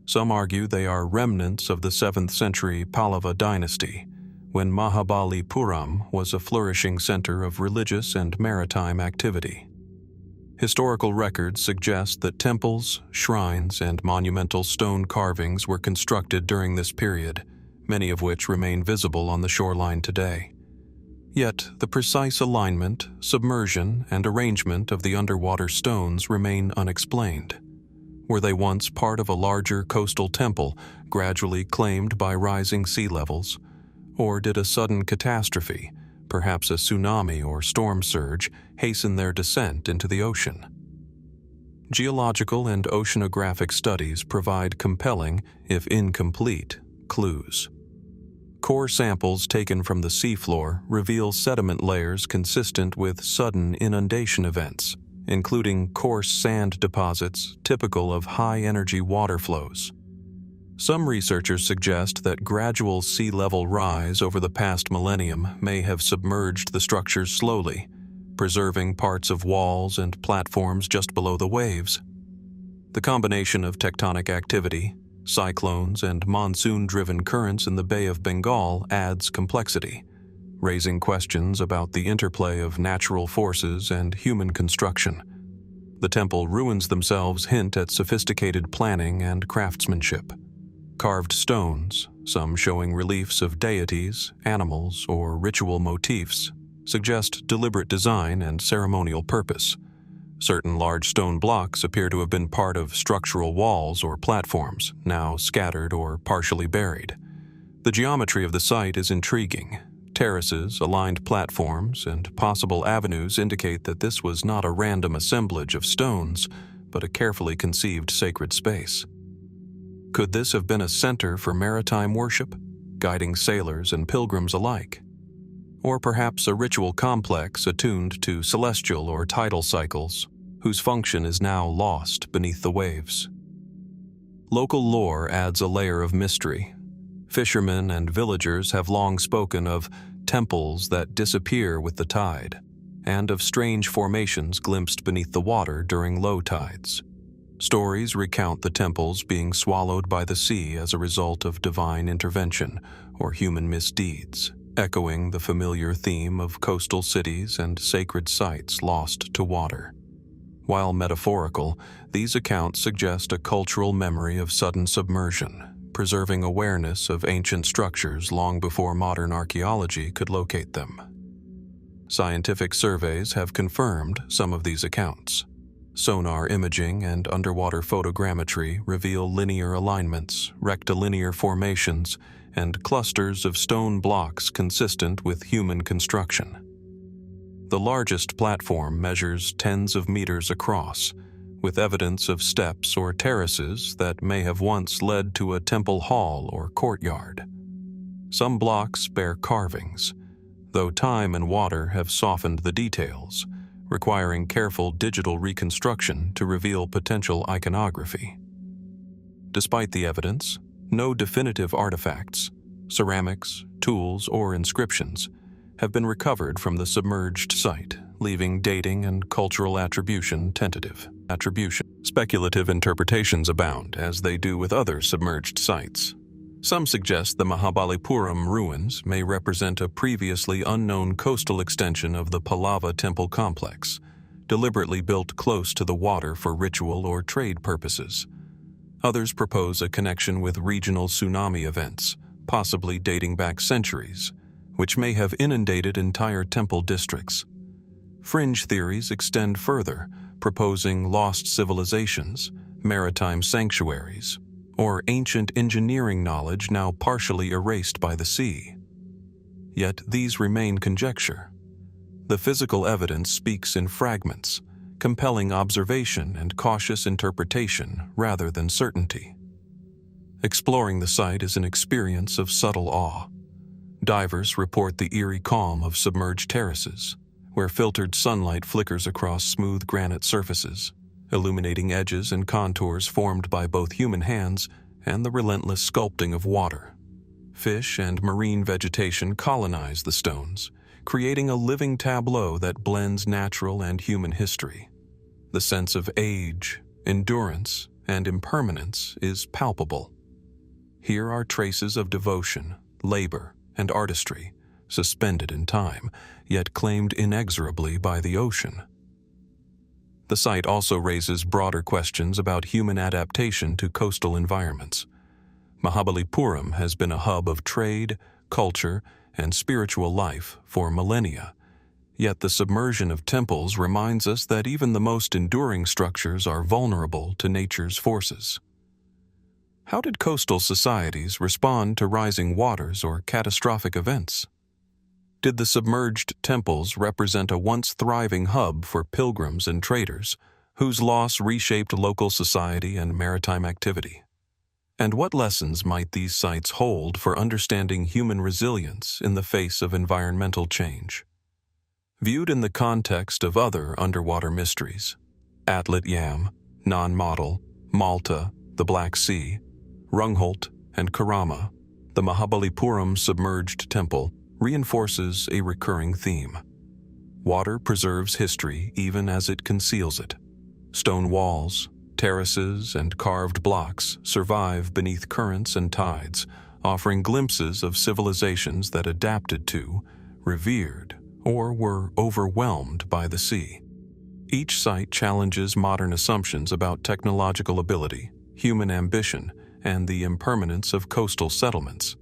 Some argue they are remnants of the 7th century Pallava dynasty, when Mahabalipuram was a flourishing center of religious and maritime activity. Historical records suggest that temples, shrines, and monumental stone carvings were constructed during this period, many of which remain visible on the shoreline today. Yet, the precise alignment, submersion, and arrangement of the underwater stones remain unexplained. Were they once part of a larger coastal temple, gradually claimed by rising sea levels? Or did a sudden catastrophe, perhaps a tsunami or storm surge, hasten their descent into the ocean? Geological and oceanographic studies provide compelling, if incomplete, clues. Core samples taken from the seafloor reveal sediment layers consistent with sudden inundation events, including coarse sand deposits typical of high-energy water flows. Some researchers suggest that gradual sea level rise over the past millennium may have submerged the structures slowly, preserving parts of walls and platforms just below the waves. The combination of tectonic activity, cyclones, and monsoon-driven currents in the Bay of Bengal adds complexity, raising questions about the interplay of natural forces and human construction. The temple ruins themselves hint at sophisticated planning and craftsmanship. Carved stones, some showing reliefs of deities, animals, or ritual motifs, suggest deliberate design and ceremonial purpose. Certain large stone blocks appear to have been part of structural walls or platforms, now scattered or partially buried. The geometry of the site is intriguing. Terraces, aligned platforms, and possible avenues indicate that this was not a random assemblage of stones, but a carefully conceived sacred space. Could this have been a center for maritime worship, guiding sailors and pilgrims alike? Or perhaps a ritual complex attuned to celestial or tidal cycles, whose function is now lost beneath the waves? Local lore adds a layer of mystery. Fishermen and villagers have long spoken of temples that disappear with the tide, and of strange formations glimpsed beneath the water during low tides. Stories recount the temples being swallowed by the sea as a result of divine intervention or human misdeeds, echoing the familiar theme of coastal cities and sacred sites lost to water. While metaphorical, these accounts suggest a cultural memory of sudden submersion, preserving awareness of ancient structures long before modern archaeology could locate them. Scientific surveys have confirmed some of these accounts. Sonar imaging and underwater photogrammetry reveal linear alignments, rectilinear formations, and clusters of stone blocks consistent with human construction. The largest platform measures tens of meters across, with evidence of steps or terraces that may have once led to a temple hall or courtyard. Some blocks bear carvings, though time and water have softened the details, requiring careful digital reconstruction to reveal potential iconography. Despite the evidence, no definitive artifacts, ceramics, tools, or inscriptions have been recovered from the submerged site, leaving dating and cultural attribution tentative. Speculative interpretations abound, as they do with other submerged sites. Some suggest the Mahabalipuram ruins may represent a previously unknown coastal extension of the Pallava temple complex, deliberately built close to the water for ritual or trade purposes. Others propose a connection with regional tsunami events, possibly dating back centuries, which may have inundated entire temple districts. Fringe theories extend further, proposing lost civilizations, maritime sanctuaries, or ancient engineering knowledge now partially erased by the sea. Yet these remain conjecture. The physical evidence speaks in fragments, compelling observation and cautious interpretation rather than certainty. Exploring the site is an experience of subtle awe. Divers report the eerie calm of submerged terraces, where filtered sunlight flickers across smooth granite surfaces, illuminating edges and contours formed by both human hands and the relentless sculpting of water. Fish and marine vegetation colonize the stones, creating a living tableau that blends natural and human history. The sense of age, endurance, and impermanence is palpable. Here are traces of devotion, labor, and artistry, suspended in time, yet claimed inexorably by the ocean. The site also raises broader questions about human adaptation to coastal environments. Mahabalipuram has been a hub of trade, culture, and spiritual life for millennia, yet the submersion of temples reminds us that even the most enduring structures are vulnerable to nature's forces. How did coastal societies respond to rising waters or catastrophic events? Did the submerged temples represent a once thriving hub for pilgrims and traders, whose loss reshaped local society and maritime activity? And what lessons might these sites hold for understanding human resilience in the face of environmental change? Viewed in the context of other underwater mysteries, Atlit-Yam, Nan Madol, Malta, the Black Sea, Rungholt, and Kerama, the Mahabalipuram submerged temple reinforces a recurring theme. Water preserves history even as it conceals it. Stone walls, terraces and carved blocks survive beneath currents and tides, offering glimpses of civilizations that adapted to, revered, or were overwhelmed by the sea. Each site challenges modern assumptions about technological ability, human ambition, and the impermanence of coastal settlements.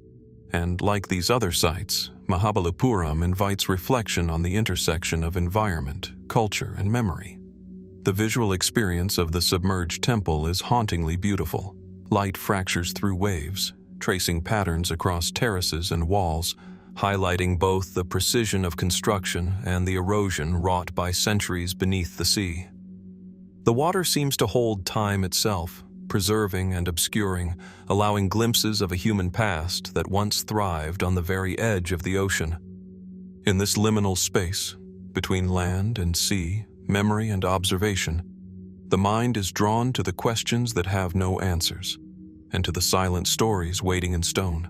And like these other sites, Mahabalipuram invites reflection on the intersection of environment, culture, and memory. The visual experience of the submerged temple is hauntingly beautiful. Light fractures through waves, tracing patterns across terraces and walls, highlighting both the precision of construction and the erosion wrought by centuries beneath the sea. The water seems to hold time itself, preserving and obscuring, allowing glimpses of a human past that once thrived on the very edge of the ocean. In this liminal space, between land and sea, memory and observation, the mind is drawn to the questions that have no answers, and to the silent stories waiting in stone.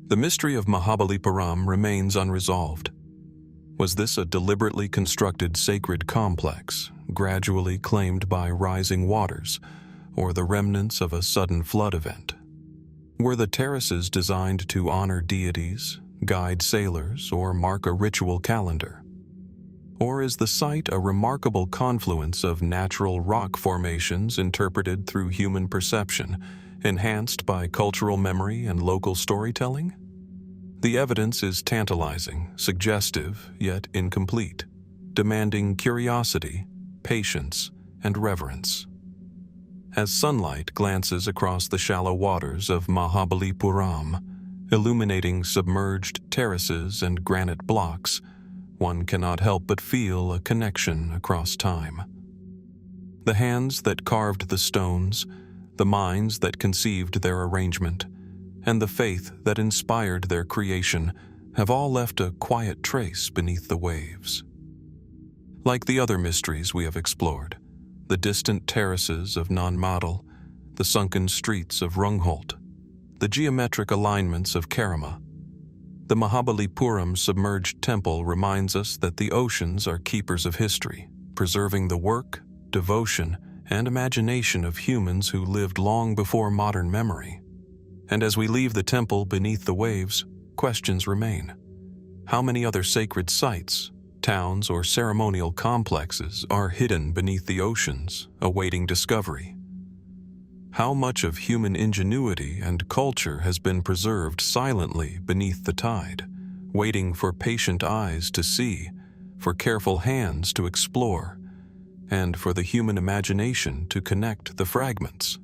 The mystery of Mahabalipuram remains unresolved. Was this a deliberately constructed sacred complex, gradually claimed by rising waters, or the remnants of a sudden flood event? Were the terraces designed to honor deities, guide sailors, or mark a ritual calendar? Or is the site a remarkable confluence of natural rock formations interpreted through human perception, enhanced by cultural memory and local storytelling? The evidence is tantalizing, suggestive, yet incomplete, demanding curiosity, patience, and reverence. As sunlight glances across the shallow waters of Mahabalipuram, illuminating submerged terraces and granite blocks, one cannot help but feel a connection across time. The hands that carved the stones, the minds that conceived their arrangement, and the faith that inspired their creation have all left a quiet trace beneath the waves. Like the other mysteries we have explored, the distant terraces of Nan Madol, the sunken streets of Rungholt, the geometric alignments of Kerama, the Mahabalipuram submerged temple reminds us that the oceans are keepers of history, preserving the work, devotion, and imagination of humans who lived long before modern memory. And as we leave the temple beneath the waves, questions remain. How many other sacred sites, towns, or ceremonial complexes are hidden beneath the oceans, awaiting discovery? How much of human ingenuity and culture has been preserved silently beneath the tide, waiting for patient eyes to see, for careful hands to explore, and for the human imagination to connect the fragments?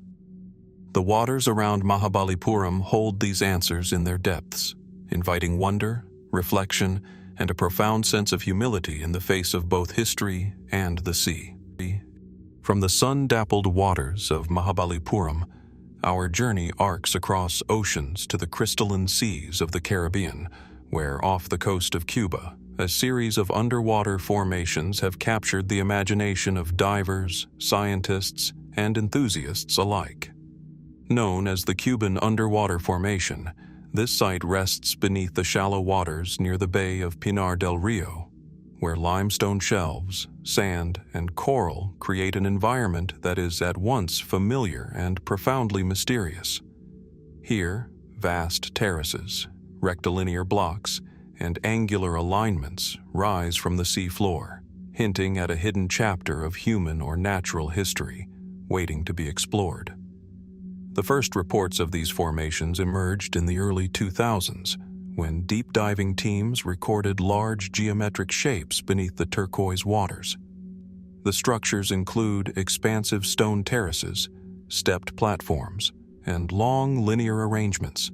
The waters around Mahabalipuram hold these answers in their depths, inviting wonder, reflection, and a profound sense of humility in the face of both history and the sea. From the sun-dappled waters of Mahabalipuram, our journey arcs across oceans to the crystalline seas of the Caribbean, where off the coast of Cuba, a series of underwater formations have captured the imagination of divers, scientists, and enthusiasts alike. Known as the Cuban Underwater Formation, this site rests beneath the shallow waters near the Bay of Pinar del Rio, where limestone shelves, sand, and coral create an environment that is at once familiar and profoundly mysterious. Here, vast terraces, rectilinear blocks, and angular alignments rise from the sea floor, hinting at a hidden chapter of human or natural history waiting to be explored. The first reports of these formations emerged in the early 2000s, when deep-diving teams recorded large geometric shapes beneath the turquoise waters. The structures include expansive stone terraces, stepped platforms, and long linear arrangements,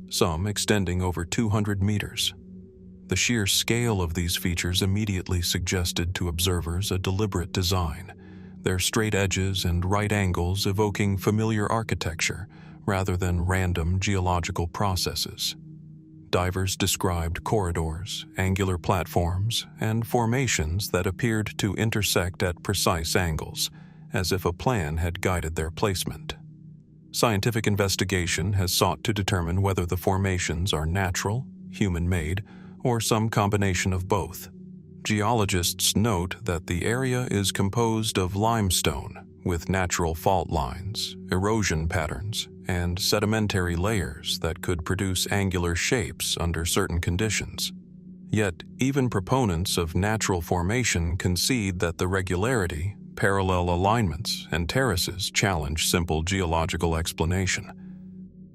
some extending over 200 meters. The sheer scale of these features immediately suggested to observers a deliberate design, their straight edges and right angles evoking familiar architecture rather than random geological processes. Divers described corridors, angular platforms, and formations that appeared to intersect at precise angles, as if a plan had guided their placement. Scientific investigation has sought to determine whether the formations are natural, human-made, or some combination of both. geologists note that the area is composed of limestone with natural fault lines, erosion patterns, and sedimentary layers that could produce angular shapes under certain conditions. Yet, even proponents of natural formation concede that the regularity, parallel alignments, and terraces challenge simple geological explanation.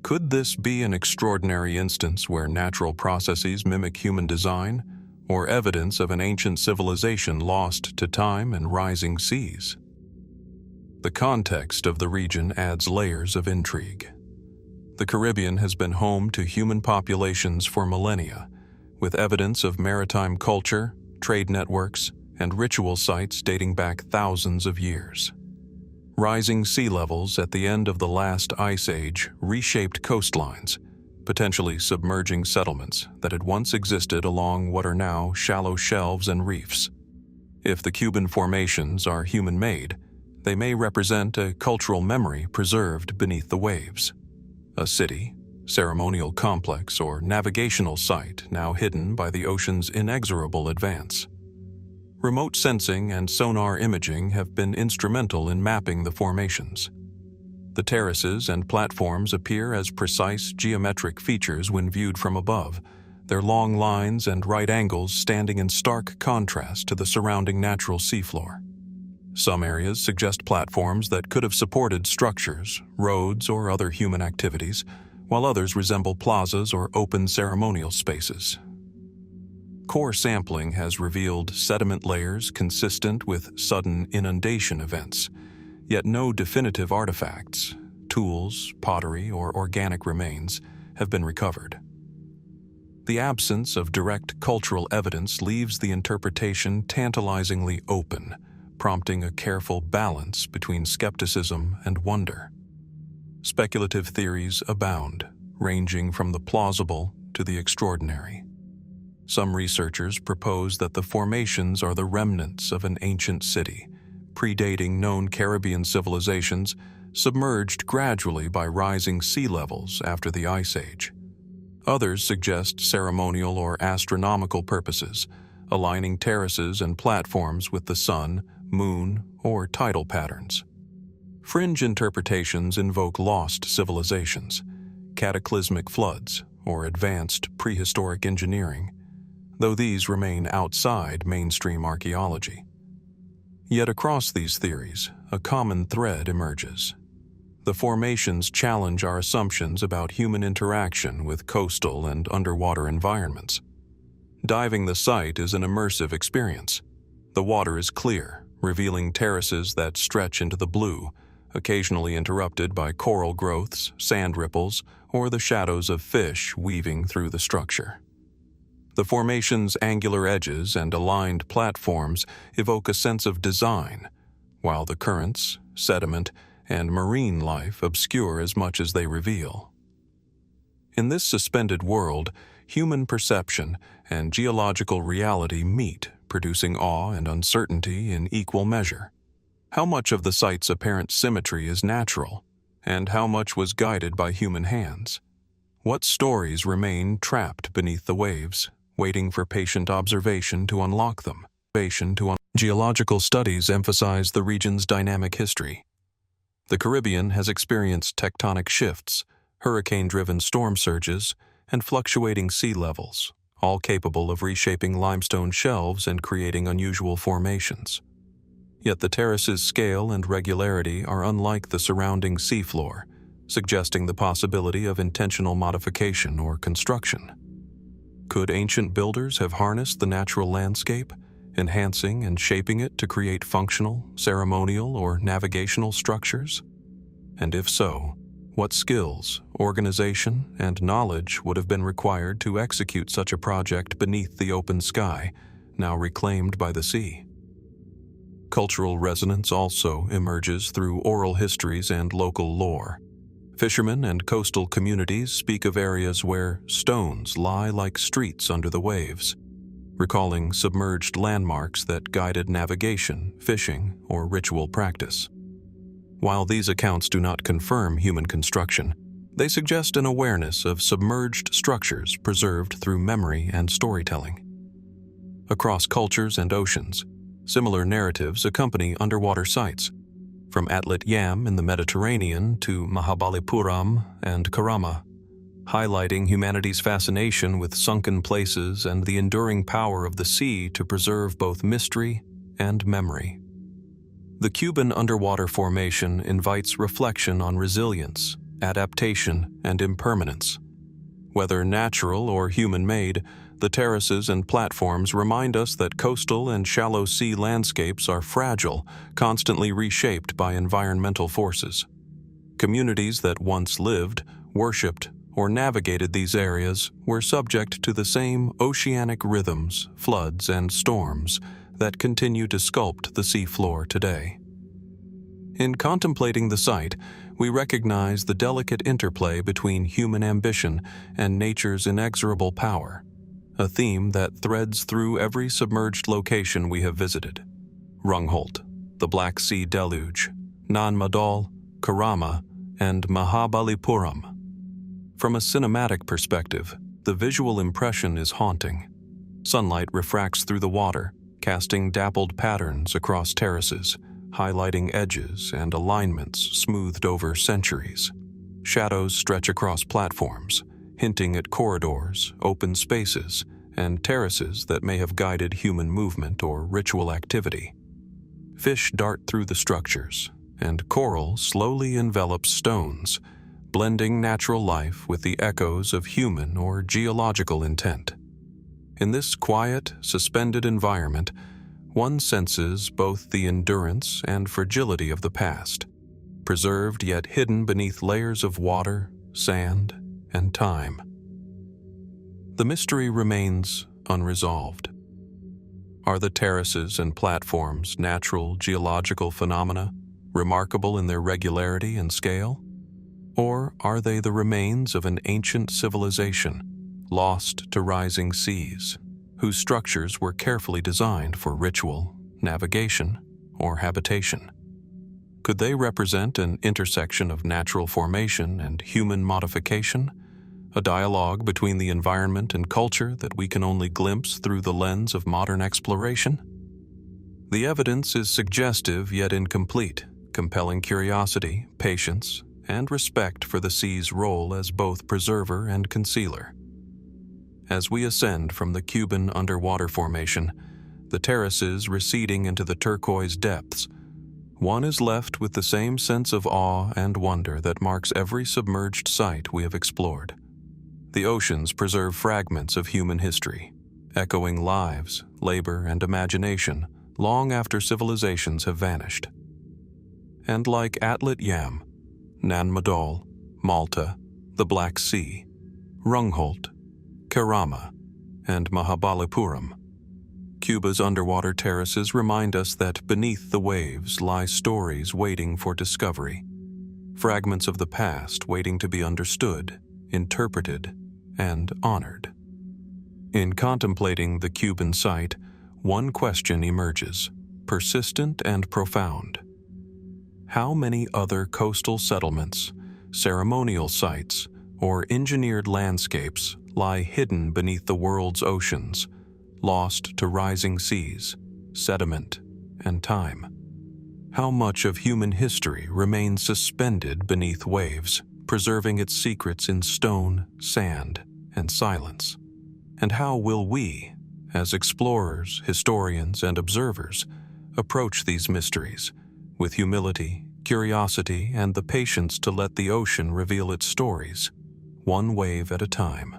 Could this be an extraordinary instance where natural processes mimic human design, or evidence of an ancient civilization lost to time and rising seas? The context of the region adds layers of intrigue. The Caribbean has been home to human populations for millennia, with evidence of maritime culture, trade networks, and ritual sites dating back thousands of years. Rising sea levels at the end of the last ice age reshaped coastlines, potentially submerging settlements that had once existed along what are now shallow shelves and reefs. If the Cuban formations are human-made, they may represent a cultural memory preserved beneath the waves. A city, ceremonial complex, or navigational site now hidden by the ocean's inexorable advance. Remote sensing and sonar imaging have been instrumental in mapping the formations. The terraces and platforms appear as precise geometric features when viewed from above, their long lines and right angles standing in stark contrast to the surrounding natural seafloor. Some areas suggest platforms that could have supported structures, roads, or other human activities, while others resemble plazas or open ceremonial spaces. Core sampling has revealed sediment layers consistent with sudden inundation events, yet no definitive artifacts, tools, pottery, or organic remains have been recovered. The absence of direct cultural evidence leaves the interpretation tantalizingly open, prompting a careful balance between skepticism and wonder. Speculative theories abound, ranging from the plausible to the extraordinary. Some researchers propose that the formations are the remnants of an ancient city, predating known Caribbean civilizations, submerged gradually by rising sea levels after the Ice Age. Others suggest ceremonial or astronomical purposes, aligning terraces and platforms with the sun, moon, or tidal patterns. Fringe interpretations invoke lost civilizations, cataclysmic floods, or advanced prehistoric engineering, though these remain outside mainstream archaeology. Yet across these theories, a common thread emerges. The formations challenge our assumptions about human interaction with coastal and underwater environments. Diving the site is an immersive experience. The water is clear, revealing terraces that stretch into the blue, occasionally interrupted by coral growths, sand ripples, or the shadows of fish weaving through the structure. The formation's angular edges and aligned platforms evoke a sense of design, while the currents, sediment, and marine life obscure as much as they reveal. In this suspended world, human perception and geological reality meet, producing awe and uncertainty in equal measure. How much of the site's apparent symmetry is natural, and how much was guided by human hands? What stories remain trapped beneath the waves, waiting for patient observation to unlock them? Geological studies emphasize the region's dynamic history. The Caribbean has experienced tectonic shifts, hurricane-driven storm surges, and fluctuating sea levels, all capable of reshaping limestone shelves and creating unusual formations. Yet the terrace's scale and regularity are unlike the surrounding seafloor, suggesting the possibility of intentional modification or construction. Could ancient builders have harnessed the natural landscape, enhancing and shaping it to create functional, ceremonial, or navigational structures? And if so, what skills, organization, and knowledge would have been required to execute such a project beneath the open sky, now reclaimed by the sea? Cultural resonance also emerges through oral histories and local lore. Fishermen and coastal communities speak of areas where stones lie like streets under the waves, recalling submerged landmarks that guided navigation, fishing, or ritual practice. While these accounts do not confirm human construction, they suggest an awareness of submerged structures preserved through memory and storytelling. Across cultures and oceans, similar narratives accompany underwater sites, from Atlit-Yam in the Mediterranean to Mahabalipuram and Kerama, highlighting humanity's fascination with sunken places and the enduring power of the sea to preserve both mystery and memory. The Cuban underwater formation invites reflection on resilience, adaptation, and impermanence. Whether natural or human-made, the terraces and platforms remind us that coastal and shallow sea landscapes are fragile, constantly reshaped by environmental forces. Communities that once lived, worshipped, or navigated these areas were subject to the same oceanic rhythms, floods, and storms that continue to sculpt the seafloor today. In contemplating the site, we recognize the delicate interplay between human ambition and nature's inexorable power, a theme that threads through every submerged location we have visited. Rungholt, the Black Sea Deluge, Nan Madol, Kerama, and Mahabalipuram. From a cinematic perspective, the visual impression is haunting. Sunlight refracts through the water, casting dappled patterns across terraces, highlighting edges and alignments smoothed over centuries. Shadows stretch across platforms, hinting at corridors, open spaces, and terraces that may have guided human movement or ritual activity. Fish dart through the structures, and coral slowly envelops stones, blending natural life with the echoes of human or geological intent. In this quiet, suspended environment, one senses both the endurance and fragility of the past, preserved yet hidden beneath layers of water, sand, and time. The mystery remains unresolved. Are the terraces and platforms natural geological phenomena, remarkable in their regularity and scale? Or are they the remains of an ancient civilization, lost to rising seas, whose structures were carefully designed for ritual, navigation, or habitation? Could they represent an intersection of natural formation and human modification, a dialogue between the environment and culture that we can only glimpse through the lens of modern exploration? The evidence is suggestive yet incomplete, compelling curiosity, patience, and respect for the sea's role as both preserver and concealer. As we ascend from the Cuban underwater formation, the terraces receding into the turquoise depths, one is left with the same sense of awe and wonder that marks every submerged site we have explored. The oceans preserve fragments of human history, echoing lives, labor, and imagination long after civilizations have vanished. And like Atlit-Yam, Nan Madol, Malta, the Black Sea, Rungholt, Kerama, and Mahabalipuram, Cuba's underwater terraces remind us that beneath the waves lie stories waiting for discovery, fragments of the past waiting to be understood, interpreted, and honored. In contemplating the Cuban site, one question emerges, persistent and profound. How many other coastal settlements, ceremonial sites, or engineered landscapes lie hidden beneath the world's oceans, lost to rising seas, sediment, and time? How much of human history remains suspended beneath waves, preserving its secrets in stone, sand, and silence? And how will we, as explorers, historians, and observers, approach these mysteries with humility, curiosity, and the patience to let the ocean reveal its stories, one wave at a time?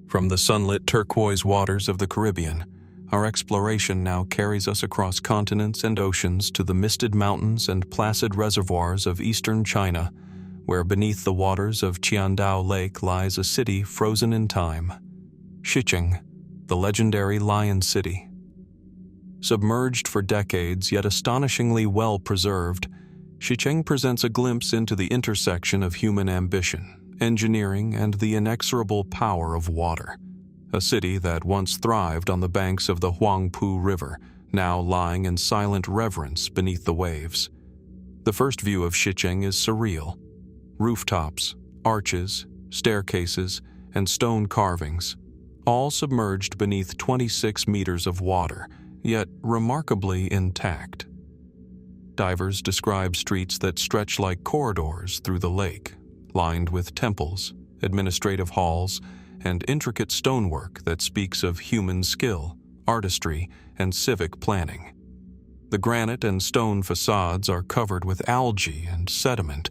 From the sunlit turquoise waters of the Caribbean, our exploration now carries us across continents and oceans to the misted mountains and placid reservoirs of eastern China, where beneath the waters of Qiandao Lake lies a city frozen in time, Shicheng, the legendary Lion City. Submerged for decades, yet astonishingly well preserved, Shicheng presents a glimpse into the intersection of human ambition, engineering, and the inexorable power of water. A city that once thrived on the banks of the Huangpu River, now lying in silent reverence beneath the waves. The first view of Shicheng is surreal. Rooftops, arches, staircases, and stone carvings, all submerged beneath 26 meters of water, yet remarkably intact. Divers describe streets that stretch like corridors through the lake, lined with temples, administrative halls, and intricate stonework that speaks of human skill, artistry, and civic planning. The granite and stone facades are covered with algae and sediment,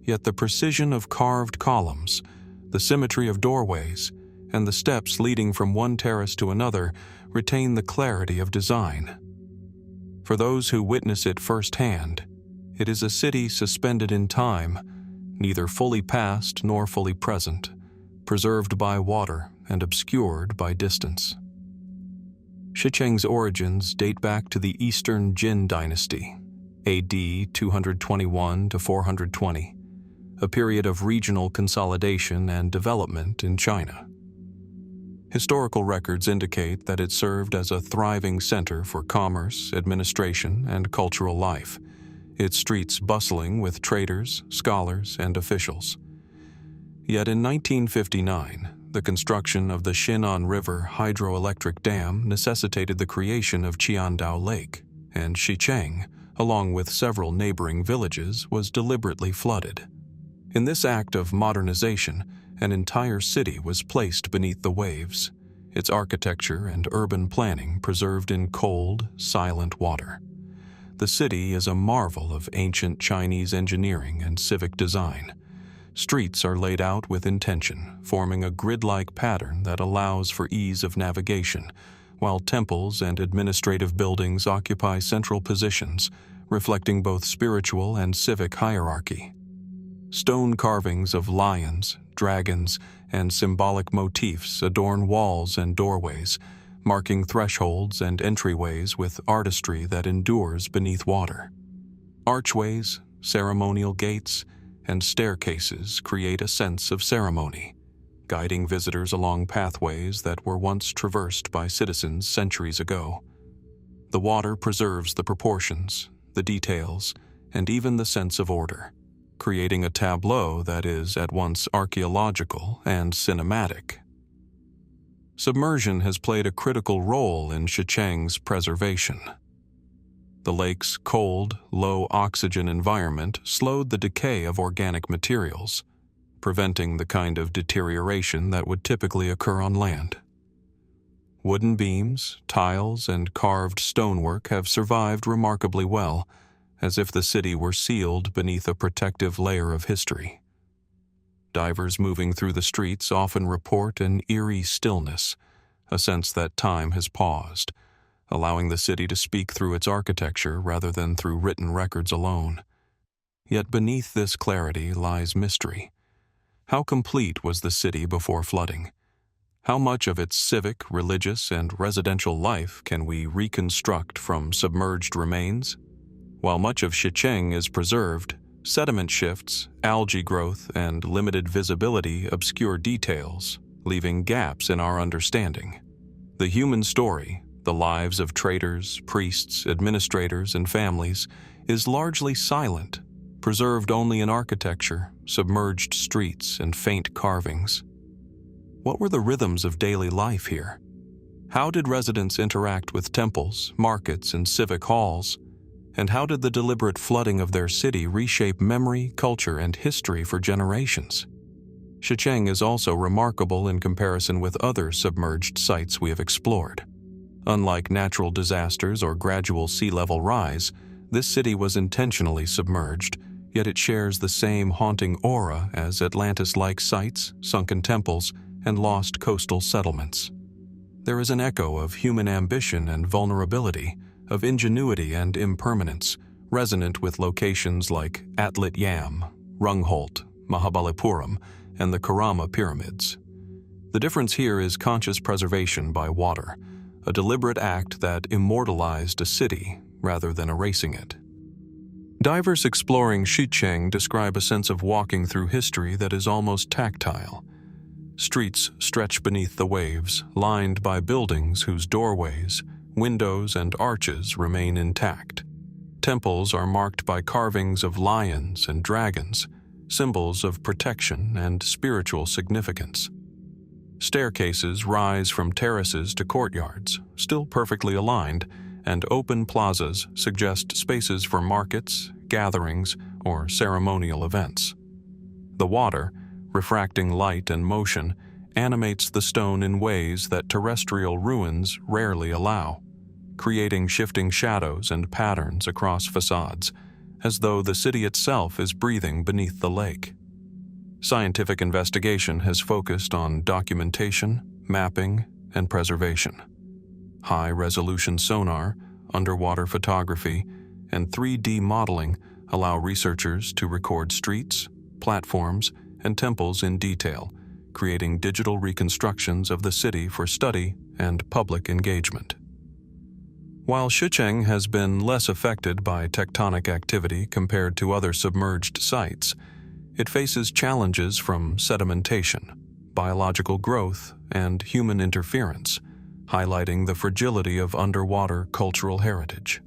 yet the precision of carved columns, the symmetry of doorways, and the steps leading from one terrace to another retain the clarity of design. For those who witness it firsthand, it is a city suspended in time, neither fully past nor fully present, preserved by water and obscured by distance. Shicheng's origins date back to the Eastern Jin dynasty, AD 221 to 420, a period of regional consolidation and development in China. Historical records indicate that it served as a thriving center for commerce, administration, and cultural life, its streets bustling with traders, scholars, and officials. Yet in 1959, the construction of the Shinan River hydroelectric dam necessitated the creation of Qiandao Lake, and Shicheng, along with several neighboring villages, was deliberately flooded. In this act of modernization, an entire city was placed beneath the waves, its architecture and urban planning preserved in cold, silent water. The city is a marvel of ancient Chinese engineering and civic design. Streets are laid out with intention, forming a grid-like pattern that allows for ease of navigation, while temples and administrative buildings occupy central positions, reflecting both spiritual and civic hierarchy. Stone carvings of lions, dragons, and symbolic motifs adorn walls and doorways, marking thresholds and entryways with artistry that endures beneath water. Archways, ceremonial gates, and staircases create a sense of ceremony, guiding visitors along pathways that were once traversed by citizens centuries ago. The water preserves the proportions, the details, and even the sense of order, creating a tableau that is at once archaeological and cinematic. Submersion has played a critical role in Shicheng's preservation. The lake's cold, low-oxygen environment slowed the decay of organic materials, preventing the kind of deterioration that would typically occur on land. Wooden beams, tiles, and carved stonework have survived remarkably well, as if the city were sealed beneath a protective layer of history. Divers moving through the streets often report an eerie stillness, a sense that time has paused, allowing the city to speak through its architecture rather than through written records alone. Yet beneath this clarity lies mystery. How complete was the city before flooding? How much of its civic, religious, and residential life can we reconstruct from submerged remains? While much of Shicheng is preserved, sediment shifts, algae growth, and limited visibility obscure details, leaving gaps in our understanding. The human story, the lives of traders, priests, administrators, and families, is largely silent, preserved only in architecture, submerged streets, and faint carvings. What were the rhythms of daily life here? How did residents interact with temples, markets, and civic halls? And how did the deliberate flooding of their city reshape memory, culture, and history for generations? Shicheng is also remarkable in comparison with other submerged sites we have explored. Unlike natural disasters or gradual sea level rise, this city was intentionally submerged, yet it shares the same haunting aura as Atlantis-like sites, sunken temples, and lost coastal settlements. There is an echo of human ambition and vulnerability, of ingenuity and impermanence, resonant with locations like Atlit-Yam, Rungholt, Mahabalipuram, and the Kerama pyramids. The difference here is conscious preservation by water, a deliberate act that immortalized a city rather than erasing it. Divers exploring Shicheng describe a sense of walking through history that is almost tactile. Streets stretch beneath the waves, lined by buildings whose doorways, windows, and arches remain intact. Temples are marked by carvings of lions and dragons, symbols of protection and spiritual significance. Staircases rise from terraces to courtyards, still perfectly aligned, and open plazas suggest spaces for markets, gatherings, or ceremonial events. The water, refracting light and motion, animates the stone in ways that terrestrial ruins rarely allow, creating shifting shadows and patterns across facades, as though the city itself is breathing beneath the lake. Scientific investigation has focused on documentation, mapping, and preservation. High-resolution sonar, underwater photography, and 3D modeling allow researchers to record streets, platforms, and temples in detail, creating digital reconstructions of the city for study and public engagement. While Shicheng has been less affected by tectonic activity compared to other submerged sites, it faces challenges from sedimentation, biological growth, and human interference, highlighting the fragility of underwater cultural heritage.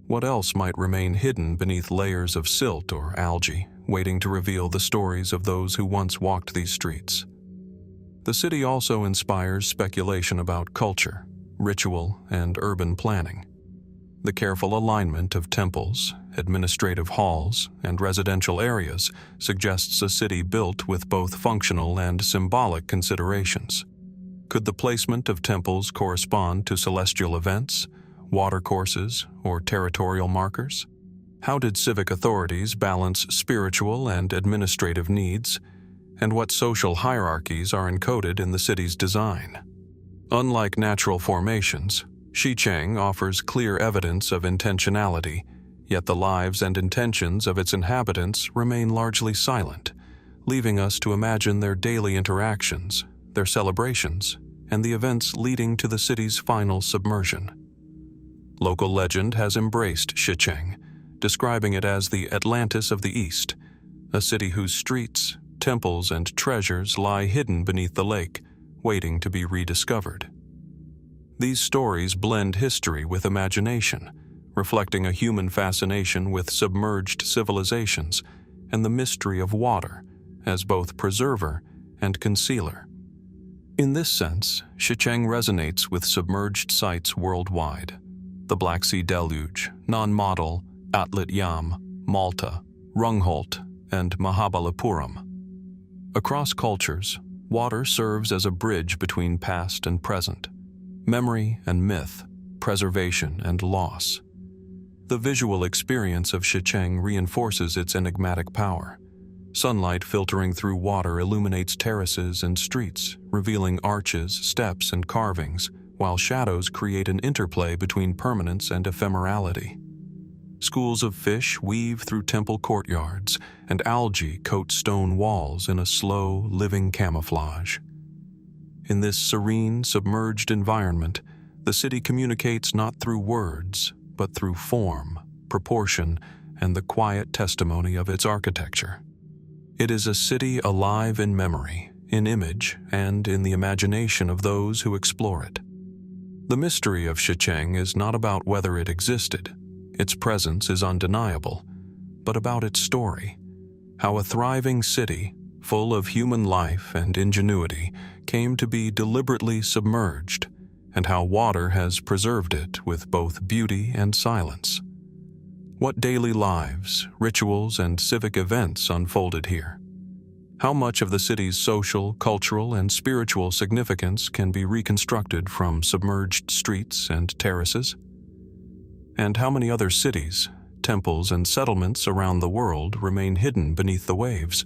What else might remain hidden beneath layers of silt or algae, waiting to reveal the stories of those who once walked these streets? The city also inspires speculation about culture, ritual, and urban planning. The careful alignment of temples, administrative halls, and residential areas suggests a city built with both functional and symbolic considerations. Could the placement of temples correspond to celestial events, watercourses, or territorial markers? How did civic authorities balance spiritual and administrative needs, and what social hierarchies are encoded in the city's design? Unlike natural formations, Shicheng offers clear evidence of intentionality, yet the lives and intentions of its inhabitants remain largely silent, leaving us to imagine their daily interactions, their celebrations, and the events leading to the city's final submersion. Local legend has embraced Shicheng, describing it as the Atlantis of the East, a city whose streets, temples, and treasures lie hidden beneath the lake, waiting to be rediscovered. These stories blend history with imagination, reflecting a human fascination with submerged civilizations and the mystery of water as both preserver and concealer. In this sense, Shicheng resonates with submerged sites worldwide: the Black Sea Deluge, Nan Madol, Atlit-Yam, Malta, Rungholt, and Mahabalipuram. Across cultures, water serves as a bridge between past and present, memory and myth, preservation and loss. The visual experience of Shicheng reinforces its enigmatic power. Sunlight filtering through water illuminates terraces and streets, revealing arches, steps, and carvings, while shadows create an interplay between permanence and ephemerality. Schools of fish weave through temple courtyards, and algae coat stone walls in a slow, living camouflage. In this serene, submerged environment, the city communicates not through words, but through form, proportion, and the quiet testimony of its architecture. It is a city alive in memory, in image, and in the imagination of those who explore it. The mystery of Shicheng is not about whether it existed. Its presence is undeniable, but about its story, how a thriving city, full of human life and ingenuity, came to be deliberately submerged, and how water has preserved it with both beauty and silence. What daily lives, rituals, and civic events unfolded here? How much of the city's social, cultural, and spiritual significance can be reconstructed from submerged streets and terraces? And how many other cities, temples, and settlements around the world remain hidden beneath the waves,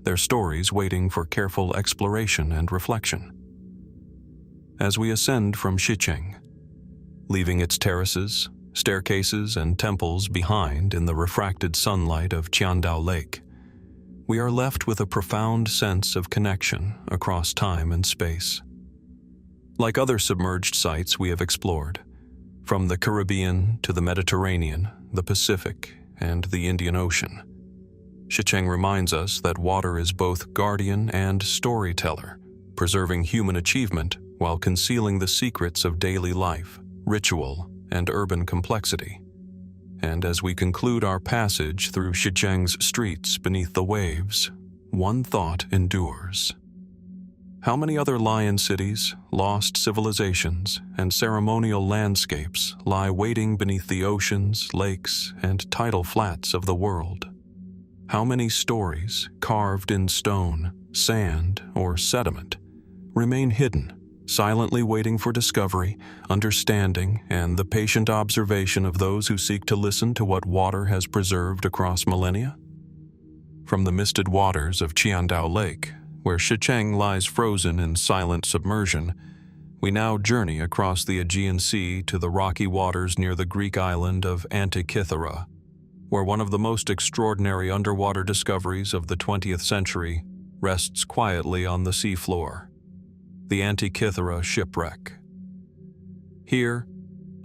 their stories waiting for careful exploration and reflection? As we ascend from Shicheng, leaving its terraces, staircases, and temples behind in the refracted sunlight of Qiandao Lake, we are left with a profound sense of connection across time and space. Like other submerged sites we have explored, from the Caribbean to the Mediterranean, the Pacific, and the Indian Ocean, Shicheng reminds us that water is both guardian and storyteller, preserving human achievement while concealing the secrets of daily life, ritual, and urban complexity. And as we conclude our passage through Shicheng's streets beneath the waves, one thought endures. How many other lion cities, lost civilizations, and ceremonial landscapes lie waiting beneath the oceans, lakes, and tidal flats of the world? How many stories, carved in stone, sand, or sediment, remain hidden, silently waiting for discovery, understanding, and the patient observation of those who seek to listen to what water has preserved across millennia? From the misted waters of Qiandao Lake, where Shicheng lies frozen in silent submersion, we now journey across the Aegean Sea to the rocky waters near the Greek island of Antikythera, where one of the most extraordinary underwater discoveries of the 20th century rests quietly on the seafloor: the Antikythera Shipwreck. Here,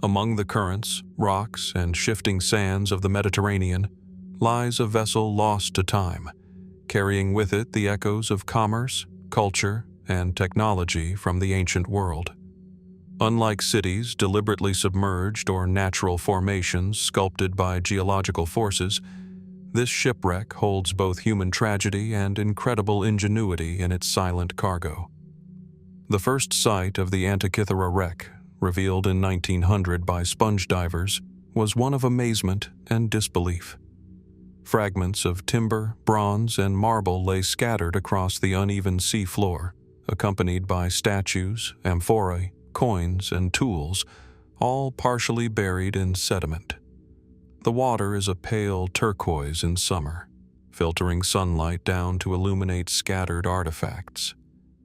among the currents, rocks, and shifting sands of the Mediterranean, lies a vessel lost to time, carrying with it the echoes of commerce, culture, and technology from the ancient world. Unlike cities deliberately submerged or natural formations sculpted by geological forces, this shipwreck holds both human tragedy and incredible ingenuity in its silent cargo. The first sight of the Antikythera wreck, revealed in 1900 by sponge divers, was one of amazement and disbelief. Fragments of timber, bronze, and marble lay scattered across the uneven sea floor, accompanied by statues, amphorae, coins, and tools, all partially buried in sediment. The water is a pale turquoise in summer, filtering sunlight down to illuminate scattered artifacts,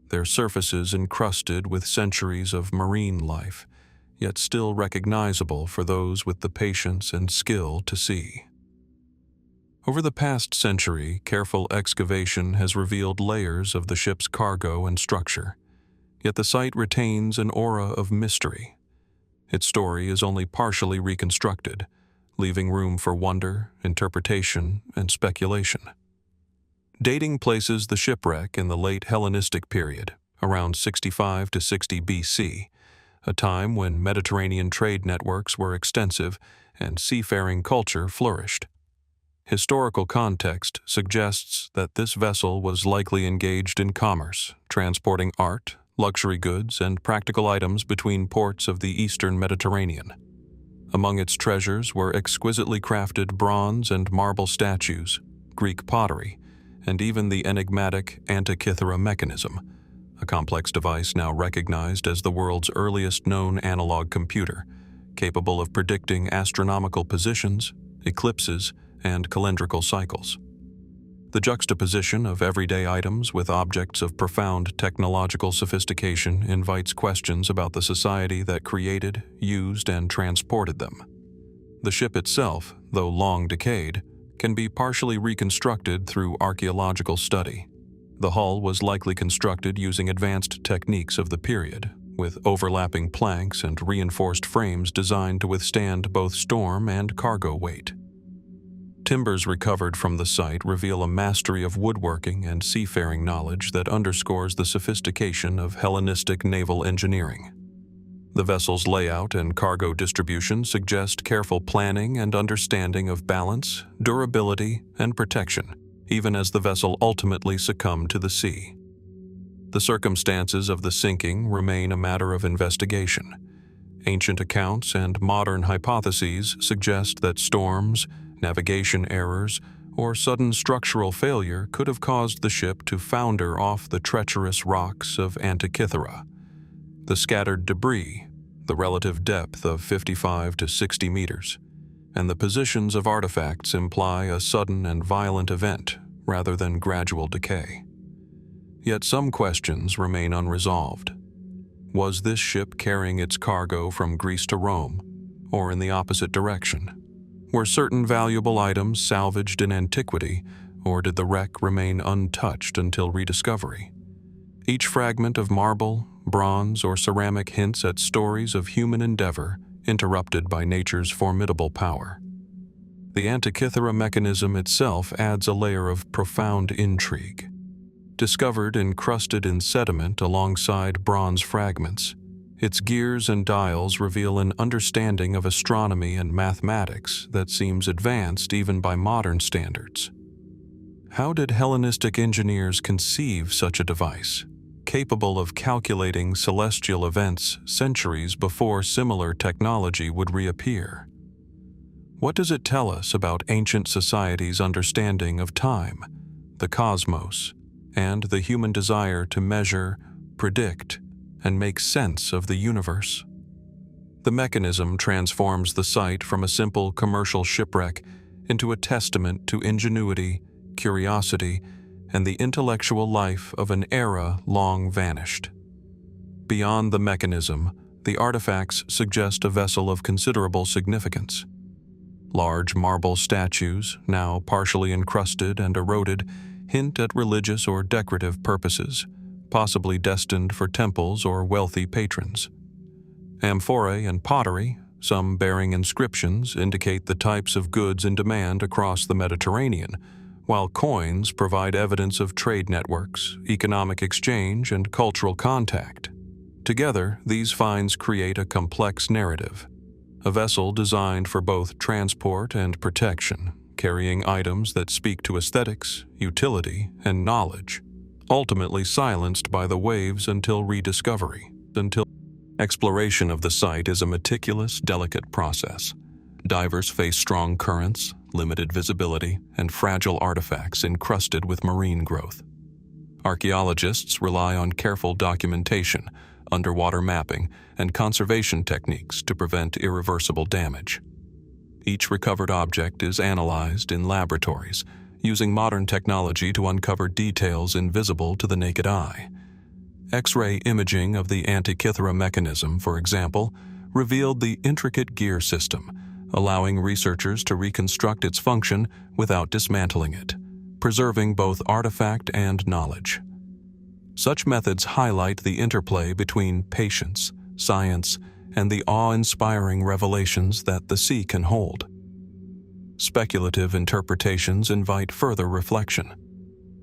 their surfaces encrusted with centuries of marine life, yet still recognizable for those with the patience and skill to see. Over the past century, careful excavation has revealed layers of the ship's cargo and structure, yet the site retains an aura of mystery. Its story is only partially reconstructed, leaving room for wonder, interpretation, and speculation. Dating places the shipwreck in the late Hellenistic period, around 65 to 60 BC, a time when Mediterranean trade networks were extensive and seafaring culture flourished. Historical context suggests that this vessel was likely engaged in commerce, transporting art, luxury goods, and practical items between ports of the eastern Mediterranean. Among its treasures were exquisitely crafted bronze and marble statues, Greek pottery, and even the enigmatic Antikythera mechanism, a complex device now recognized as the world's earliest known analog computer, capable of predicting astronomical positions, eclipses, and calendrical cycles. The juxtaposition of everyday items with objects of profound technological sophistication invites questions about the society that created, used, and transported them. The ship itself, though long decayed, can be partially reconstructed through archaeological study. The hull was likely constructed using advanced techniques of the period, with overlapping planks and reinforced frames designed to withstand both storm and cargo weight. Timbers recovered from the site reveal a mastery of woodworking and seafaring knowledge that underscores the sophistication of Hellenistic naval engineering. The vessel's layout and cargo distribution suggest careful planning and understanding of balance, durability, and protection, even as the vessel ultimately succumbed to the sea. The circumstances of the sinking remain a matter of investigation. Ancient accounts and modern hypotheses suggest that storms, navigation errors, or sudden structural failure could have caused the ship to founder off the treacherous rocks of Antikythera. The scattered debris, the relative depth of 55 to 60 meters, and the positions of artifacts imply a sudden and violent event rather than gradual decay. Yet some questions remain unresolved. Was this ship carrying its cargo from Greece to Rome, or in the opposite direction? Were certain valuable items salvaged in antiquity, or did the wreck remain untouched until rediscovery? Each fragment of marble, bronze, or ceramic hints at stories of human endeavor, interrupted by nature's formidable power. The Antikythera mechanism itself adds a layer of profound intrigue. Discovered encrusted in sediment alongside bronze fragments, its gears and dials reveal an understanding of astronomy and mathematics that seems advanced even by modern standards. How did Hellenistic engineers conceive such a device, capable of calculating celestial events centuries before similar technology would reappear. What does it tell us about ancient societies' understanding of time, the cosmos, and the human desire to measure, predict, and make sense of the universe? The mechanism transforms the site from a simple commercial shipwreck into a testament to ingenuity, curiosity, and the intellectual life of an era long vanished. Beyond the mechanism, the artifacts suggest a vessel of considerable significance. Large marble statues, now partially encrusted and eroded, hint at religious or decorative purposes, possibly destined for temples or wealthy patrons. Amphorae and pottery, some bearing inscriptions, indicate the types of goods in demand across the Mediterranean, while coins provide evidence of trade networks, economic exchange, and cultural contact. Together, these finds create a complex narrative, a vessel designed for both transport and protection, carrying items that speak to aesthetics, utility, and knowledge, ultimately silenced by the waves until rediscovery. Exploration of the site is a meticulous, delicate process. Divers face strong currents, limited visibility, and fragile artifacts encrusted with marine growth. Archaeologists rely on careful documentation, underwater mapping, and conservation techniques to prevent irreversible damage. Each recovered object is analyzed in laboratories, using modern technology to uncover details invisible to the naked eye. X-ray imaging of the Antikythera mechanism, for example, revealed the intricate gear system, allowing researchers to reconstruct its function without dismantling it, preserving both artifact and knowledge. Such methods highlight the interplay between patience, science, and the awe-inspiring revelations that the sea can hold. Speculative interpretations invite further reflection.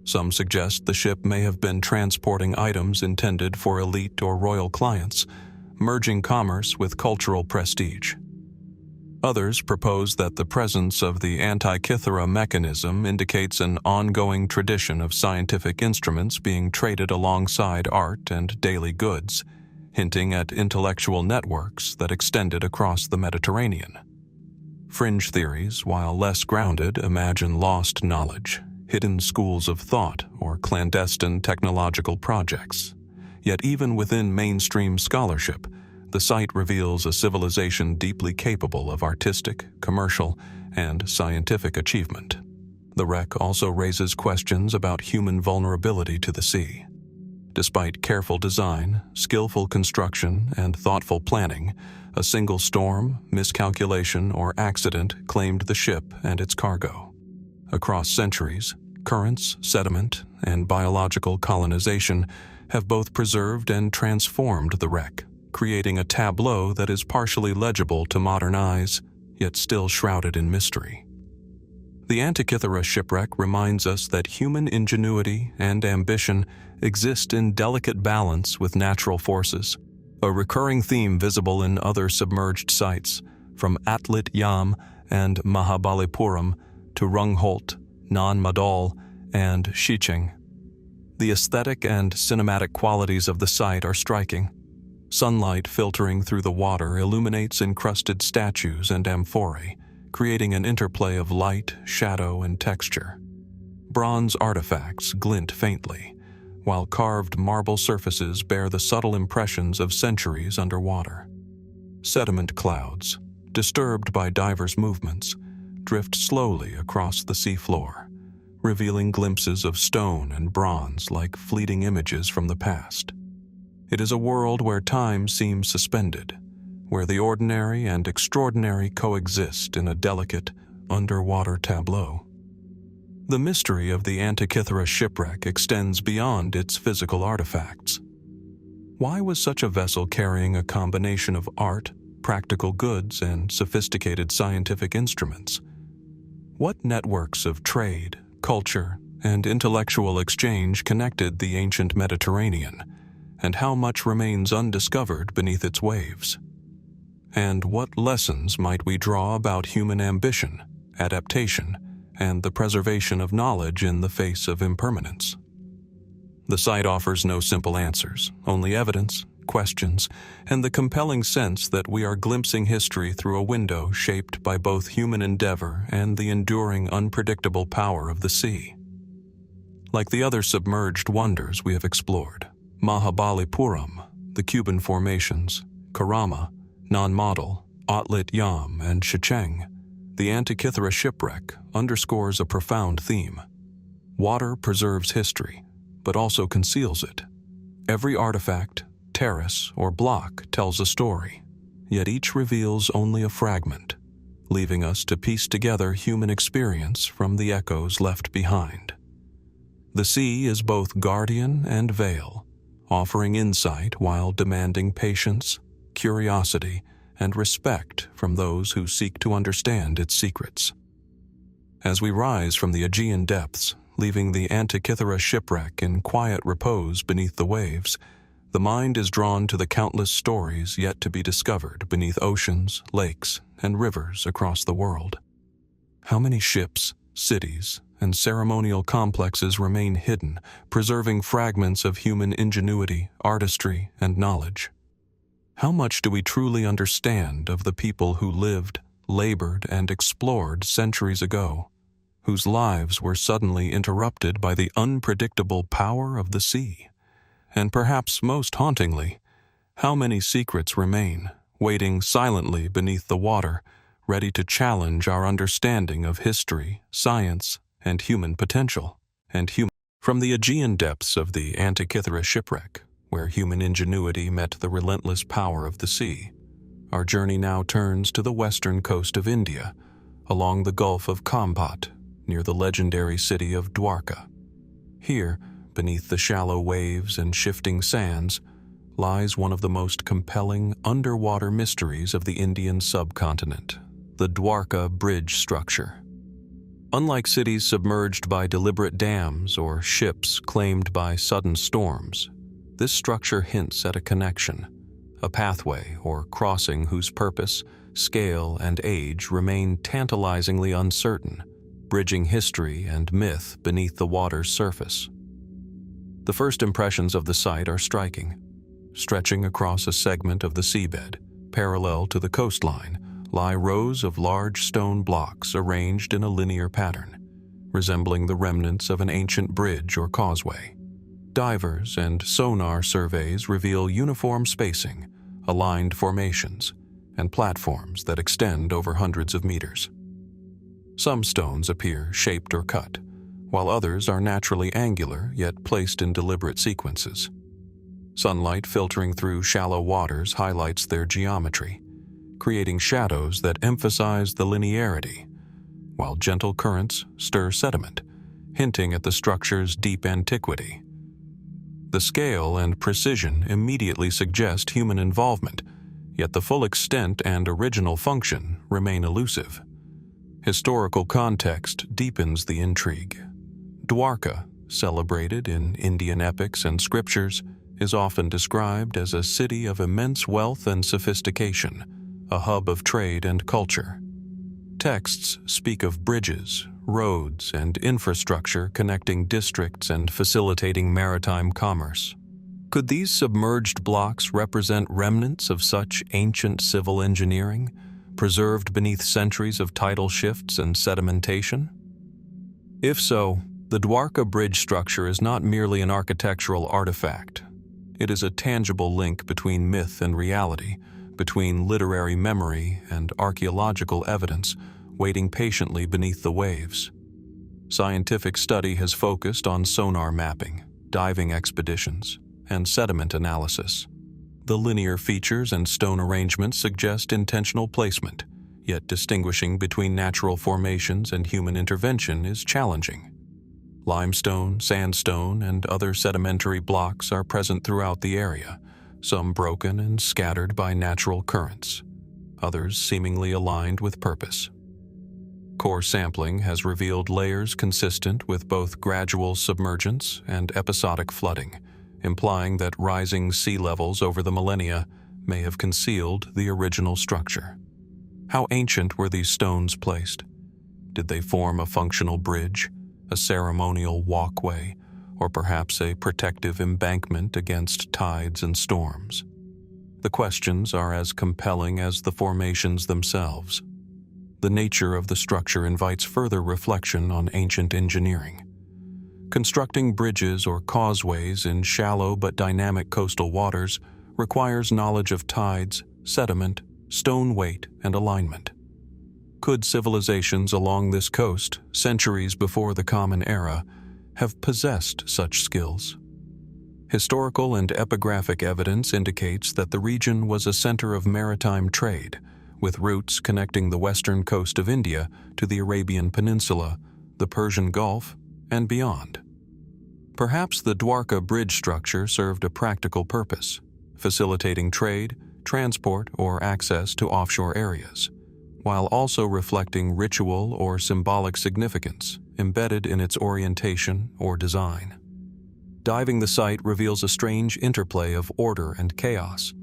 Some suggest the ship may have been transporting items intended for elite or royal clients, merging commerce with cultural prestige. Others propose that the presence of the Antikythera mechanism indicates an ongoing tradition of scientific instruments being traded alongside art and daily goods, hinting at intellectual networks that extended across the Mediterranean. Fringe theories, while less grounded, imagine lost knowledge, hidden schools of thought, or clandestine technological projects. Yet even within mainstream scholarship, the site reveals a civilization deeply capable of artistic, commercial, and scientific achievement. The wreck also raises questions about human vulnerability to the sea. Despite careful design, skillful construction, and thoughtful planning, a single storm, miscalculation, or accident claimed the ship and its cargo. Across centuries, currents, sediment, and biological colonization have both preserved and transformed the wreck, creating a tableau that is partially legible to modern eyes, yet still shrouded in mystery. The Antikythera Shipwreck reminds us that human ingenuity and ambition exist in delicate balance with natural forces, a recurring theme visible in other submerged sites, from Atlit-Yam and Mahabalipuram to Rungholt, Nan Madol, and Shicheng. The aesthetic and cinematic qualities of the site are striking. Sunlight filtering through the water illuminates encrusted statues and amphorae, creating an interplay of light, shadow, and texture. Bronze artifacts glint faintly, while carved marble surfaces bear the subtle impressions of centuries underwater. Sediment clouds, disturbed by divers' movements, drift slowly across the seafloor, revealing glimpses of stone and bronze like fleeting images from the past. It is a world where time seems suspended, where the ordinary and extraordinary coexist in a delicate, underwater tableau. The mystery of the Antikythera Shipwreck extends beyond its physical artifacts. Why was such a vessel carrying a combination of art, practical goods, and sophisticated scientific instruments? What networks of trade, culture, and intellectual exchange connected the ancient Mediterranean, and how much remains undiscovered beneath its waves? And what lessons might we draw about human ambition, adaptation, and the preservation of knowledge in the face of impermanence? The site offers no simple answers, only evidence, questions, and the compelling sense that we are glimpsing history through a window shaped by both human endeavor and the enduring, unpredictable power of the sea. Like the other submerged wonders we have explored, Mahabalipuram, the Cuban formations, Kerama, Nan Madol, Atlit-Yam, and Shicheng, the Antikythera Shipwreck underscores a profound theme. Water preserves history, but also conceals it. Every artifact, terrace, or block tells a story, yet each reveals only a fragment, leaving us to piece together human experience from the echoes left behind. The sea is both guardian and veil, offering insight while demanding patience, curiosity, and respect from those who seek to understand its secrets. As we rise from the Aegean depths, leaving the Antikythera Shipwreck in quiet repose beneath the waves, the mind is drawn to the countless stories yet to be discovered beneath oceans, lakes, and rivers across the world. How many ships, cities, and ceremonial complexes remain hidden, preserving fragments of human ingenuity, artistry, and knowledge? How much do we truly understand of the people who lived, labored, and explored centuries ago, whose lives were suddenly interrupted by the unpredictable power of the sea? And perhaps most hauntingly, how many secrets remain, waiting silently beneath the water, ready to challenge our understanding of history, science, and human potential? From the Aegean depths of the Antikythera Shipwreck, where human ingenuity met the relentless power of the sea, our journey now turns to the western coast of India, along the Gulf of Khambhat, near the legendary city of Dwarka. Here, beneath the shallow waves and shifting sands, lies one of the most compelling underwater mysteries of the Indian subcontinent, the Dwarka Bridge structure. Unlike cities submerged by deliberate dams or ships claimed by sudden storms, this structure hints at a connection, a pathway or crossing whose purpose, scale, and age remain tantalizingly uncertain, bridging history and myth beneath the water's surface. The first impressions of the site are striking. Stretching across a segment of the seabed, parallel to the coastline, lie rows of large stone blocks arranged in a linear pattern, resembling the remnants of an ancient bridge or causeway. Divers and sonar surveys reveal uniform spacing, aligned formations, and platforms that extend over hundreds of meters. Some stones appear shaped or cut, while others are naturally angular yet placed in deliberate sequences. Sunlight filtering through shallow waters highlights their geometry, creating shadows that emphasize the linearity, while gentle currents stir sediment, hinting at the structure's deep antiquity. The scale and precision immediately suggest human involvement, yet the full extent and original function remain elusive. Historical context deepens the intrigue. Dwarka, celebrated in Indian epics and scriptures, is often described as a city of immense wealth and sophistication, a hub of trade and culture. Texts speak of bridges, roads, and infrastructure connecting districts and facilitating maritime commerce. Could these submerged blocks represent remnants of such ancient civil engineering, preserved beneath centuries of tidal shifts and sedimentation? If so, the Dwarka Bridge structure is not merely an architectural artifact. It is a tangible link between myth and reality, between literary memory and archaeological evidence, waiting patiently beneath the waves. Scientific study has focused on sonar mapping, diving expeditions, and sediment analysis. The linear features and stone arrangements suggest intentional placement, yet distinguishing between natural formations and human intervention is challenging. Limestone, sandstone, and other sedimentary blocks are present throughout the area, some broken and scattered by natural currents, others seemingly aligned with purpose. Core sampling has revealed layers consistent with both gradual submergence and episodic flooding, implying that rising sea levels over the millennia may have concealed the original structure. How ancient were these stones placed? Did they form a functional bridge, a ceremonial walkway, or perhaps a protective embankment against tides and storms. The questions are as compelling as the formations themselves. The nature of the structure invites further reflection on ancient engineering. Constructing bridges or causeways in shallow but dynamic coastal waters requires knowledge of tides, sediment, stone weight, and alignment. Could civilizations along this coast, centuries before the Common Era, have possessed such skills? Historical and epigraphic evidence indicates that the region was a center of maritime trade, with routes connecting the western coast of India to the Arabian Peninsula, the Persian Gulf, and beyond. Perhaps the Dwarka bridge structure served a practical purpose, facilitating trade, transport, or access to offshore areas, while also reflecting ritual or symbolic significance embedded in its orientation or design. Diving the site reveals a strange interplay of order and chaos.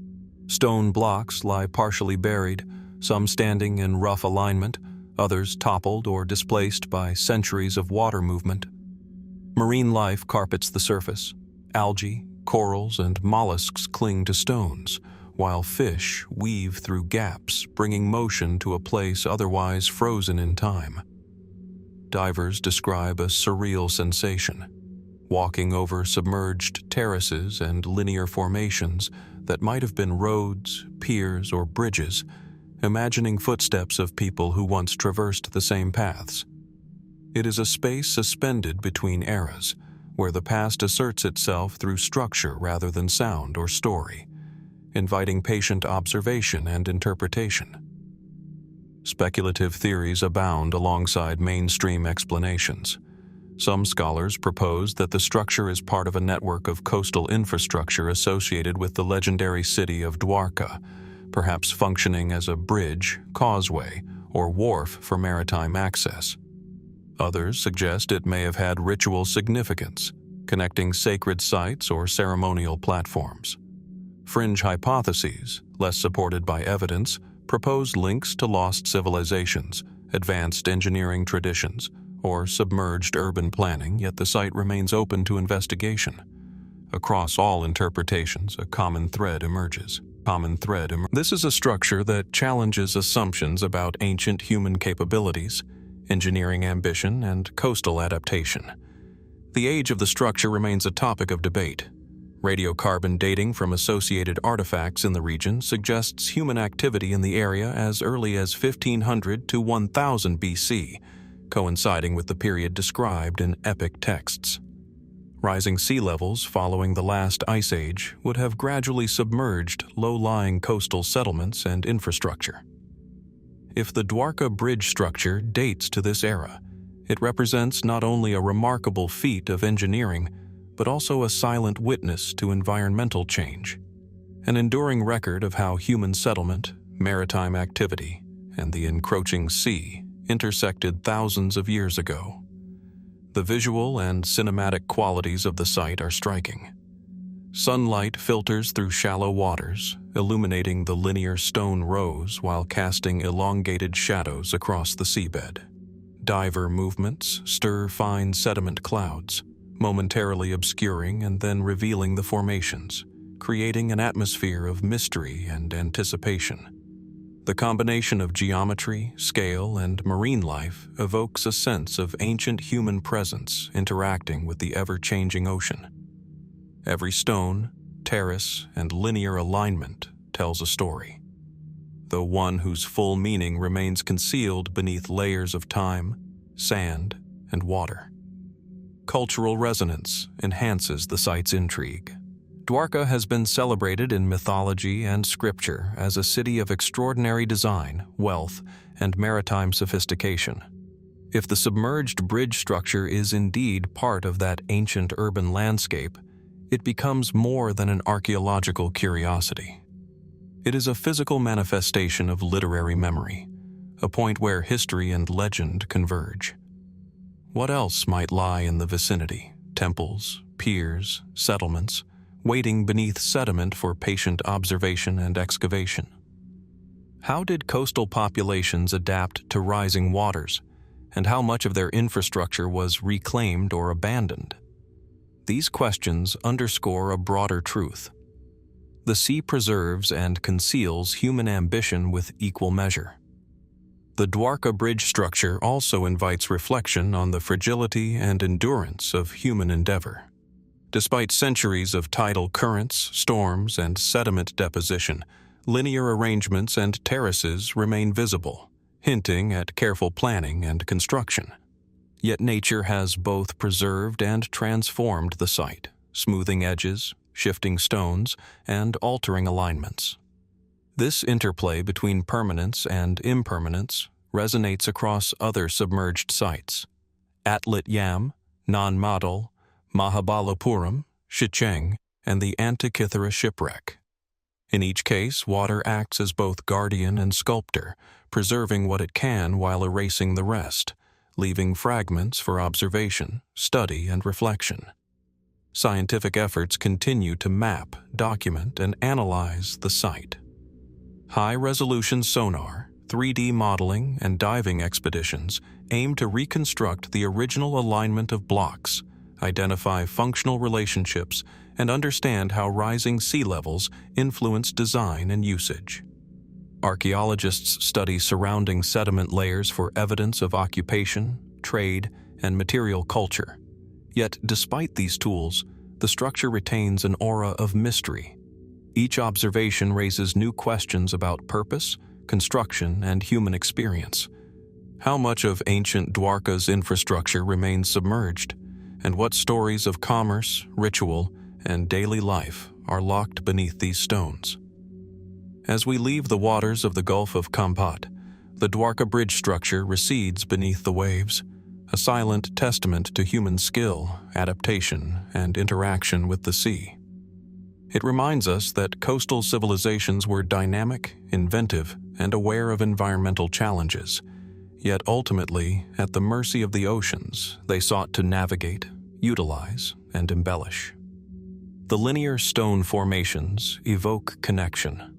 Stone blocks lie partially buried, some standing in rough alignment, others toppled or displaced by centuries of water movement. Marine life carpets the surface. Algae, corals, and mollusks cling to stones, while fish weave through gaps, bringing motion to a place otherwise frozen in time. Divers describe a surreal sensation, walking over submerged terraces and linear formations that might have been roads, piers, or bridges, imagining footsteps of people who once traversed the same paths. It is a space suspended between eras, where the past asserts itself through structure rather than sound or story, inviting patient observation and interpretation. Speculative theories abound alongside mainstream explanations. Some scholars propose that the structure is part of a network of coastal infrastructure associated with the legendary city of Dwarka, perhaps functioning as a bridge, causeway, or wharf for maritime access. Others suggest it may have had ritual significance, connecting sacred sites or ceremonial platforms. Fringe hypotheses, less supported by evidence, propose links to lost civilizations, advanced engineering traditions, or submerged urban planning, yet the site remains open to investigation. Across all interpretations, a common thread emerges. This is a structure that challenges assumptions about ancient human capabilities, engineering ambition, and coastal adaptation. The age of the structure remains a topic of debate. Radiocarbon dating from associated artifacts in the region suggests human activity in the area as early as 1500 to 1000 BC, coinciding with the period described in epic texts. Rising sea levels following the last ice age would have gradually submerged low-lying coastal settlements and infrastructure. If the Dwarka bridge structure dates to this era, it represents not only a remarkable feat of engineering, but also a silent witness to environmental change, an enduring record of how human settlement, maritime activity, and the encroaching sea intersected thousands of years ago. The visual and cinematic qualities of the site are striking. Sunlight filters through shallow waters, illuminating the linear stone rows while casting elongated shadows across the seabed. Diver movements stir fine sediment clouds, momentarily obscuring and then revealing the formations, creating an atmosphere of mystery and anticipation. The combination of geometry, scale, and marine life evokes a sense of ancient human presence interacting with the ever-changing ocean. Every stone, terrace, and linear alignment tells a story, though one whose full meaning remains concealed beneath layers of time, sand, and water. Cultural resonance enhances the site's intrigue. Dwarka has been celebrated in mythology and scripture as a city of extraordinary design, wealth, and maritime sophistication. If the submerged bridge structure is indeed part of that ancient urban landscape, it becomes more than an archaeological curiosity. It is a physical manifestation of literary memory, a point where history and legend converge. What else might lie in the vicinity? Temples, piers, settlements, waiting beneath sediment for patient observation and excavation. How did coastal populations adapt to rising waters, and how much of their infrastructure was reclaimed or abandoned? These questions underscore a broader truth. The sea preserves and conceals human ambition with equal measure. The Dwarka Bridge structure also invites reflection on the fragility and endurance of human endeavor. Despite centuries of tidal currents, storms, and sediment deposition, linear arrangements and terraces remain visible, hinting at careful planning and construction. Yet nature has both preserved and transformed the site, smoothing edges, shifting stones, and altering alignments. This interplay between permanence and impermanence resonates across other submerged sites: Atlit-Yam, Nan Madol, Mahabalipuram, Shicheng, and the Antikythera Shipwreck. In each case, water acts as both guardian and sculptor, preserving what it can while erasing the rest, leaving fragments for observation, study, and reflection. Scientific efforts continue to map, document, and analyze the site. High-resolution sonar, 3D modeling, and diving expeditions aim to reconstruct the original alignment of blocks, identify functional relationships, and understand how rising sea levels influence design and usage. Archaeologists study surrounding sediment layers for evidence of occupation, trade, and material culture. Yet, despite these tools, the structure retains an aura of mystery. Each observation raises new questions about purpose, construction, and human experience. How much of ancient Dwarka's infrastructure remains submerged, and what stories of commerce, ritual, and daily life are locked beneath these stones? As we leave the waters of the Gulf of Khambhat, the Dwarka Bridge structure recedes beneath the waves, a silent testament to human skill, adaptation, and interaction with the sea. It reminds us that coastal civilizations were dynamic, inventive, and aware of environmental challenges. Yet ultimately, at the mercy of the oceans, they sought to navigate, utilize, and embellish. The linear stone formations evoke connection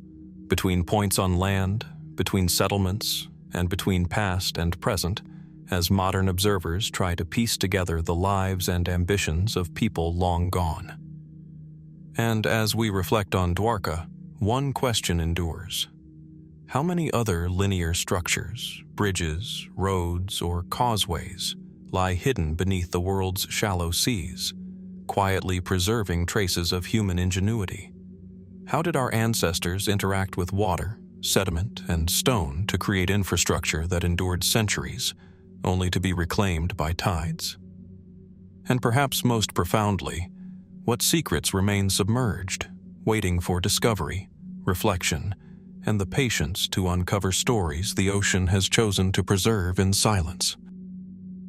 between points on land, between settlements, and between past and present, as modern observers try to piece together the lives and ambitions of people long gone. And as we reflect on Dwarka, one question endures. How many other linear structures, bridges, roads, or causeways lie hidden beneath the world's shallow seas, quietly preserving traces of human ingenuity? How did our ancestors interact with water, sediment, and stone to create infrastructure that endured centuries, only to be reclaimed by tides? And perhaps most profoundly, what secrets remain submerged, waiting for discovery, reflection, and the patience to uncover stories the ocean has chosen to preserve in silence?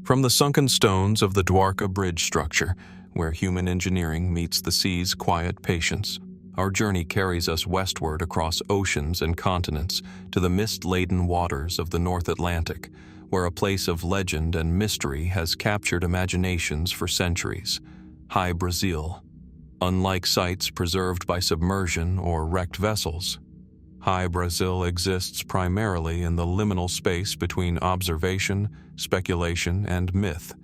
From the sunken stones of the Dwarka Bridge structure, where human engineering meets the sea's quiet patience, our journey carries us westward across oceans and continents to the mist-laden waters of the North Atlantic, where a place of legend and mystery has captured imaginations for centuries: Hy-Brasil. Unlike sites preserved by submersion or wrecked vessels, Hy-Brasil exists primarily in the liminal space between observation, speculation, and myth,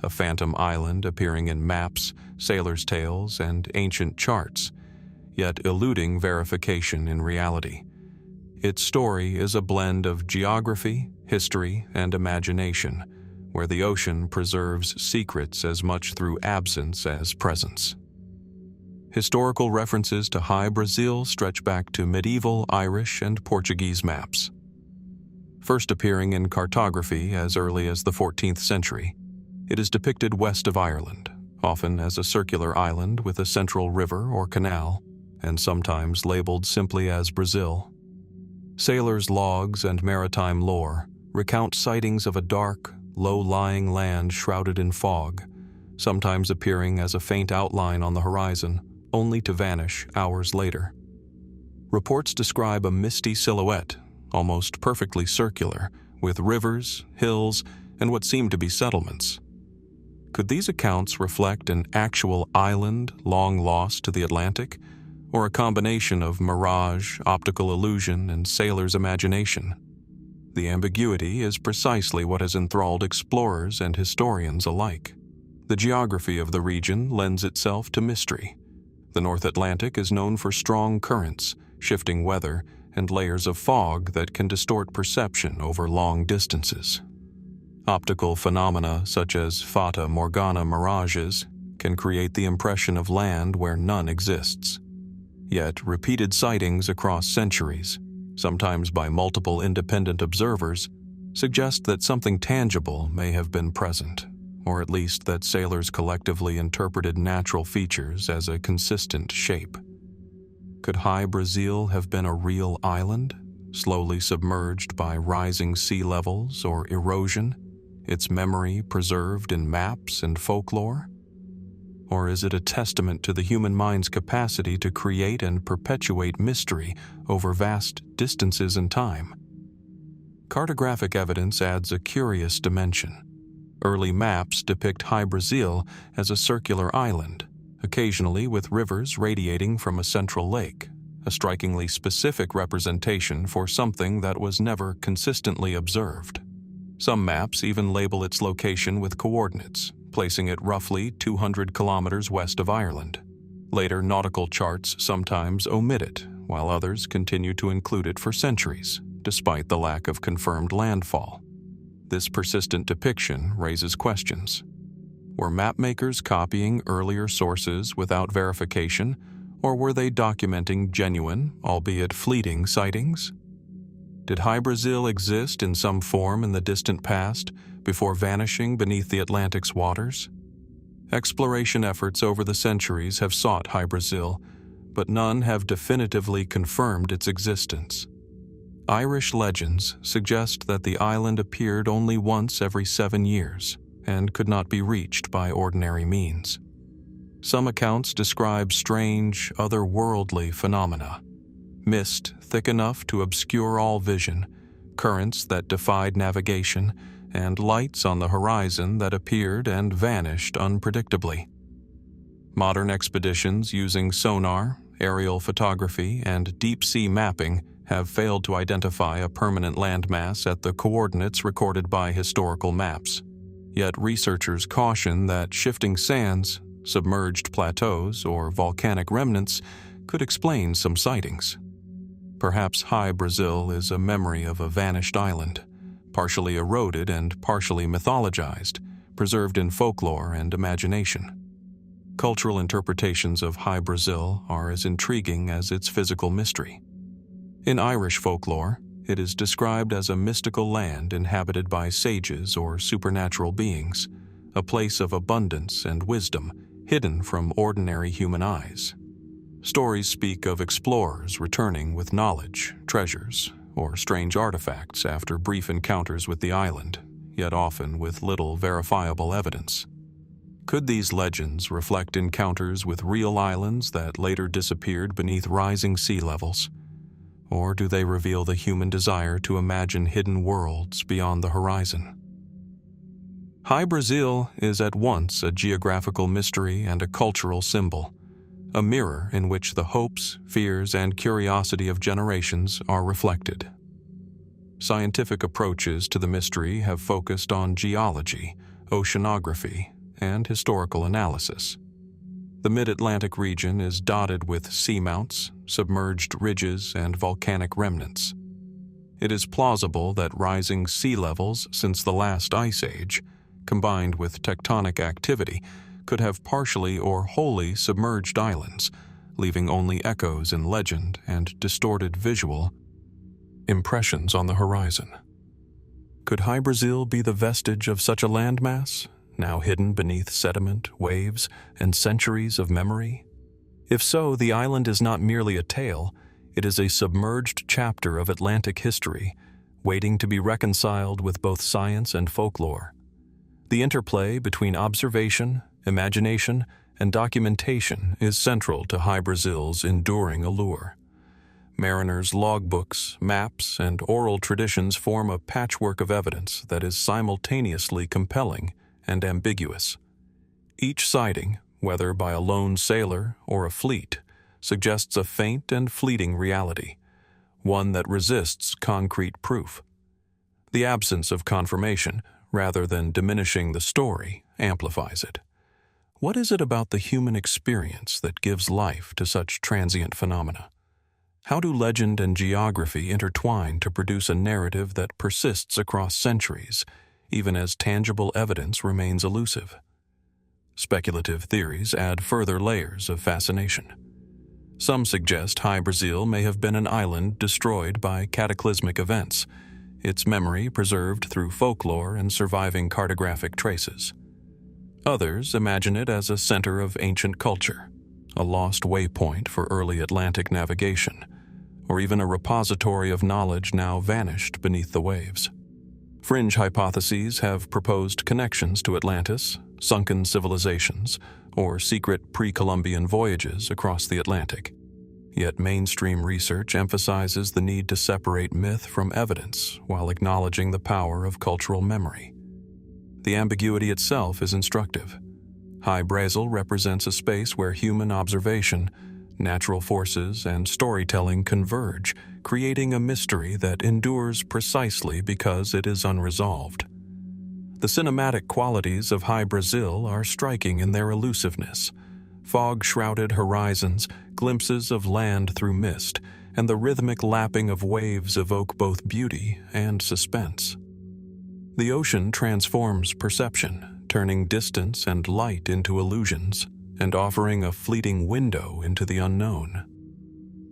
a phantom island appearing in maps, sailors' tales, and ancient charts, yet eluding verification in reality. Its story is a blend of geography, history, and imagination, where the ocean preserves secrets as much through absence as presence. Historical references to Hy-Brasil stretch back to medieval Irish and Portuguese maps. First appearing in cartography as early as the 14th century, it is depicted west of Ireland, often as a circular island with a central river or canal, and sometimes labeled simply as Brazil. Sailors' logs and maritime lore recount sightings of a dark, low-lying land shrouded in fog, sometimes appearing as a faint outline on the horizon, only to vanish hours later. Reports describe a misty silhouette, almost perfectly circular, with rivers, hills, and what seem to be settlements. Could these accounts reflect an actual island long lost to the Atlantic, or a combination of mirage, optical illusion, and sailors' imagination? The ambiguity is precisely what has enthralled explorers and historians alike. The geography of the region lends itself to mystery. The North Atlantic is known for strong currents, shifting weather, and layers of fog that can distort perception over long distances. Optical phenomena such as Fata Morgana mirages can create the impression of land where none exists. Yet repeated sightings across centuries, sometimes by multiple independent observers, suggest that something tangible may have been present, or at least that sailors collectively interpreted natural features as a consistent shape. Could Hy-Brasil have been a real island, slowly submerged by rising sea levels or erosion, its memory preserved in maps and folklore? Or is it a testament to the human mind's capacity to create and perpetuate mystery over vast distances in time? Cartographic evidence adds a curious dimension. Early maps depict Hy-Brasil as a circular island, occasionally with rivers radiating from a central lake, a strikingly specific representation for something that was never consistently observed. Some maps even label its location with coordinates, placing it roughly 200 kilometers west of Ireland. Later nautical charts sometimes omit it, while others continue to include it for centuries, despite the lack of confirmed landfall. This persistent depiction raises questions. Were mapmakers copying earlier sources without verification, or were they documenting genuine, albeit fleeting, sightings? Did Hy-Brasil exist in some form in the distant past before vanishing beneath the Atlantic's waters? Exploration efforts over the centuries have sought Hy-Brasil, but none have definitively confirmed its existence. Irish legends suggest that the island appeared only once every 7 years and could not be reached by ordinary means. Some accounts describe strange, otherworldly phenomena: mist thick enough to obscure all vision, currents that defied navigation, and lights on the horizon that appeared and vanished unpredictably. Modern expeditions using sonar, aerial photography, and deep-sea mapping have failed to identify a permanent landmass at the coordinates recorded by historical maps. Yet researchers caution that shifting sands, submerged plateaus, or volcanic remnants could explain some sightings. Perhaps Hy-Brasil is a memory of a vanished island, partially eroded and partially mythologized, preserved in folklore and imagination. Cultural interpretations of Hy-Brasil are as intriguing as its physical mystery. In Irish folklore, it is described as a mystical land inhabited by sages or supernatural beings, a place of abundance and wisdom hidden from ordinary human eyes. Stories speak of explorers returning with knowledge, treasures, or strange artifacts after brief encounters with the island, yet often with little verifiable evidence. Could these legends reflect encounters with real islands that later disappeared beneath rising sea levels? Or do they reveal the human desire to imagine hidden worlds beyond the horizon? Hy-Brasil is at once a geographical mystery and a cultural symbol, a mirror in which the hopes, fears, and curiosity of generations are reflected. Scientific approaches to the mystery have focused on geology, oceanography, and historical analysis. The mid-Atlantic region is dotted with seamounts, submerged ridges, and volcanic remnants. It is plausible that rising sea levels since the last ice age, combined with tectonic activity, could have partially or wholly submerged islands, leaving only echoes in legend and distorted visual impressions on the horizon. Could Hy-Brasil be the vestige of such a landmass, now hidden beneath sediment, waves, and centuries of memory? If so, the island is not merely a tale, it is a submerged chapter of Atlantic history, waiting to be reconciled with both science and folklore. The interplay between observation, imagination, and documentation is central to Hy-Brasil's enduring allure. Mariners' logbooks, maps, and oral traditions form a patchwork of evidence that is simultaneously compelling and ambiguous. Each sighting, whether by a lone sailor or a fleet, suggests a faint and fleeting reality, one that resists concrete proof. The absence of confirmation, rather than diminishing the story, amplifies it, What is it about the human experience that gives life to such transient phenomena? How do legend and geography intertwine to produce a narrative that persists across centuries, even as tangible evidence remains elusive? Speculative theories add further layers of fascination. Some suggest Hy-Brasil may have been an island destroyed by cataclysmic events, its memory preserved through folklore and surviving cartographic traces. Others imagine it as a center of ancient culture, a lost waypoint for early Atlantic navigation, or even a repository of knowledge now vanished beneath the waves. Fringe hypotheses have proposed connections to Atlantis, sunken civilizations, or secret pre-Columbian voyages across the Atlantic. Yet mainstream research emphasizes the need to separate myth from evidence while acknowledging the power of cultural memory. The ambiguity itself is instructive. Hy-Brasil represents a space where human observation, natural forces, and storytelling converge, creating a mystery that endures precisely because it is unresolved. The cinematic qualities of Hy-Brasil are striking in their elusiveness. Fog-shrouded horizons, glimpses of land through mist, and the rhythmic lapping of waves evoke both beauty and suspense. The ocean transforms perception, turning distance and light into illusions, and offering a fleeting window into the unknown.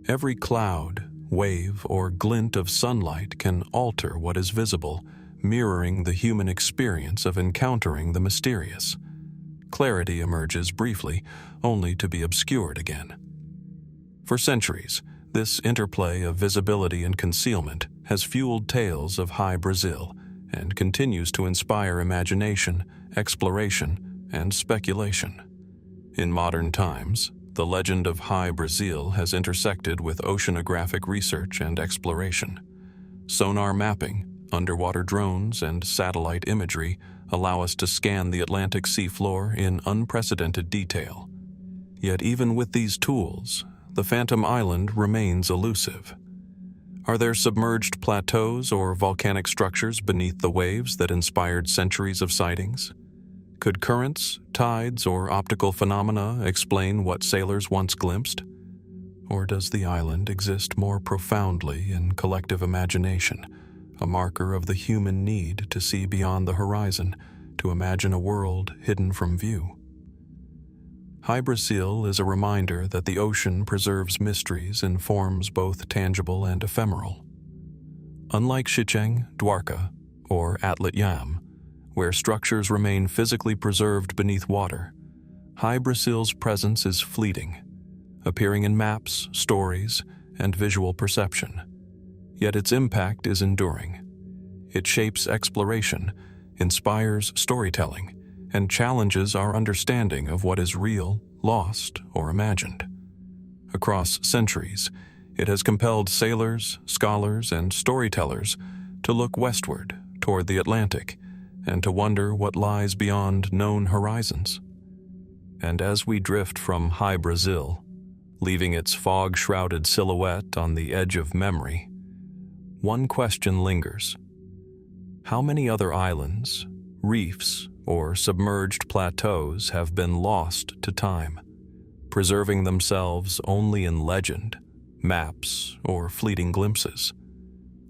Every cloud, wave, or glint of sunlight can alter what is visible, mirroring the human experience of encountering the mysterious. Clarity emerges briefly, only to be obscured again. For centuries, this interplay of visibility and concealment has fueled tales of Hy-Brasil and continues to inspire imagination, exploration, and speculation. In modern times, the legend of Hy-Brasil has intersected with oceanographic research and exploration. Sonar mapping, underwater drones, and satellite imagery allow us to scan the Atlantic seafloor in unprecedented detail. Yet even with these tools, the Phantom Island remains elusive. Are there submerged plateaus or volcanic structures beneath the waves that inspired centuries of sightings? Could currents, tides, or optical phenomena explain what sailors once glimpsed? Or does the island exist more profoundly in collective imagination, a marker of the human need to see beyond the horizon, to imagine a world hidden from view? Hy-Brasil is a reminder that the ocean preserves mysteries in forms both tangible and ephemeral. Unlike Shicheng, Dwarka, or Atlit-Yam, where structures remain physically preserved beneath water, Hy-Brasil's presence is fleeting, appearing in maps, stories, and visual perception. Yet its impact is enduring. It shapes exploration, inspires storytelling, and challenges our understanding of what is real, lost, or imagined. Across centuries, it has compelled sailors, scholars, and storytellers to look westward toward the Atlantic and to wonder what lies beyond known horizons. And as we drift from Hy-Brasil, leaving its fog-shrouded silhouette on the edge of memory, one question lingers. How many other islands, reefs, or submerged plateaus have been lost to time, preserving themselves only in legend, maps, or fleeting glimpses?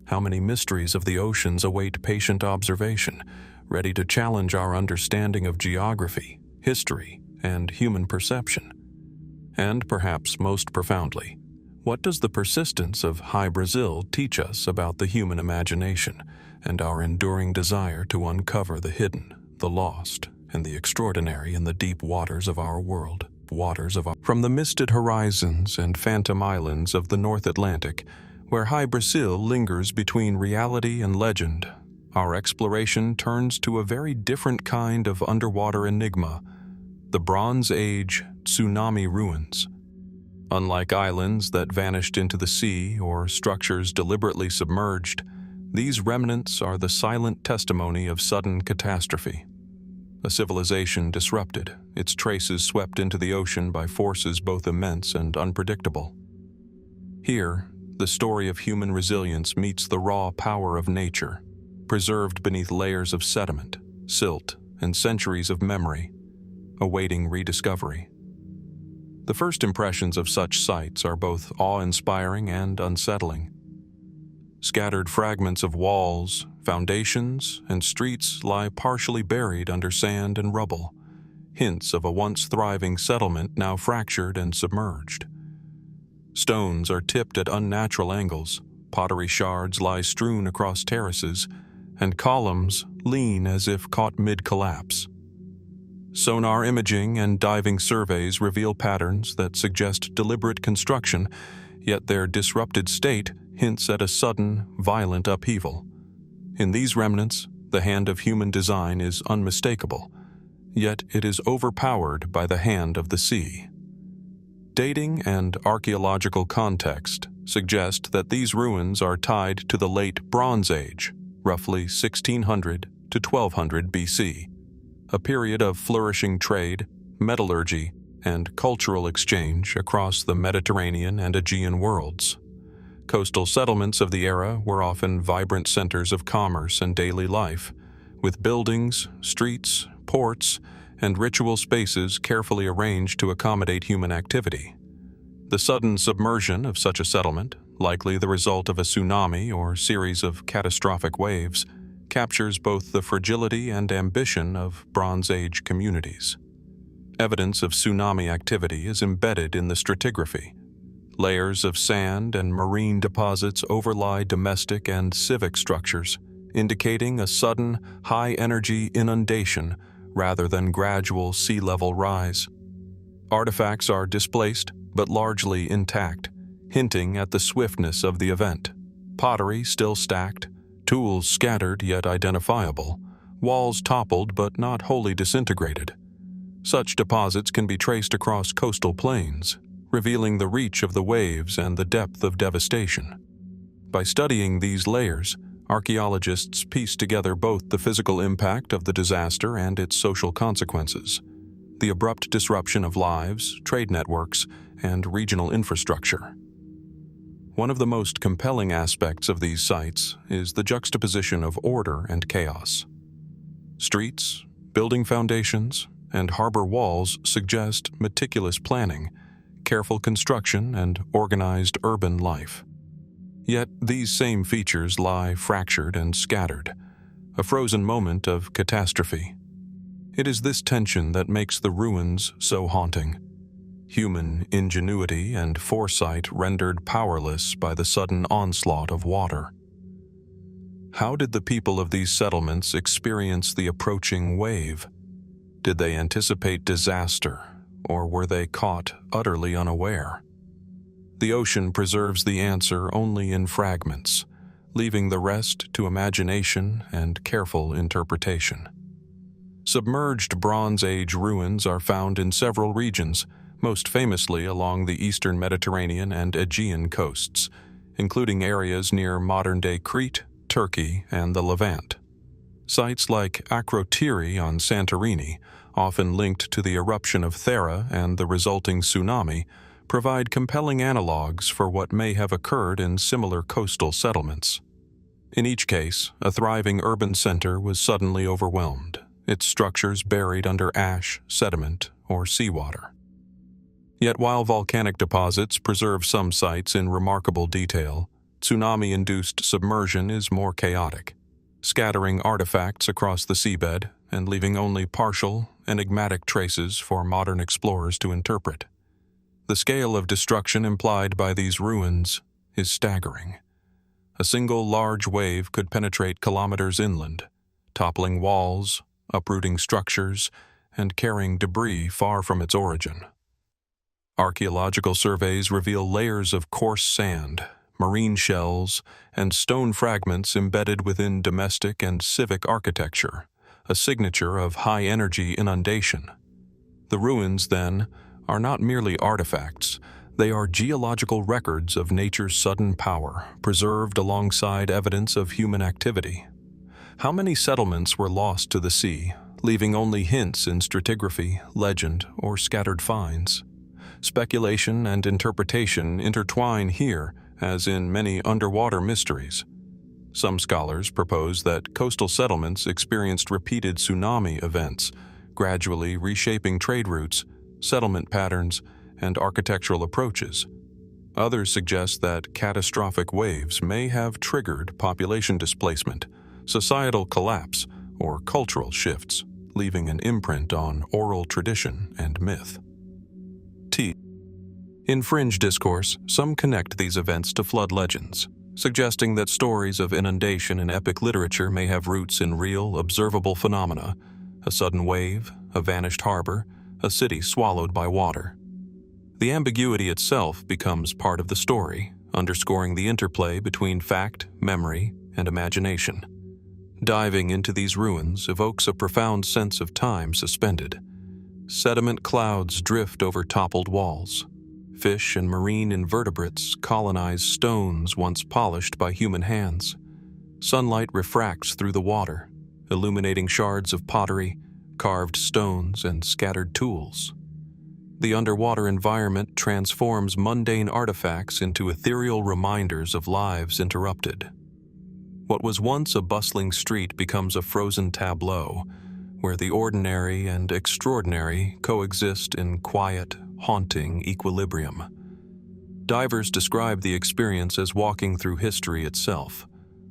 How many mysteries of the oceans await patient observation, ready to challenge our understanding of geography, history, and human perception? And perhaps most profoundly, what does the persistence of Hy-Brasil teach us about the human imagination and our enduring desire to uncover the hidden, the lost, and the extraordinary in the deep waters of our world? From the misted horizons and phantom islands of the North Atlantic, where Hy-Brasil lingers between reality and legend, our exploration turns to a very different kind of underwater enigma: the Bronze Age Tsunami ruins. Unlike islands that vanished into the sea or structures deliberately submerged, these remnants are the silent testimony of sudden catastrophe. A civilization disrupted, its traces swept into the ocean by forces both immense and unpredictable. Here, the story of human resilience meets the raw power of nature, preserved beneath layers of sediment, silt, and centuries of memory. awaiting rediscovery. The first impressions of such sites are both awe-inspiring and unsettling. Scattered fragments of walls, foundations, and streets lie partially buried under sand and rubble, hints of a once thriving settlement now fractured and submerged. Stones are tipped at unnatural angles, pottery shards lie strewn across terraces, and columns lean as if caught mid-collapse. Sonar imaging and diving surveys reveal patterns that suggest deliberate construction, yet their disrupted state hints at a sudden, violent upheaval. In these remnants, the hand of human design is unmistakable, yet it is overpowered by the hand of the sea. Dating and archaeological context suggest that these ruins are tied to the late Bronze Age, roughly 1600 to 1200 BC, a period of flourishing trade, metallurgy, and cultural exchange across the Mediterranean and Aegean worlds. Coastal settlements of the era were often vibrant centers of commerce and daily life, with buildings, streets, ports, and ritual spaces carefully arranged to accommodate human activity. The sudden submersion of such a settlement, likely the result of a tsunami or series of catastrophic waves, captures both the fragility and ambition of Bronze Age communities. Evidence of tsunami activity is embedded in the stratigraphy. Layers of sand and marine deposits overlie domestic and civic structures, indicating a sudden, high-energy inundation rather than gradual sea level rise. Artifacts are displaced, but largely intact, hinting at the swiftness of the event. Pottery still stacked, tools scattered yet identifiable, walls toppled but not wholly disintegrated. Such deposits can be traced across coastal plains, revealing the reach of the waves and the depth of devastation. By studying these layers, archaeologists piece together both the physical impact of the disaster and its social consequences, the abrupt disruption of lives, trade networks, and regional infrastructure. One of the most compelling aspects of these sites is the juxtaposition of order and chaos. Streets, building foundations, and harbor walls suggest meticulous planning, careful construction, and organized urban life. Yet these same features lie fractured and scattered, a frozen moment of catastrophe. It is this tension that makes the ruins so haunting. Human ingenuity and foresight rendered powerless by the sudden onslaught of water. How did the people of these settlements experience the approaching wave? Did they anticipate disaster, or were they caught utterly unaware? The ocean preserves the answer only in fragments, leaving the rest to imagination and careful interpretation. Submerged Bronze Age ruins are found in several regions, most famously along the eastern Mediterranean and Aegean coasts, including areas near modern-day Crete, Turkey, and the Levant. Sites like Akrotiri on Santorini, often linked to the eruption of Thera and the resulting tsunami, provide compelling analogues for what may have occurred in similar coastal settlements. In each case, a thriving urban center was suddenly overwhelmed, its structures buried under ash, sediment, or seawater. Yet while volcanic deposits preserve some sites in remarkable detail, tsunami-induced submersion is more chaotic, scattering artifacts across the seabed and leaving only partial, enigmatic traces for modern explorers to interpret. The scale of destruction implied by these ruins is staggering. A single large wave could penetrate kilometers inland, toppling walls, uprooting structures, and carrying debris far from its origin. Archaeological surveys reveal layers of coarse sand, marine shells, and stone fragments embedded within domestic and civic architecture, a signature of high-energy inundation. The ruins, then, are not merely artifacts, they are geological records of nature's sudden power, preserved alongside evidence of human activity. How many settlements were lost to the sea, leaving only hints in stratigraphy, legend, or scattered finds? Speculation and interpretation intertwine here, as in many underwater mysteries. Some scholars propose that coastal settlements experienced repeated tsunami events, gradually reshaping trade routes, settlement patterns, and architectural approaches. Others suggest that catastrophic waves may have triggered population displacement, societal collapse, or cultural shifts, leaving an imprint on oral tradition and myth. In fringe discourse, some connect these events to flood legends, suggesting that stories of inundation in epic literature may have roots in real, observable phenomena: a sudden wave, a vanished harbor, a city swallowed by water. The ambiguity itself becomes part of the story, underscoring the interplay between fact, memory, and imagination. Diving into these ruins evokes a profound sense of time suspended. Sediment clouds drift over toppled walls. Fish and marine invertebrates colonize stones once polished by human hands. Sunlight refracts through the water, illuminating shards of pottery, carved stones, and scattered tools. The underwater environment transforms mundane artifacts into ethereal reminders of lives interrupted. What was once a bustling street becomes a frozen tableau, where the ordinary and extraordinary coexist in quiet, haunting equilibrium. Divers describe the experience as walking through history itself,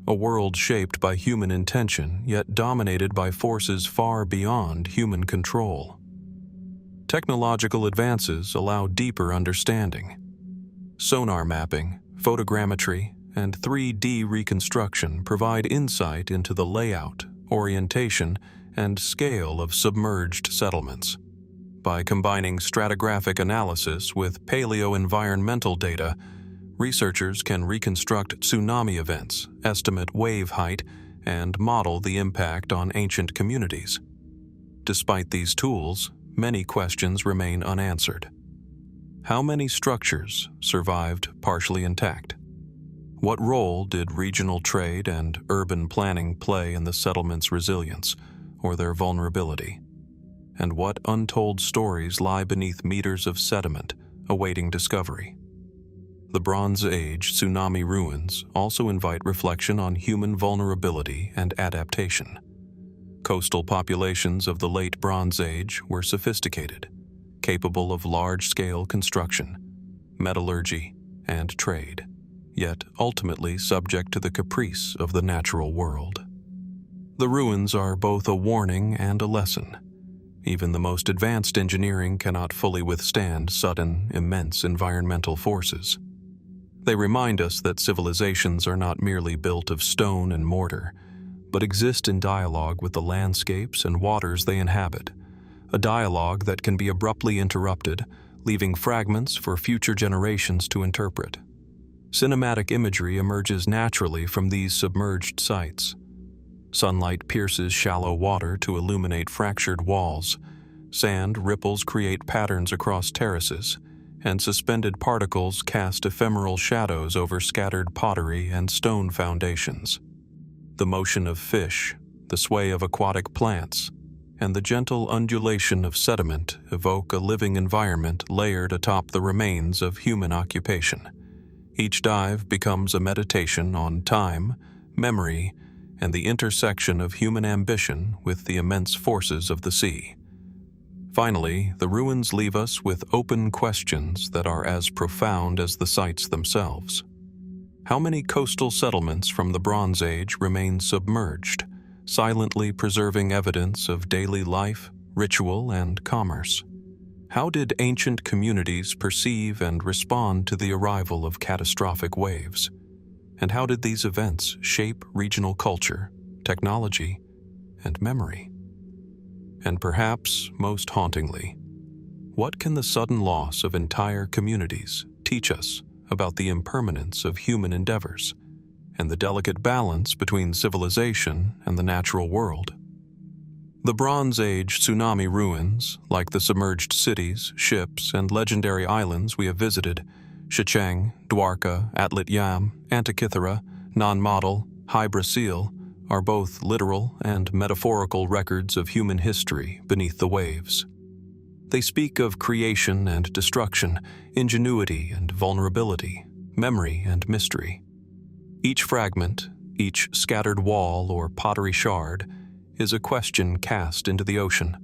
a world shaped by human intention yet dominated by forces far beyond human control. Technological advances allow deeper understanding. Sonar mapping, photogrammetry, and 3D reconstruction provide insight into the layout, orientation, and scale of submerged settlements. By combining stratigraphic analysis with paleo-environmental data, researchers can reconstruct tsunami events, estimate wave height, and model the impact on ancient communities. Despite these tools, many questions remain unanswered. How many structures survived partially intact? What role did regional trade and urban planning play in the settlement's resilience or their vulnerability? And what untold stories lie beneath meters of sediment awaiting discovery? The Bronze Age tsunami ruins also invite reflection on human vulnerability and adaptation. Coastal populations of the late Bronze Age were sophisticated, capable of large-scale construction, metallurgy, and trade, yet ultimately subject to the caprice of the natural world. The ruins are both a warning and a lesson. Even the most advanced engineering cannot fully withstand sudden, immense environmental forces. They remind us that civilizations are not merely built of stone and mortar, but exist in dialogue with the landscapes and waters they inhabit, a dialogue that can be abruptly interrupted, leaving fragments for future generations to interpret. Cinematic imagery emerges naturally from these submerged sites. Sunlight pierces shallow water to illuminate fractured walls. Sand ripples create patterns across terraces, and suspended particles cast ephemeral shadows over scattered pottery and stone foundations. The motion of fish, the sway of aquatic plants, and the gentle undulation of sediment evoke a living environment layered atop the remains of human occupation. Each dive becomes a meditation on time, memory, and the intersection of human ambition with the immense forces of the sea. Finally, the ruins leave us with open questions that are as profound as the sites themselves. How many coastal settlements from the Bronze Age remain submerged, silently preserving evidence of daily life, ritual, and commerce? How did ancient communities perceive and respond to the arrival of catastrophic waves? And how did these events shape regional culture, technology, and memory? And perhaps, most hauntingly, what can the sudden loss of entire communities teach us about the impermanence of human endeavors and the delicate balance between civilization and the natural world? The Bronze Age tsunami ruins, like the submerged cities, ships, and legendary islands we have visited, Shicheng, Dwarka, Atlit-Yam, Antikythera, Nan Madol, Hy-Brasil, are both literal and metaphorical records of human history beneath the waves. They speak of creation and destruction, ingenuity and vulnerability, memory and mystery. Each fragment, each scattered wall or pottery shard, is a question cast into the ocean,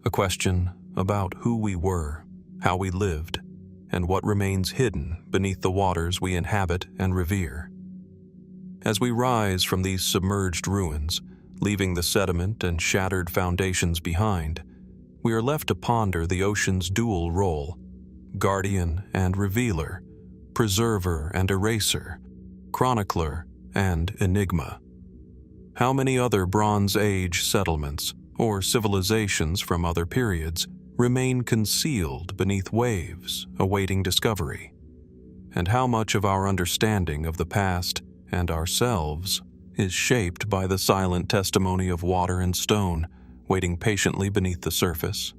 A question about who we were, how we lived, and what remains hidden beneath the waters we inhabit and revere. As we rise from these submerged ruins, leaving the sediment and shattered foundations behind, we are left to ponder the ocean's dual role: guardian and revealer, preserver and eraser, chronicler and enigma. How many other Bronze Age settlements or civilizations from other periods remain concealed beneath waves, awaiting discovery? And how much of our understanding of the past and ourselves is shaped by the silent testimony of water and stone, waiting patiently beneath the surface?